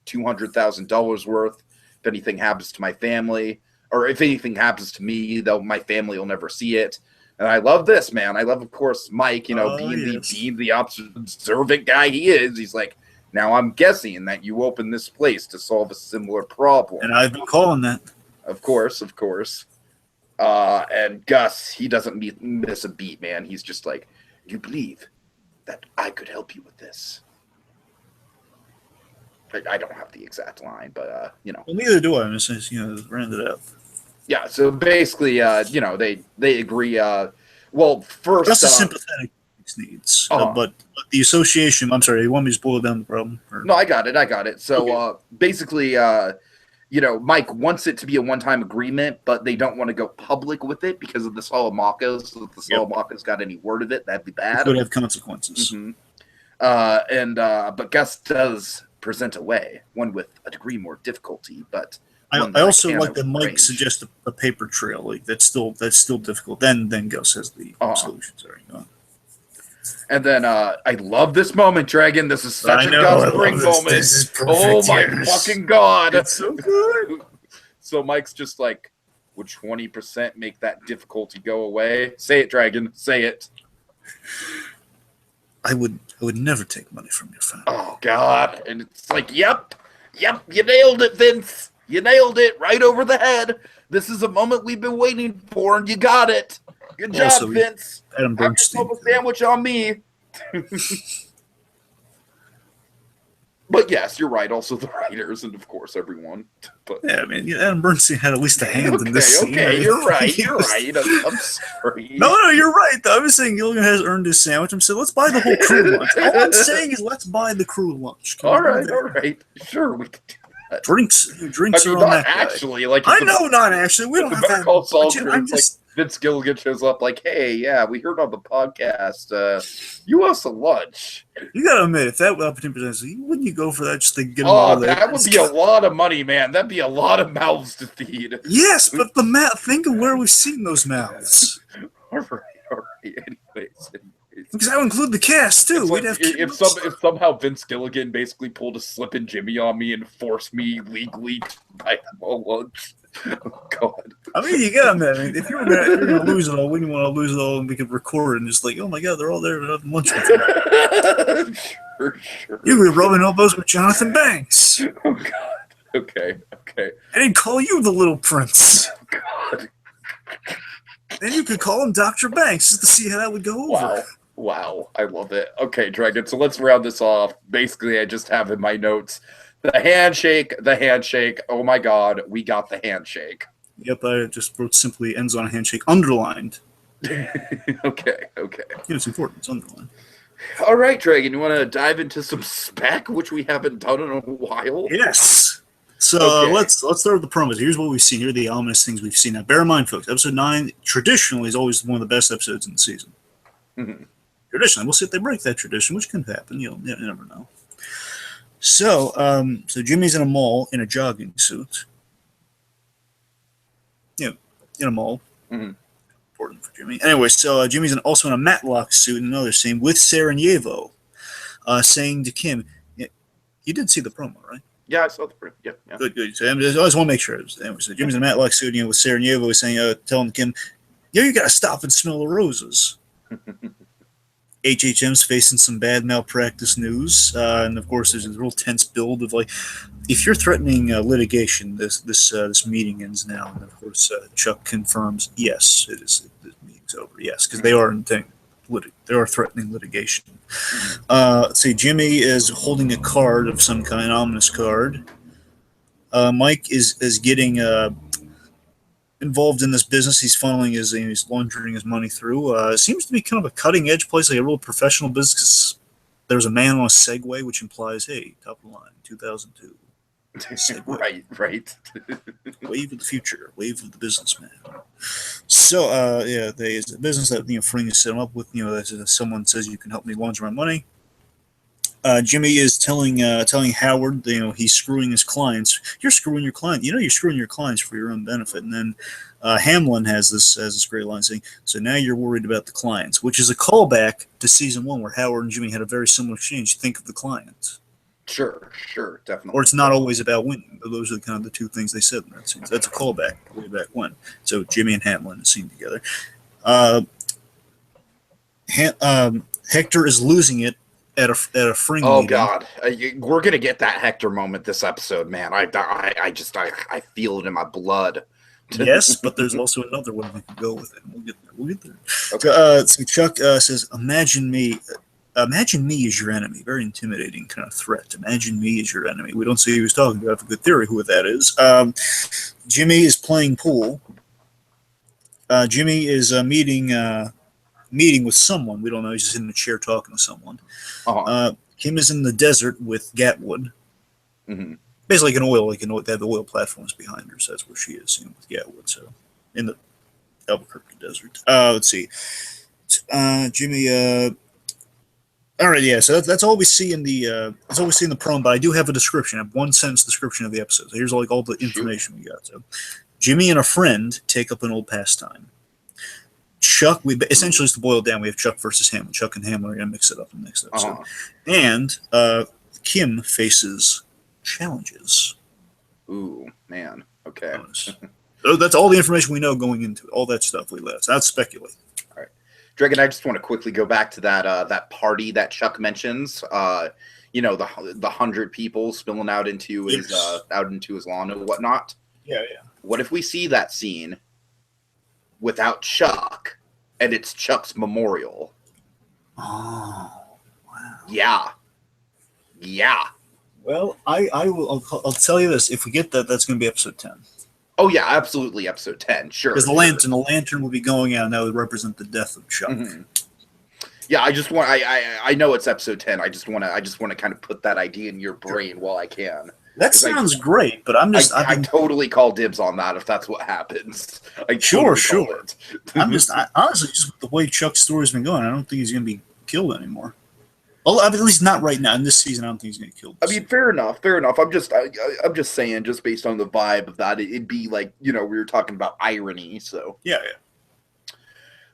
$200,000 worth. If anything happens to my family, or if anything happens to me, though, my family will never see it. And I love this, man. I love, of course, Mike, being the observant guy he is. He's like, now I'm guessing that you opened this place to solve a similar problem. And I've been calling that. Of course. And Gus, he doesn't miss a beat, man. He's just like, you believe that I could help you with this? I don't have the exact line, but Well, neither do I. I'm just round it out. Yeah. So basically, they agree. Well, first, that's a sympathetic needs, but the association. I'm sorry. You want me to just boil down the problem? Or? No, I got it. So basically, Mike wants it to be a one-time agreement, but they don't want to go public with it because of the Salamanca. So if the Salamanca's got any word of it, that'd be bad. It could have consequences. Mm-hmm. But Gus does present a way, one with a degree more difficulty, but I also like that Mike suggests a paper trail. Like that's still difficult. Then Gus has the solutions. And then I love this moment, Dragon. This is such a Gus Fring moment. This is perfect, oh my fucking god! It's so good. So Mike's just like, would 20% make that difficulty go away? Say it, Dragon. Say it. I would never take money from your family. Oh god! And it's like, yep, you nailed it, Vince. You nailed it right over the head. This is a moment we've been waiting for, and you got it. Good job, Vince. Adam Bernstein. Have a sandwich on me. But yes, you're right. Also, the writers and of course everyone. But yeah, I mean, Adam Bernstein had at least a hand in this scene. Okay, you're right. You're right. I'm sorry. No, you're right. Though. I was saying Gilligan has earned his sandwich. I'm saying let's buy the whole crew lunch. All I'm saying is let's buy the crew lunch. All right. Sure, we can do that. Drinks I mean, are on not that. Actually, like I know, not actually. We don't have that. I'm just. Vince Gilligan shows up like, hey, yeah, we heard on the podcast, you owe us a lunch. You got to admit, if that opportunity presents, wouldn't you go for that just to get them all there? That would be a lot of money, man. That'd be a lot of mouths to feed. Yes, but think of where we've seen those mouths. All right. Anyways. Because that would include the cast, too. Like, if somehow Vince Gilligan basically pulled a Slip and Jimmy on me and forced me legally to buy them all lunch. Oh God! I mean, you gotta admit, if you're gonna lose it all, wouldn't you want to lose it all and we could record it and just like, oh my God, they're all there having lunch with you. Sure. You were rubbing elbows with Jonathan Banks. Oh God. Okay. I didn't call you the Little Prince. Oh God. Then you could call him Dr. Banks just to see how that would go over. Wow. I love it. Okay, Dragon. So let's round this off. Basically, I just have in my notes. The handshake. Oh my God, we got the handshake. Yep, I just wrote simply ends on a handshake, underlined. Okay. It's important, it's underlined. All right, Dragon, you want to dive into some spec, which we haven't done in a while? Yes. So let's start with the promos. Here's what we've seen. Here are the ominous things we've seen. Now, bear in mind, folks, episode 9 traditionally is always one of the best episodes in the season. Mm-hmm. Traditionally, we'll see if they break that tradition, which can happen. You never know. So, Jimmy's in a mall in a jogging suit. In a mall. Mm-hmm. Important for Jimmy. Anyway, so Jimmy's also in a Matlock suit in another scene with Sarajevo, saying to Kim, you did see the promo, right? Yeah, I saw the promo. Yeah. Good. So I just want to make sure. Anyway, so Jimmy's in a Matlock suit, with Sarajevo saying, telling Kim, you got to stop and smell the roses. HHM's facing some bad malpractice news, and of course, there's a real tense build of like, if you're threatening litigation, this meeting ends now, and of course, Chuck confirms, yes, it is. This meeting's over. Yes, because they are threatening litigation. See, Jimmy is holding a card of some kind, an ominous card. Mike is getting involved in this business. He's laundering his money through. It seems to be kind of a cutting edge place, like a real professional business. 'Cause there's a man on a Segway, which implies, hey, top of the line, 2002. Right. Wave of the future, wave of the businessman. So, it's a business that Fring has set him up with. Someone says you can help me launder my money. Jimmy is telling Howard, he's screwing his clients. You're screwing your client. You're screwing your clients for your own benefit. And then Hamlin has this great line saying, so now you're worried about the clients, which is a callback to season 1 where Howard and Jimmy had a very similar exchange. Think of the clients. Sure, definitely. Or it's not always about winning. Those are kind of the two things they said in that scene. So that's a callback way back when. So Jimmy and Hamlin are seen together. Hector is losing it at a Fring meeting. God, we're gonna get that Hector moment this episode, man. I feel it in my blood. Yes, but there's also another one we can go with it. We'll get there. Okay. So Chuck says, "Imagine me as your enemy." Very intimidating kind of threat. Imagine me as your enemy. We don't see who he was talking about. I have a good theory who that is. Jimmy is playing pool. Jimmy is meeting with someone. We don't know. He's just in a chair talking to someone. Kim is in the desert with Gatwood. Mm-hmm. basically like an oil, they have the oil platforms behind her, so that's where she is, with Gatwood. So in the Albuquerque desert. Let's see, Jimmy. All right, yeah. So that's all we see in the promo. But I do have a description, a 1 sentence description of the episode. So here's all the information we got. So Jimmy and a friend take up an old pastime. Chuck, essentially, just to boil it down, we have Chuck versus Hamlin. Chuck and Hamlin are going to mix it up in the next episode. And Kim faces challenges. Ooh, man. Okay. So that's all the information we know going into it. All that stuff we left. That's speculate. All right, Dragon. I just want to quickly go back to that party that Chuck mentions. The 100 people spilling out into his lawn and whatnot. Yeah. What if we see that scene without Chuck, and it's Chuck's memorial? Oh, wow. Yeah. Well, I'll tell you this: if we get that, that's going to be episode 10. Oh yeah, absolutely, episode 10. Sure. Because the lantern will be going out, and that would represent the death of Chuck. Mm-hmm. Yeah, I just want. I know it's episode 10. I just want to kind of put that idea in your brain while I can. That sounds great, but I totally call dibs on that if that's what happens. Sure. Honestly, just with the way Chuck's story's been going, I don't think he's going to be killed anymore. Well, at least not right now. In this season, I don't think he's going to get killed. I mean, fair enough. I'm just saying, just based on the vibe of that, it'd be like, we were talking about irony. So yeah.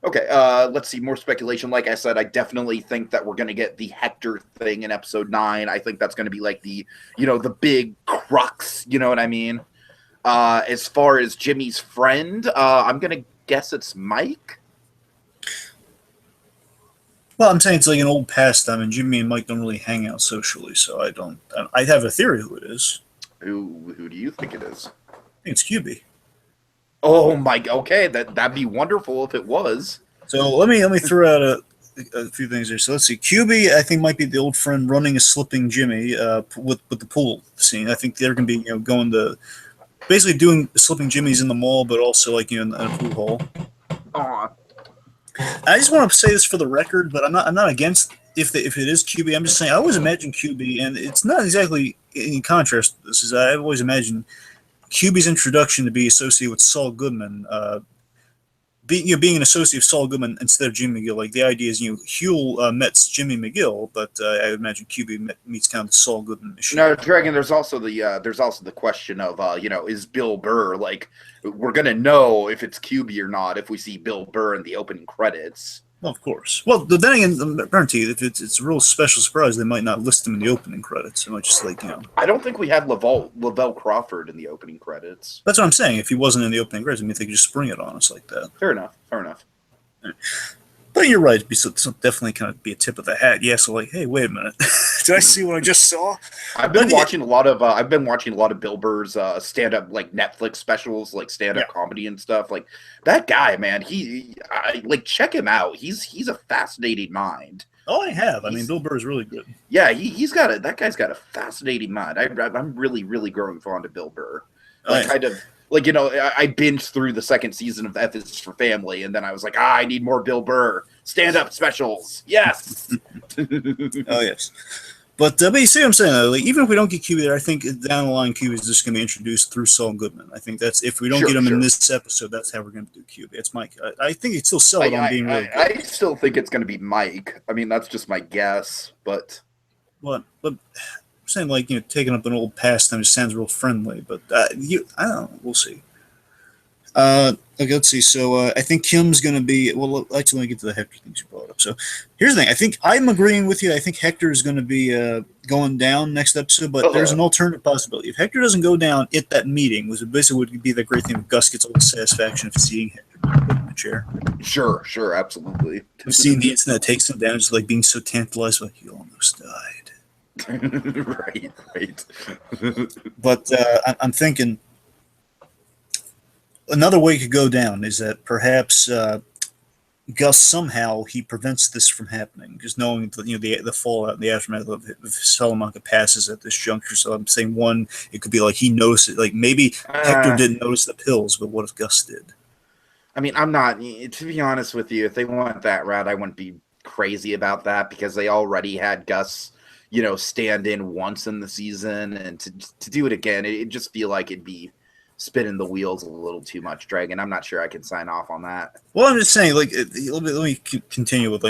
Okay, let's see, more speculation. Like I said, I definitely think that we're going to get the Hector thing in episode 9. I think that's going to be like the big crux, you know what I mean? As far as Jimmy's friend, I'm going to guess it's Mike. Well, I'm saying it's like an old pastime, and Jimmy and Mike don't really hang out socially, so I have a theory who it is. Who do you think it is? I think it's QB. Oh my! Okay, that'd be wonderful if it was. So let me throw out a few things here. So let's see. QB, I think, might be the old friend running a slipping Jimmy with the pool scene. I think they're going to be going to basically doing slipping Jimmys in the mall, but also like in a pool hall. Aw. I just want to say this for the record, but I'm not against if it is QB. I'm just saying I always imagine QB, and it's not exactly in contrast to this. Is I've always imagined QB's introduction to be associated with Saul Goodman, being an associate of Saul Goodman instead of Jimmy McGill. Like the idea is, Huell met Jimmy McGill, but I would imagine QB meets kind of the Saul Goodman issue. No, Dragon. There's also the question of is Bill Burr, like, we're gonna know if it's QB or not if we see Bill Burr in the opening credits. Well, of course. Well, then again, I guarantee you, if it's a real special surprise, they might not list him in the opening credits. They might just I don't think we had Lavelle Crawford in the opening credits. That's what I'm saying. If he wasn't in the opening credits, I mean, they could just spring it on us like that. Fair enough. But you're right. It'd be definitely kind of be a tip of the hat. Yeah. So like, hey, wait a minute. Did I see what I just saw? I've been watching a lot of Bill Burr's stand-up, like, Netflix specials, like stand-up comedy and stuff. Like, that guy, man, check him out. He's a fascinating mind. Oh, I have. I mean, Bill Burr is really good. Yeah, that guy's got a fascinating mind. I'm really, really growing fond of Bill Burr. I binged through the second season of F is for Family, and then I was like, I need more Bill Burr stand-up specials. Yes. Oh, yes. But you see what I'm saying? Like, even if we don't get QB there, I think down the line QB is just going to be introduced through Saul Goodman. I think that's if we don't get him in this episode, that's how we're going to do QB. It's Mike. I think it's still sell it on being really good. I still think it's going to be Mike. I mean, that's just my guess, but I'm saying, like, taking up an old pastime just sounds real friendly, but I don't know. We'll see. Okay, let's see. So I think Kim's going to be. Well, actually, let me get to the Hector things you brought up. So here's the thing. I think I'm agreeing with you. I think Hector is going to be going down next episode, but there's an alternative possibility. If Hector doesn't go down at that meeting, which basically would be the great thing if Gus gets all the satisfaction of seeing Hector in the chair. Sure, absolutely. Seeing the incident that takes him down, just like being so tantalized, like you almost died. Right. But I'm thinking another way it could go down is that perhaps Gus somehow he prevents this from happening, just knowing the fallout and the aftermath of if Salamanca passes at this juncture. So I'm saying one, it could be like he noticed it, like maybe Hector didn't notice the pills, but what if Gus did? I mean, I'm not, to be honest with you, if they went that route, I wouldn't be crazy about that because they already had Gus, stand in once in the season, and to do it again, it just feel like it'd be spinning the wheels a little too much, Dragon. I'm not sure I can sign off on that. Well, I'm just saying, like, let me continue with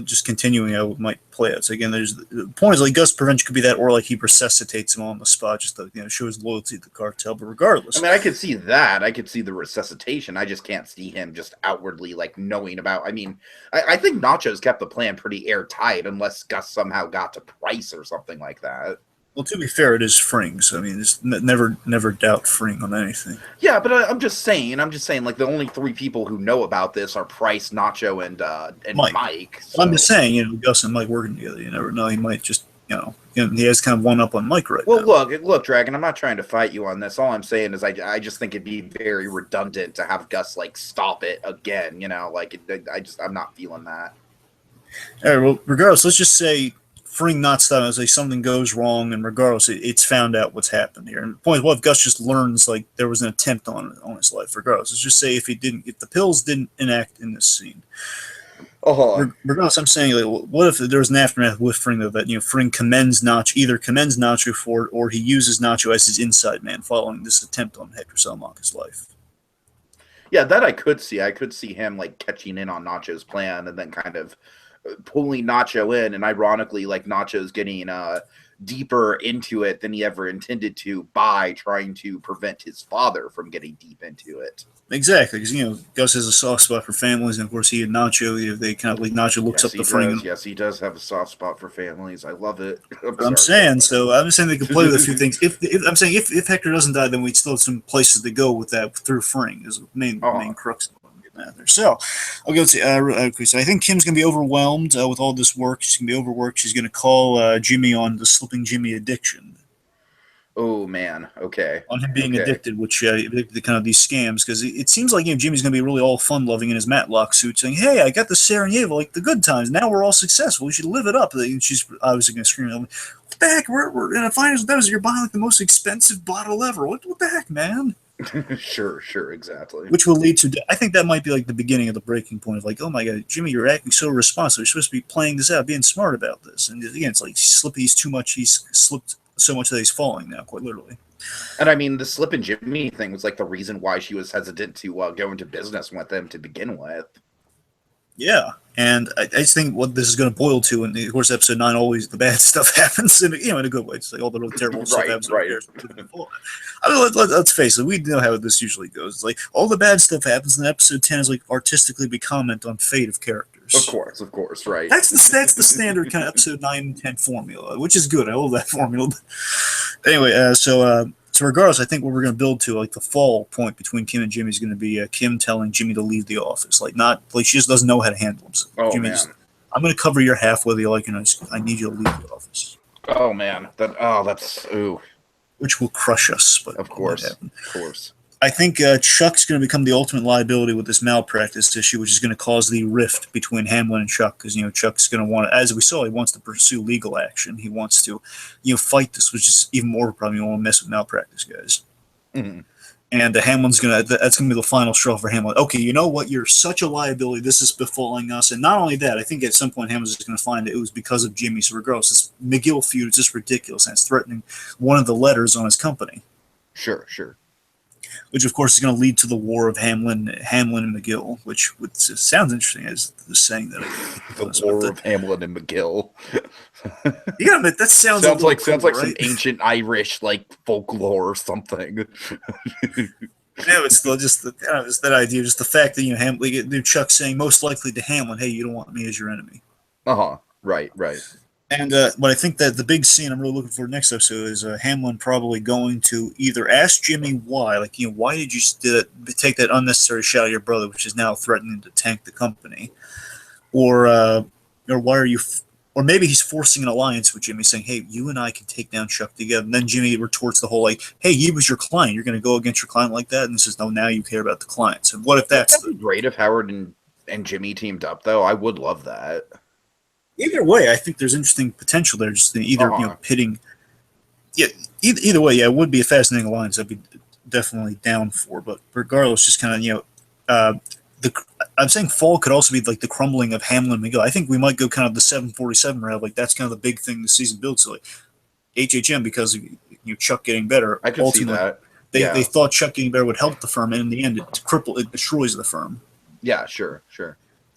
just continuing how it might play out. So again, there's the point is like Gus Prevention could be that, or like he resuscitates him on the spot, just to show his loyalty to the cartel. But regardless, I mean, I could see that. I could see the resuscitation. I just can't see him just outwardly like knowing about. I mean, I think Nachos kept the plan pretty airtight, unless Gus somehow got to Price or something like that. Well, to be fair, it is Fring, so I mean, it's never doubt Fring on anything. Yeah, but I'm just saying, like the only three people who know about this are Price, Nacho, and Mike. So. I'm just saying, Gus and Mike working together, you never know. He might just, he has kind of one up on Mike right now. Well, look, Dragon, I'm not trying to fight you on this. All I'm saying is I just think it'd be very redundant to have Gus like stop it again. I'm not feeling that. All right. Well, regardless, let's just say. Fring not stopping, it's like something goes wrong, and regardless, it's found out what's happened here. And the point is, what if Gus just learns like there was an attempt on his life? Regardless, let's just say if the pills didn't enact in this scene. Regardless, I'm saying, like, what if there was an aftermath with Fring though, that Fring commends Nacho for it, or he uses Nacho as his inside man following this attempt on Hector Salamanca's life. Yeah, that I could see. I could see him like catching in on Nacho's plan and then kind of pulling Nacho in, and ironically, like Nacho's getting deeper into it than he ever intended to by trying to prevent his father from getting deep into it. Exactly, because Gus has a soft spot for families, and of course he and Nacho, they kind of like Nacho looks up to Fring. Yes, he does have a soft spot for families. I love it. I'm saying they can play with a few things. If Hector doesn't die, then we still have some places to go with that through Fring is the main crux of it. There. So, I'll go to so I think Kim's going to be overwhelmed with all this work. She's going to be overworked. She's going to call Jimmy on the Slipping Jimmy addiction. Oh, man. Okay. On him being addicted, which the kind of these scams, because it seems like Jimmy's going to be really all fun-loving in his Matlock suit, saying, "Hey, I got the Sarajevo, like the good times. Now we're all successful. We should live it up." And she's obviously going to scream, "What the heck? We're in a finals. That was you're buying like the most expensive bottle ever. What the heck, man?" Sure, exactly. Which will lead to, I think that might be like the beginning of the breaking point of like, oh my God, Jimmy, you're acting so responsible. You're supposed to be playing this out, being smart about this. And again, it's like he's slipped so much that he's falling now, quite literally. And I mean, the Slippin' Jimmy thing was like the reason why she was hesitant to go into business with him to begin with. Yeah, and I just think what this is going to boil to, and of course, episode 9 always the bad stuff happens, in a good way. It's like all the really terrible stuff happens. Right. I mean, let's face it, we know how this usually goes. It's like all the bad stuff happens, and episode 10 is like artistically we comment on fate of characters. Of course, right. That's the standard kind of episode 9 and 10 formula, which is good. I love that formula. Anyway, so regardless, I think what we're going to build to, like the fall point between Kim and Jimmy is going to be Kim telling Jimmy to leave the office. Like she just doesn't know how to handle himself. Oh, Jimmy man. I'm going to cover your half whether you like it or not. I need you to leave the office. Oh, man. That's which will crush us. But of course. I think Chuck's going to become the ultimate liability with this malpractice issue, which is going to cause the rift between Hamlin and Chuck, because Chuck's going to want, as we saw, he wants to pursue legal action. He wants to, fight this, which is even more probably want to mess with malpractice guys. Mm-hmm. And Hamlin's that's going to be the final straw for Hamlin. Okay, you know what? You're such a liability. This is befalling us. And not only that, I think at some point Hamlin's just going to find that it was because of Jimmy. So regardless, this McGill feud is just ridiculous, and it's threatening one of the letters on his company. Sure. Which, of course, is going to lead to the war of Hamlin and McGill, which sounds interesting as the saying that. The war of Hamlin and McGill. You gotta admit, that sounds like cool, right? Some ancient Irish like folklore or something. Yeah, it's still just that idea, just the fact that Chuck saying most likely to Hamlin, "Hey, you don't want me as your enemy." Right. And but I think that the big scene I'm really looking for next episode is Hamlin probably going to either ask Jimmy why, why did you take that unnecessary shot at your brother, which is now threatening to tank the company, or why are you, or maybe he's forcing an alliance with Jimmy, saying, "Hey, you and I can take down Chuck together." And then Jimmy retorts the whole "Hey, he was your client. You're going to go against your client like that?" And he says, "No, now you care about the clients." And what if that's great if Howard and Jimmy teamed up, though? I would love that. Either way, I think there's interesting potential there. Just either pitting. Yeah, either way, it would be a fascinating alliance. I'd be definitely down for. But regardless, just kind of I I'm saying fall could also be like the crumbling of Hamlin and McGill. I think we might go kind of the 747 route. Like that's kind of the big thing the season builds. So like HHM because of Chuck getting better. I can see that. They thought Chuck getting better would help the firm, and in the end, it destroys the firm. Yeah, sure.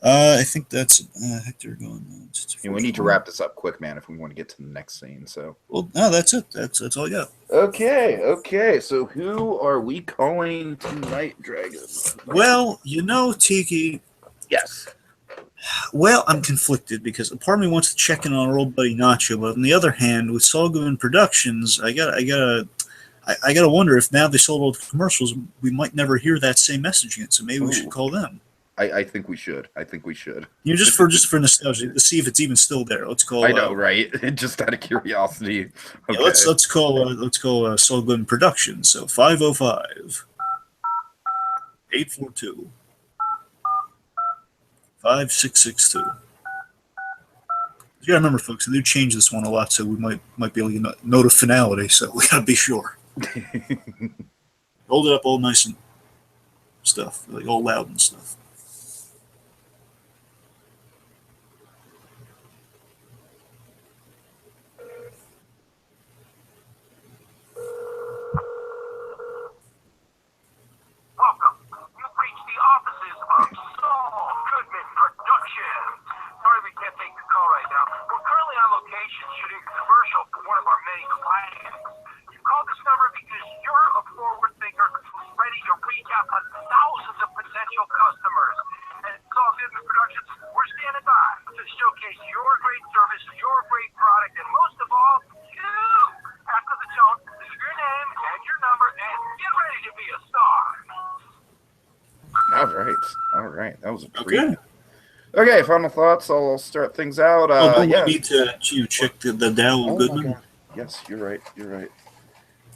I think that's Hector going. We need to wrap this up quick, man, if we want to get to the next scene. So, well, no, that's it. That's all I got. Okay. So, who are we calling tonight, Dragon? Well, Tiki. Yes. Well, I'm conflicted because a part of me wants to check in on our old buddy Nacho, but on the other hand, with Saul Goodman Productions, I gotta wonder if now they sold all the commercials, we might never hear that same message again. So maybe we should call them. I think we should. Just for nostalgia, to see if it's even still there. Let's call. I know, right? Just out of curiosity. Okay. Yeah, let's call Saul Goodman Productions. So 505 842 5662. You gotta remember, folks, they do change this one a lot, so we might be able to note a finality. So we gotta be sure. Hold it up all nice and stuff, like all loud and stuff. Welcome. You've reached the offices of Saul Goodman Productions. Sorry we can't take the call right now. We're currently on location shooting a commercial for one of our many clients. You called this number because you're a forward thinker who's ready to reach out to thousands of potential customers. And Saul Goodman Productions, we're standing by to showcase your great service, your great product, and most of all, you. After the tone, leave your name and your number and get ready to be a star. All right. That was a treat. Okay, final thoughts. I'll start things out. We need to check the Dow Goodman. Yes, you're right.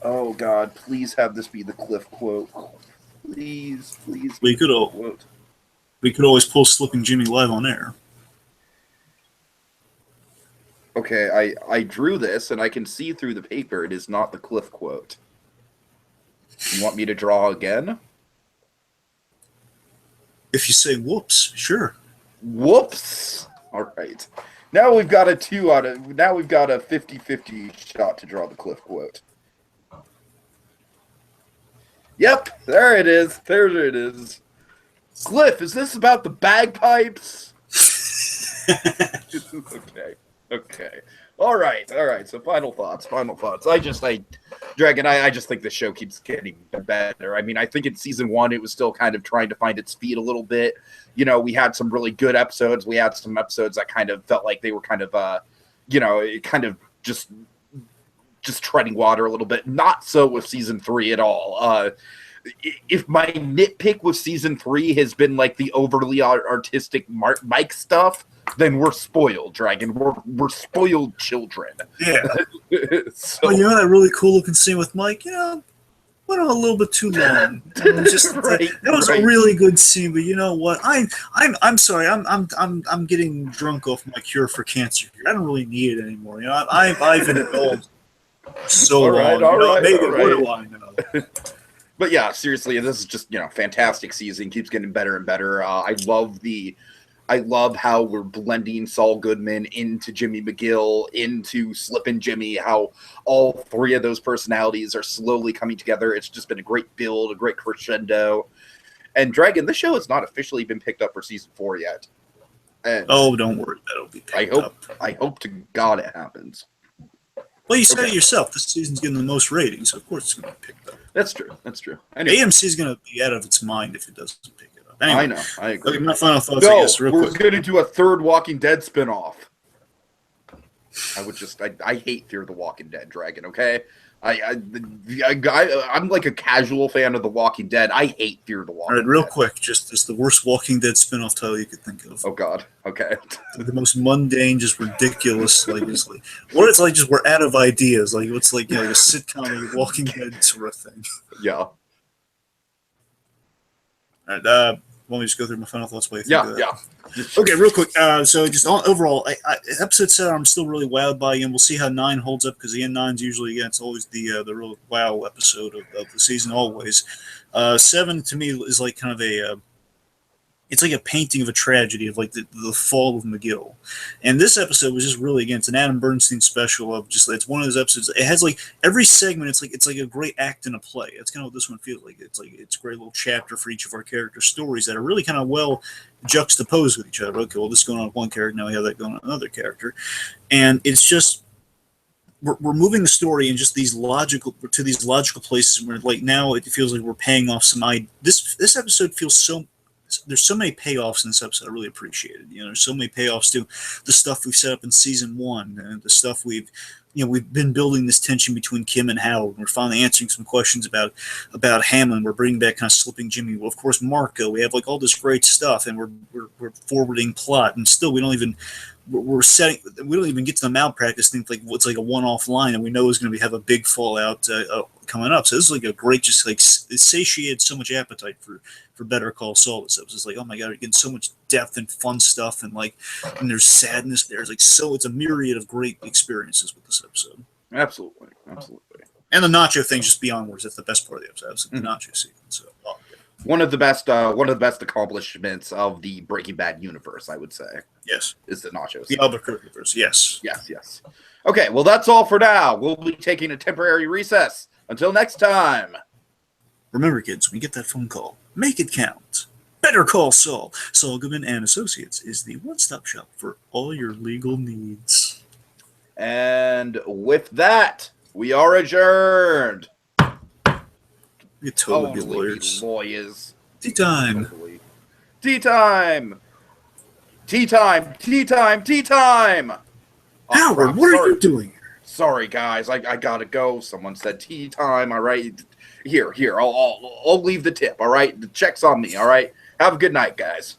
Oh God, please have this be the Cliff quote. Please. We could always pull Slipping Jimmy live on air. Okay, I drew this and I can see through the paper. It is not the Cliff quote. You want me to draw again? If you say whoops, sure. Whoops. All right. Now we've got a 50-50 shot to draw the Cliff quote. Yep, there it is. There it is. Cliff, is this about the bagpipes? Okay. All right. So final thoughts. Dragon, I just think the show keeps getting better. I mean, I think in season 1, it was still kind of trying to find its feet a little bit. We had some really good episodes. We had some episodes that kind of felt like they were kind of, kind of just treading water a little bit. Not so with season 3 at all. If my nitpick with season 3 has been like the overly artistic Mike stuff, then we're spoiled, Dragon. We're spoiled children. Yeah. So, well, that really cool looking scene with Mike, went on a little bit too long. That was a really good scene, but you know what? I'm sorry. I'm getting drunk off my cure for cancer. I don't really need it anymore. I've been indulged so long. What do I know? But yeah, seriously, this is just fantastic season. Keeps getting better and better. I love how we're blending Saul Goodman into Jimmy McGill, into Slippin' Jimmy, how all 3 of those personalities are slowly coming together. It's just been a great build, a great crescendo. And Dragon, this show has not officially been picked up for season 4 yet. And don't worry, that'll be picked up. I hope to God it happens. Well, you said it yourself. This season's getting the most ratings, so of course it's going to be picked up. That's true. Anyway. AMC's going to be out of its mind if it doesn't pick it up. Anyway, I know. I agree. Okay, my final thoughts, I guess, real quick. We're going to do a 3rd Walking Dead spinoff. I hate Fear the Walking Dead, Dragon, okay? I'm like a casual fan of The Walking Dead. I hate Fear the Walking Dead. All right, real quick, just it's the worst Walking Dead spinoff title you could think of. Oh, God. Okay. The most mundane, just ridiculous, what it's like just we're out of ideas. Like, it's like, a sitcom Walking Dead sort of thing. Yeah. All right, want me to just go through my final thoughts? Yeah. Okay, real quick. So just overall, episode 7, I'm still really wowed by, and we'll see how 9 holds up because the N9's usually it's always the real wow episode of the season. Always, 7 to me is like kind of it's like a painting of a tragedy of like the fall of McGill. And this episode was just really, again, it's an Adam Bernstein special of just, it's one of those episodes. It has like every segment, it's like a great act in a play. That's kind of what this one feels like. It's a great little chapter for each of our character stories that are really kind of well juxtaposed with each other. Okay, well, this is going on with one character, now we have that going on with another character. And it's just, we're moving the story in just these logical places where like now it feels like we're paying off some this episode feels so, there's so many payoffs in this episode I really appreciated. You know, there's so many payoffs to the stuff we've set up in season 1 and the stuff we've been building this tension between Kim and Howard. We're finally answering some questions about Hamlin. We're bringing back kind of slipping Jimmy. Well, of course, Marco. We have like all this great stuff, and we're forwarding plot, and still we don't even get to the malpractice thing. Like what's like a one-off line, and we know is going to have a big fallout coming up. So this is like a great, just like it satiated so much appetite for Better Call Saul. This episode. It's like, oh my god, we're getting so much depth and fun stuff, and there's sadness. There's like it's a myriad of great experiences with this episode. Absolutely. And the nacho thing's just beyond words. That's the best part of the episode. It's the nacho sequence. So, one of the best accomplishments of the Breaking Bad universe, I would say. Yes, is the nachos. The Albuquerque universe. Yes. Okay, well that's all for now. We'll be taking a temporary recess until next time. Remember, kids, when you get that phone call, make it count. Better Call Saul. Saul Goodman and Associates is the one-stop shop for all your legal needs. And with that, we are adjourned. You totally be lawyers. Tea time. Totally. Tea time. Tea time. Tea time. Tea time. Howard, what are you doing here? Sorry, guys. I gotta go. Someone said tea time. All right. Here. I'll leave the tip. All right. The check's on me. All right. Have a good night, guys.